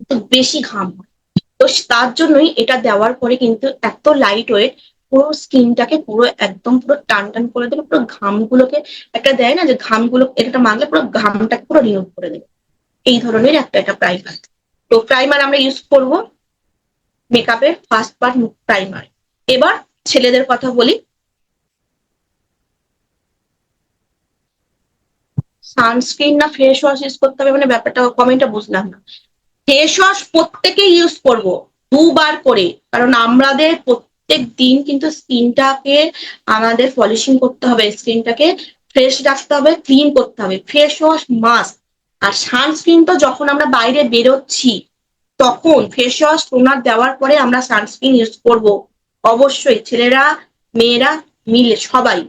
একটু বেশি ঘাম হয়। তো তার জন্যই এটা দেওয়ার পরে কিন্তু এত লাইট ওয়েট, পুরো স্কিনটাকে পুরো একদম পুরো টান টান করে দেবে, পুরো ঘামগুলোকে একটা দেয় না যে ঘামগুলো এটা মাখলে পুরো ঘামটাকে পুরো রিমুভ করে দেবে, এই ধরনের একটা এটা প্রাইমার। তো প্রাইমার আমরা ইউজ করব, মেকআপের ফার্স্ট পার্ট প্রাইমার। এবার ছেলেদের কথা বলি, সানস্ক্রিন না ফেস ওয়াশ ইউজ করতে হবে, মানে ব্যাপারটা কমেন্টটা বুঝলাম না। ফেস ওয়াশ প্রত্যেকেই ইউজ করব 2 বার করে, কারণ আমাদের প্রত্যেক দিন কিন্তু স্কিনটাকে আমাদের পলিশিং করতে হবে, স্কিনটাকে ফ্রেশ রাখতে হবে, ক্লিন করতে হবে, ফেস ওয়াশ মাস্ট। আর সানস্ক্রিন তো যখন আমরা বাইরে বেরোচ্ছি তখন ফেস ওয়াশ টোনার দেওয়ার পরে আমরা সানস্ক্রিন ইউজ করব অবশ্যই, ছেলেরা মেয়েরা মিলে সবাই।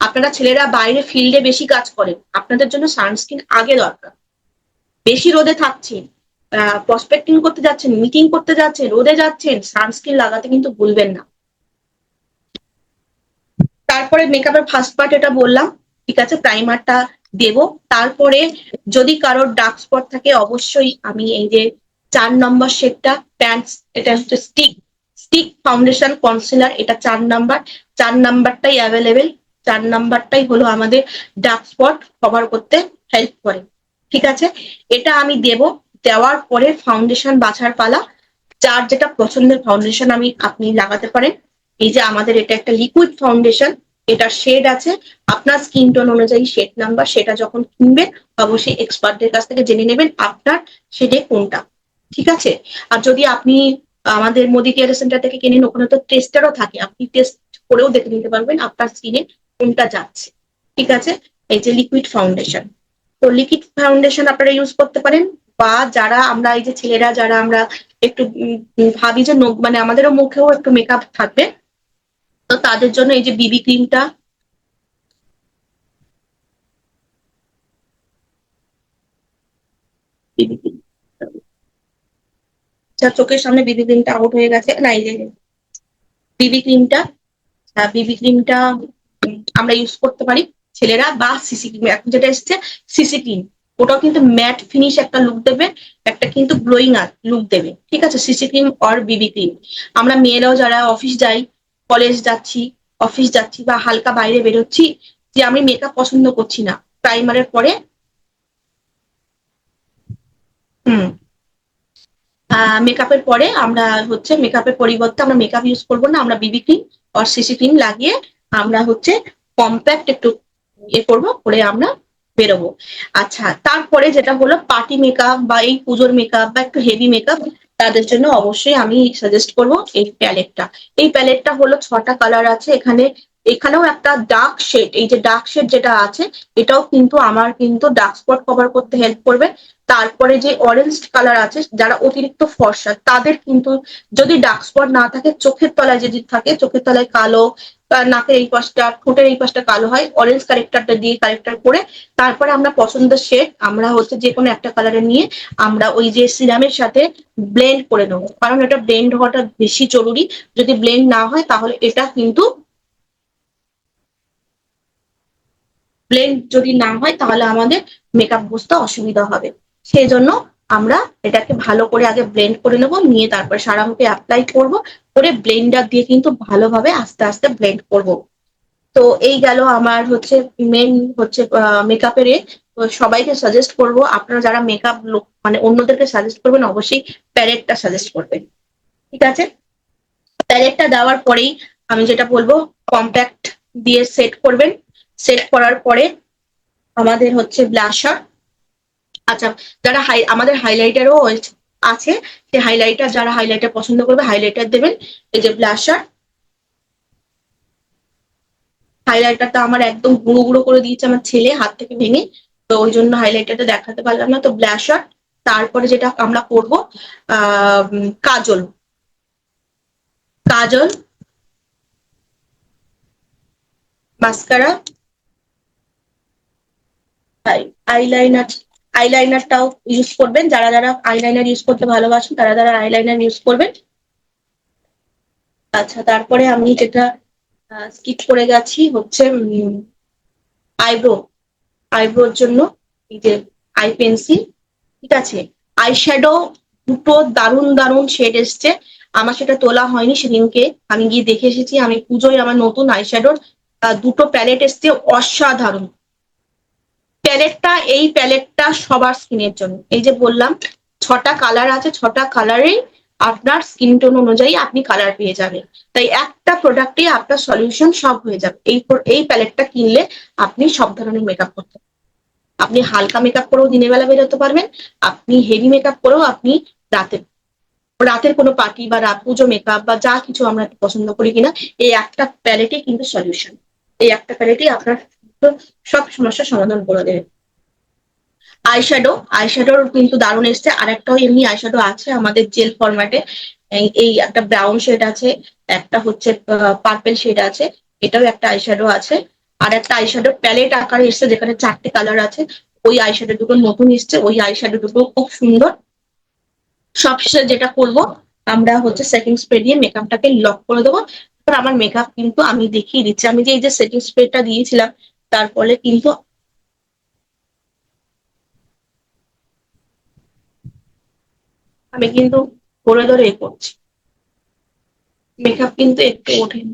আপনারা ছেলেরা বাইরে ফিল্ডে বেশি কাজ করেন, আপনাদের জন্য সানস্ক্রিন আগে দরকার। বেশি রোদে থাকছেন, প্রসপেক্টিং করতে যাচ্ছেন, মিটিং করতে যাচ্ছেন, রোদে যাচ্ছেন, সানস্ক্রিন লাগাতে কিন্তু ভুলবেন না। তারপরে মেকআপের ফার্স্ট পার্ট এটা বললাম, ঠিক আছে, প্রাইমারটা দেব। তারপরে যদি কারোর ডার্ক স্পট থাকে অবশ্যই আমি এই যে 4 নম্বর শেডটা প্যান্টস, এটা হচ্ছে স্টিক স্টিক ফাউন্ডেশন কনসিলার, এটা 4 নাম্বার, 4 নাম্বারটাই অ্যাভেলেবেল, 4 নাম্বারটাই হলো আমাদের ডার্ক স্পট কভার করতে হেল্প করে, ঠিক আছে। এটা আমি দেব, দেওয়ার পরে ফাউন্ডেশন বাছার পালা, যার যেটা পছন্দের ফাউন্ডেশন আপনি লাগাতে পারেন। এই যে আমাদের এটা একটা লিকুইড ফাউন্ডেশন, এটা শেড আছে, আপনার স্কিন টোন অনুযায়ী শেড নাম্বার, সেটা যখন কিনবেন অবশ্যই এক্সপার্টদের কাছ থেকে জেনে নেবেন আপনার শেডে কোনটা, ঠিক আছে। আর যদি আপনি আমাদের মোদি কেয়ার সেন্টার থেকে কেনেন, ওখানে তো টেস্টারও থাকে, আপনি টেস্ট করেও দেখে নিতে পারবেন আপনার স্কিনে কোনটা যাচ্ছে, ঠিক আছে। এই যে লিকুইড ফাউন্ডেশন, তো লিকুইড ফাউন্ডেশন আপনারা ইউজ করতে পারেন। বা যারা আমরা এই যে ছেলেরা যারা আমরা একটু ভাবি যে মানে আমাদেরও মুখেও একটু মেকআপ থাকবে, তো তাদের জন্য এই যে বিবি ক্রিমটা, বিবি ক্রিম, যার চোখের সামনে বিবি ক্রিমটা আউট হয়ে গেছে, না এই যে বিবি ক্রিমটা, বিবি ক্রিমটা আমরা ইউজ করতে পারি ছেলেরা। বা সিসি ক্রিম, এখন যেটা এসছে সিসি ক্রিম, ওটাও কিন্তু ম্যাট ফিনিশ একটা লুক দেবে, একটা কিন্তু গ্লোয়িং লুক দেবে, ঠিক আছে। CC cream or Bibi cream. আমরা মেয়েরাও যারা অফিস যাই, কলেজ যাচ্ছি, অফিস যাচ্ছি বা হালকা বাইরে বেরোচ্ছি, যে আমি মেকআপ পছন্দ করছি না, প্রাইমারের পরে হুম মেকআপের পরে আমরা হচ্ছে মেকআপের পরিবর্তে আমরা মেকআপ ইউজ করবো না, আমরা বিবি ক্রিম আর সিসি ক্রিম লাগিয়ে আমরা হচ্ছে কম্প্যাক্ট একটু করবো, করে আমরা বেরোবো। আচ্ছা, তারপরে যেটা হলো পার্টি মেকআপ বা এই পুজোর মেকআপ বা একটু হেভি মেকআপ, তাদের জন্য অবশ্যই আমি সাজেস্ট করবো এই প্যালেটটা। এই প্যালেটটা হলো 6টা কালার আছে এখানে, এখানেও একটা ডার্ক শেড, এই যে ডার্ক শেড যেটা আছে এটাও কিন্তু আমার কিন্তু ডার্ক স্পট কভার করতে হেল্প করবে। তারপরে যে অরেঞ্জ কালার আছে, যারা অতিরিক্ত ফর্সা তাদের কিন্তু যদি ডার্ক স্পট না থাকে, চোখের তলায় যদি থাকে, চোখের তলায় কালো, নাকের এই পাশটা, ঠোঁটের এই পাশটা কালো হয়, অরেঞ্জ কারেক্টারটা দিয়ে কারেক্টার করে তারপরে আমরা পছন্দের শেড আমরা হচ্ছে যে কোনো একটা কালারে নিয়ে আমরা ওই যে সিরামের সাথে ব্লেন্ড করে নেবো, কারণ এটা ব্লেন্ড হওয়াটা বেশি জরুরি। যদি ব্লেন্ড না হয় তাহলে এটা কিন্তু ব্লেন্ড যদি না হয় তাহলে আমাদের মেকআপ বুঝতে অসুবিধা হবে। সেই জন্য আমরা এটাকে ভালো করে আগে ব্লেন্ড করে নেবো, নিয়ে তারপরে সারা মুখে অ্যাপ্লাই করবো, করে ব্লেন্ডার দিয়ে কিন্তু ভালোভাবে আস্তে আস্তে ব্লেন্ড করব। তো এই গেল আমার হচ্ছে মেন হচ্ছে মেকআপের এ। তো সবাইকে সাজেস্ট করব, আপনারা যারা মেকআপ মানে অন্যদেরকে সাজেস্ট করবেন অবশ্যই প্যালেটটা সাজেস্ট করবেন, ঠিক আছে। প্যালেটটা দেওয়ার পরেই আমি যেটা বলবো, কম্প্যাক্ট দিয়ে সেট করবেন, সেট করার পরে আমাদের হচ্ছে ব্লাশার। আচ্ছা, যারা আমাদের হাইলাইটারও আছে, যে হাইলাইটার, যারা হাইলাইটার পছন্দ করবে হাইলাইটার দেবেন। এই যে ব্লাশার, হাইলাইটারটা আমার একদম গুঁড়ো গুঁড়ো করে দিয়েছে আমার ছেলে হাত থেকে ভেঙে, তো ওই জন্য হাইলাইটারটা দেখাতে পারলাম না। তো ব্লাশার, তারপরে যেটা আমরা করবো কাজল, কাজল, মাস্কারা, আইলাইনার, আইলাইনারটাও ইউজ করবেন, যারা যারা আইলাইনার ইউজ করতে ভালোবাসেন তারা যারা আইলাইনার ইউজ করবেন। আচ্ছা, তারপরে আমি যেটা স্কিপ করে গেছি হচ্ছে আইব্রো। আইব্রোর জন্য এই যে আই পেন্সিল, ঠিক আছে, আই শ্যাডো দুটো দারুণ দারুণ শেড এসছে। আমার সেটা তোলা হয়নি, সেদিনকে আমি গিয়ে দেখে এসেছি। আমি পুজোয় আমার নতুন আই শ্যাডোর দুটো প্যালেট এসছে, অসাধারণ প্যালেটটা। এই প্যালেটটা সবার স্কিনের জন্য। এই যে বললাম 6টা কালার আছে, 6টা কালারেই আপনার স্কিন টোন অনুযায়ী আপনি কালার পেয়ে যাবেন। তাই একটা প্রোডাক্টে আপনার সলিউশন সব হয়ে যাবে। এই প্যালেটটা কিনলে আপনি সব ধরনের মেকআপ করতে পারবেন। আপনি হালকা মেকআপ করেও দিনের বেলা বেরোতে পারবেন, আপনি হেভি মেকআপ করেও আপনি রাতের কোনো পার্টি বা পুজো মেকআপ বা যা কিছু আমরা পছন্দ করি কিনা, এই একটা প্যালেটে কিন্তু সলিউশন। এই একটা প্যালেটে আপনার সব সমস্যার সমাধান করে দেবে। আইশ্যাডোর কিন্তু দারুণ এসছে। আর একটাও এমনি আইশ্যাডো আছে আমাদের জেল ফরম্যাটে। এই একটা ব্রাউন শেড আছে, একটা হচ্ছে পার্পেল শেড আছে, এটাও একটা আইশ্যাডো আছে। আর একটা আইশ্যাডো প্যালেট আকারে এসছে যেখানে 4টে কালার আছে। ওই আইশ্যাডো দুটো নতুন এসছে, ওই আইশ্যাডো দুটো খুব সুন্দর। সবশেষে যেটা করব, আমরা হচ্ছে সেটিং স্প্রে দিয়ে মেকআপটাকে লক করে দেবো। এবার আমার মেকআপ কিন্তু আমি দেখিয়ে দিচ্ছি। আমি যে এই যে সেটিং স্প্রেটা দিয়েছিলাম তারপরে কিন্তু আমি কিন্তু ধরে ধরে করছি, মেকআপ কিন্তু একটু ওঠেনি।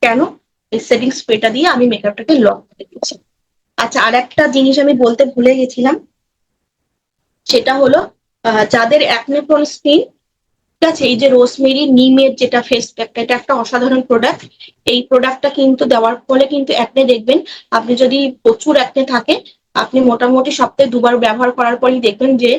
কেন? এই সেটিং স্প্রেটা দিয়ে আমি মেকআপটাকে লক করে দিচ্ছি। আচ্ছা, আর একটা জিনিস আমি বলতে ভুলে গেছিলাম, সেটা হলো যাদের অ্যাকনে প্রোন স্কিন, ঠিক আছে, এই যে রোজমেরি নিমের যেটা ফেস প্যাকটা, এটা একটা অসাধারণ প্রোডাক্ট। এই প্রোডাক্টটা কিন্তু দেওয়ার ফলে কিন্তু অ্যাকনে দেখবেন, আপনি যদি প্রচুর অ্যাকনে থাকে, আপনি মোটামুটি সপ্তাহে 2বার ব্যবহার করার পরই দেখবেন যে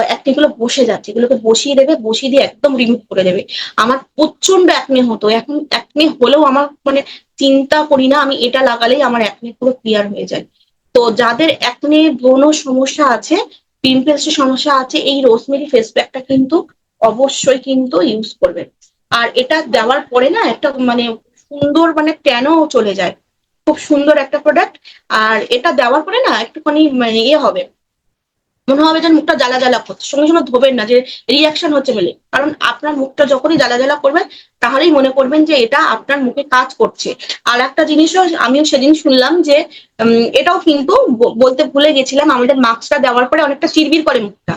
অ্যাকনে গুলো বসে যাচ্ছে। এগুলোকে বসিয়ে দেবে, বসিয়ে দিয়ে একদম রিমুভ করে দেবে। আমার প্রচন্ড অ্যাকনে হতো, এখন অ্যাকনে হলেও আমার মানে চিন্তা করি না, আমি এটা লাগালেই আমার অ্যাকনে পুরো ক্লিয়ার হয়ে যায়। তো যাদের অ্যাকনে ব্রণ সমস্যা আছে, পিম্পলসের সমস্যা আছে, এই রোজমেরি ফেস প্যাকটা কিন্তু অবশ্যই কিন্তু ইউজ করবেন। আর এটা দেওয়ার পরে না একটা মানে সুন্দর মানে ট্যানও চলে যায়। খুব সুন্দর একটা প্রোডাক্ট। আর এটা দেওয়ার পরে না একটুখানি মানে হবে, মনে হবে যেন মুখটা জ্বালা জ্বালা করছে। সঙ্গে সঙ্গে ধোবেন না যে রিয়াকশন হচ্ছে বলে, কারণ আপনার মুখটা যখনই জ্বালা জ্বালা করবেন তাহলেই মনে করবেন যে এটা আপনার মুখে কাজ করছে। আর একটা জিনিসও আমিও সেদিন শুনলাম যে এটাও কিন্তু বলতে ভুলে গেছিলাম, আমাদের মাস্কটা দেওয়ার পরে অনেকটা চিরবির করে মুখটা।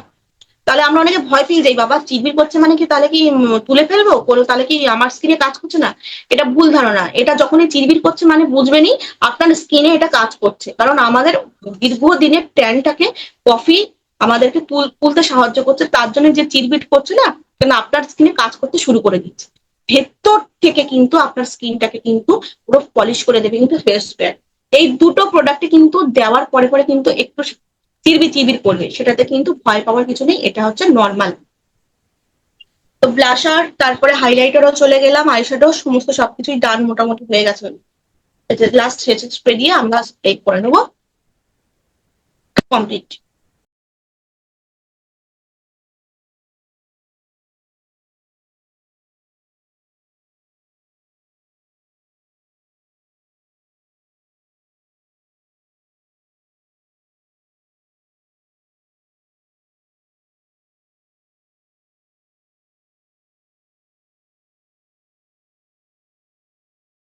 তাহলে আমরা অনেকে ভয় পেয়ে যাই, বাবা চিরবির করছে মানে কি, তাহলে কি তুলে ফেলবো, তাহলে কি আমার স্কিনে কাজ করছে না। এটা ভুল ধারণা। এটা যখনই চিরবির করছে মানে বুঝবেনই আপনার স্কিনে এটা কাজ করছে। কারণ আমাদের দীর্ঘদিনের ট্যানটাকে কফি আমাদেরকে তুলতে সাহায্য করছে, তার জন্য যে চিরবিট করছে না, কেন আপনার স্কিনে কাজ করতে শুরু করে দিচ্ছে। ভেতর থেকে কিন্তু আপনার স্কিনটাকে কিন্তু পুরো পলিশ করে দেবে কিন্তু ফেস প্যাক। এই দুটো প্রোডাক্টে কিন্তু দেওয়ার পরে পরে কিন্তু একটু চিরবির চিরবির করবে, সেটাতে কিন্তু ভয় পাওয়ার কিছু নেই, এটা হচ্ছে নর্মাল। তো ব্লাশার, তারপরে হাইলাইটারও চলে গেলাম, আইশ্যাডো সমস্ত সবকিছুই ডান মোটামুটি হয়ে গেছে। লাস্ট সেটিং স্প্রে দিয়ে আমরা স্প্রে করে নেবো, কমপ্লিট।